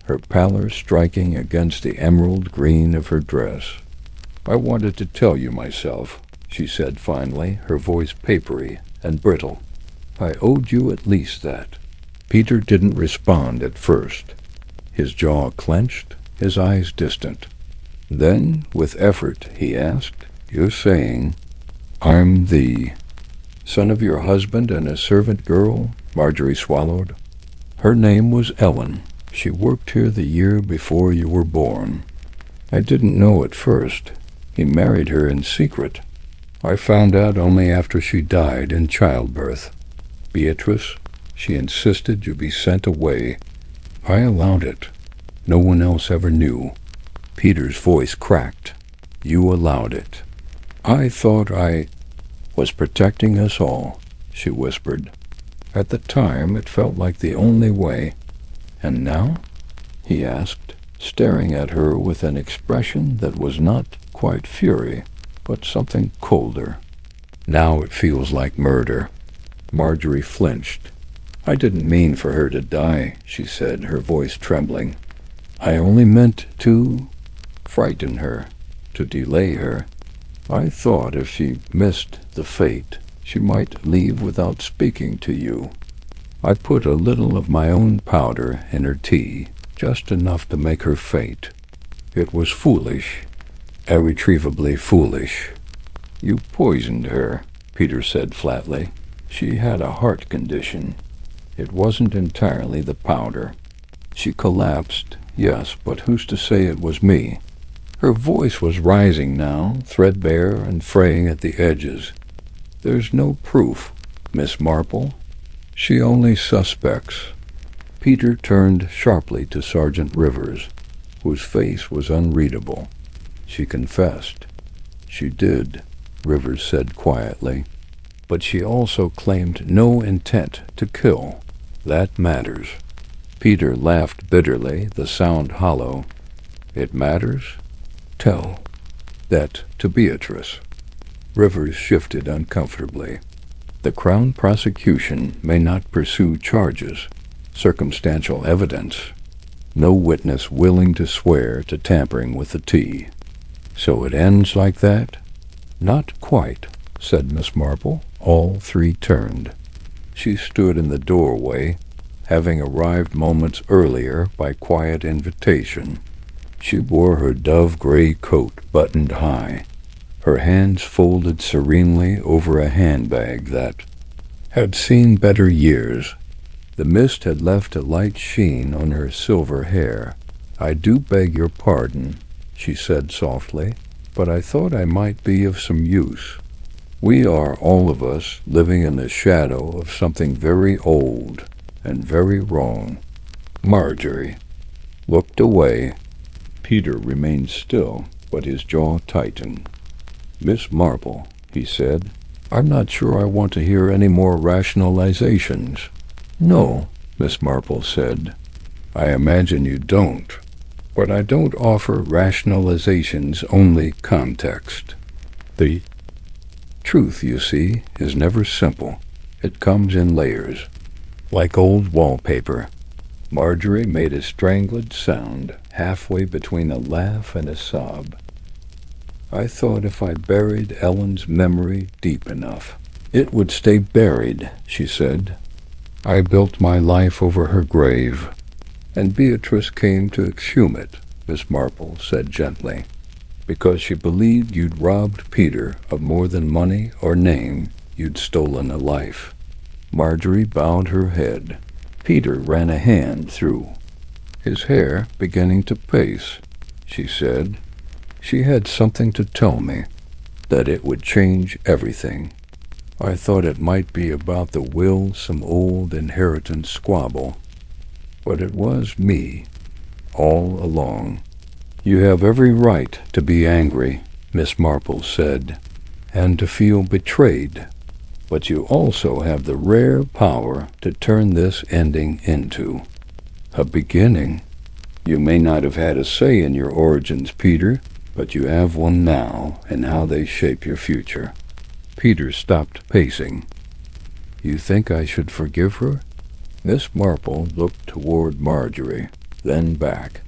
her pallor striking against the emerald green of her dress. "I wanted to tell you myself," she said finally, her voice papery and brittle. "I owed you at least that." Peter didn't respond at first. His jaw clenched, his eyes distant. Then, with effort, he asked, "You're saying I'm the son of your husband and a servant girl?" Marjorie swallowed. "Her name was Ellen. She worked here the year before you were born. I didn't know at first. He married her in secret. I found out only after she died in childbirth. Beatrice, she insisted you be sent away. I allowed it. No one else ever knew." Peter's voice cracked. "You allowed it." "I thought I was protecting us all," she whispered. "At the time, it felt like the only way." "And now?" he asked, staring at her with an expression that was not quite fury, but something colder. "Now it feels like murder." Marjorie flinched. "I didn't mean for her to die," she said, her voice trembling. "I only meant to frighten her, to delay her. I thought if she missed the fate, she might leave without speaking to you. I put a little of my own powder in her tea, just enough to make her faint. It was foolish, irretrievably foolish." "You poisoned her," Peter said flatly. "She had a heart condition. It wasn't entirely the powder. She collapsed, yes, but who's to say it was me?" Her voice was rising now, threadbare and fraying at the edges. "There's no proof, Miss Marple. She only suspects." Peter turned sharply to Sergeant Rivers, whose face was unreadable. "She confessed." "She did," Rivers said quietly. "But she also claimed no intent to kill. That matters." Peter laughed bitterly, the sound hollow. "It matters? Tell that to Beatrice." Rivers shifted uncomfortably. "The Crown prosecution may not pursue charges, circumstantial evidence. No witness willing to swear to tampering with the tea. So it ends like that?" "Not quite," said Miss Marple. All three turned. She stood in the doorway, having arrived moments earlier by quiet invitation. She wore her dove-gray coat buttoned high, her hands folded serenely over a handbag that had seen better years. The mist had left a light sheen on her silver hair. "I do beg your pardon," she said softly, "but I thought I might be of some use. We are, all of us, living in the shadow of something very old and very wrong." Marjorie looked away. Peter remained still, but his jaw tightened. "Miss Marple," he said, "I'm not sure I want to hear any more rationalizations." "No," Miss Marple said. "I imagine you don't. But I don't offer rationalizations, only context. The truth, you see, is never simple. It comes in layers, like old wallpaper." Marjorie made a strangled sound, halfway between a laugh and a sob. "I thought if I buried Ellen's memory deep enough, it would stay buried," she said. "I built my life over her grave, and Beatrice came to exhume it," Miss Marple said gently, "because she believed you'd robbed Peter of more than money or name. You'd stolen a life." Marjorie bowed her head. Peter ran a hand through his hair, beginning to pace. She said, "She had something to tell me, that it would change everything. I thought it might be about the will, some old inheritance squabble. But it was me, all along." "You have every right to be angry," Miss Marple said, "and to feel betrayed. But you also have the rare power to turn this ending into a beginning. You may not have had a say in your origins, Peter, but you have one now in how they shape your future. Peter stopped pacing. You think I should forgive her? Miss Marple looked toward Marjorie, then back.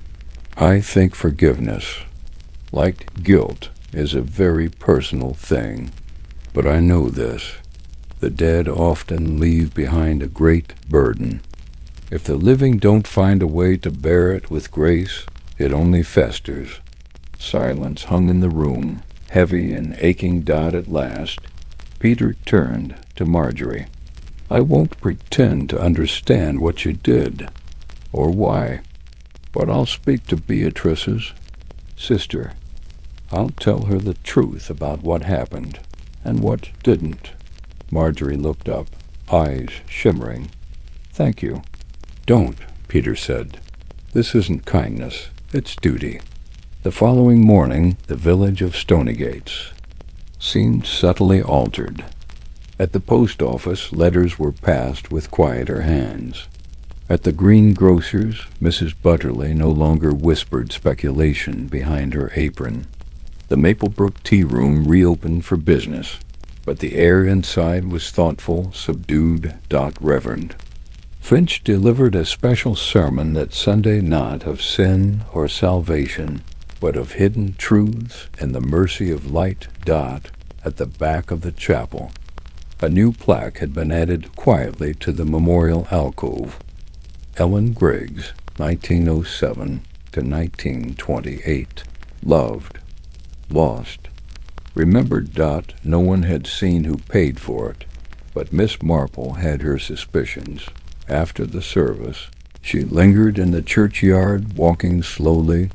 I think forgiveness, like guilt, is a very personal thing. But I know this. The dead often leave behind a great burden. If the living don't find a way to bear it with grace, it only festers. Silence hung in the room, heavy and aching. At last, Peter turned to Marjorie. I won't pretend to understand what you did, or why, but I'll speak to Beatrice's sister. I'll tell her the truth about what happened, and what didn't. Marjorie looked up, eyes shimmering. Thank you. Don't, Peter said. This isn't kindness, it's duty. The following morning, the village of Stonygates seemed subtly altered. At the post office, letters were passed with quieter hands. At the greengrocer's, Mrs. Butterly no longer whispered speculation behind her apron. The Maplebrook tea room reopened for business, but the air inside was thoughtful, subdued, reverent. Finch delivered a special sermon that Sunday, not of sin or salvation, but of hidden truths and the mercy of light. At the back of the chapel, a new plaque had been added quietly to the memorial alcove. Ellen Griggs, 1907 to 1928. Loved. Lost. Remembered. No one had seen who paid for it, but Miss Marple had her suspicions. After the service, she lingered in the churchyard, walking slowly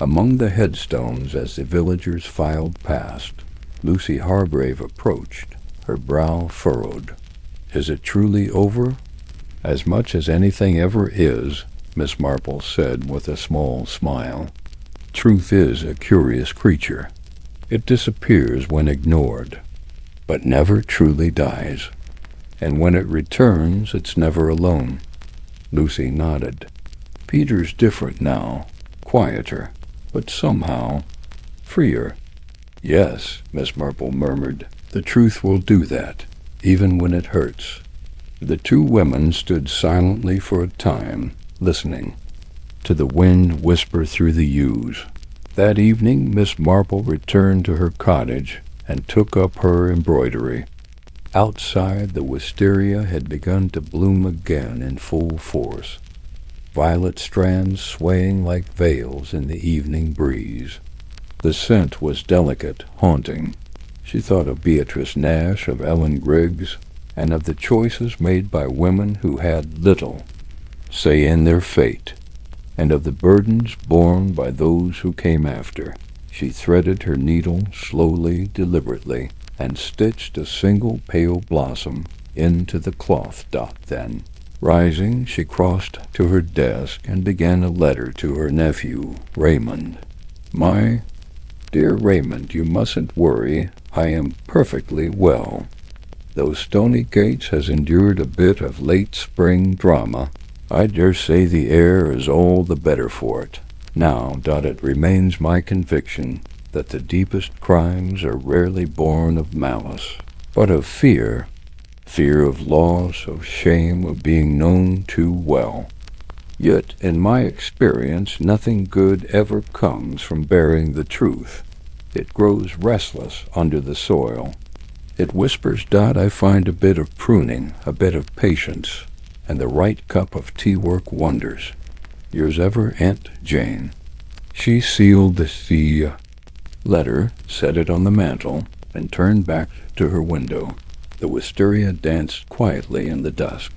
among the headstones as the villagers filed past. Lucy Hargrave approached, her brow furrowed. Is it truly over? As much as anything ever is, Miss Marple said with a small smile. Truth is a curious creature. It disappears when ignored, but never truly dies. And when it returns, it's never alone. Lucy nodded. Peter's different now, quieter, but somehow freer. Yes, Miss Marple murmured. The truth will do that, even when it hurts. The two women stood silently for a time, listening to the wind whisper through the yews. That evening, Miss Marple returned to her cottage and took up her embroidery. Outside, the wisteria had begun to bloom again in full force, violet strands swaying like veils in the evening breeze. The scent was delicate, haunting. She thought of Beatrice Nash, of Ellen Griggs, and of the choices made by women who had little say in their fate, and of the burdens borne by those who came after. She threaded her needle slowly, deliberately, and stitched a single pale blossom into the cloth. Then, rising, she crossed to her desk and began a letter to her nephew, Raymond. My dear Raymond, you mustn't worry. I am perfectly well. Though Stonygates has endured a bit of late spring drama, I dare say the air is all the better for it. Now, it remains my conviction that the deepest crimes are rarely born of malice, but of fear of loss, of shame, of being known too well. Yet, in my experience, nothing good ever comes from bearing the truth. It grows restless under the soil. It whispers. I find a bit of pruning, a bit of patience, and the right cup of tea-work wonders. Yours ever, Aunt Jane. She sealed the letter, set it on the mantel, and turned back to her window. The wisteria danced quietly in the dusk.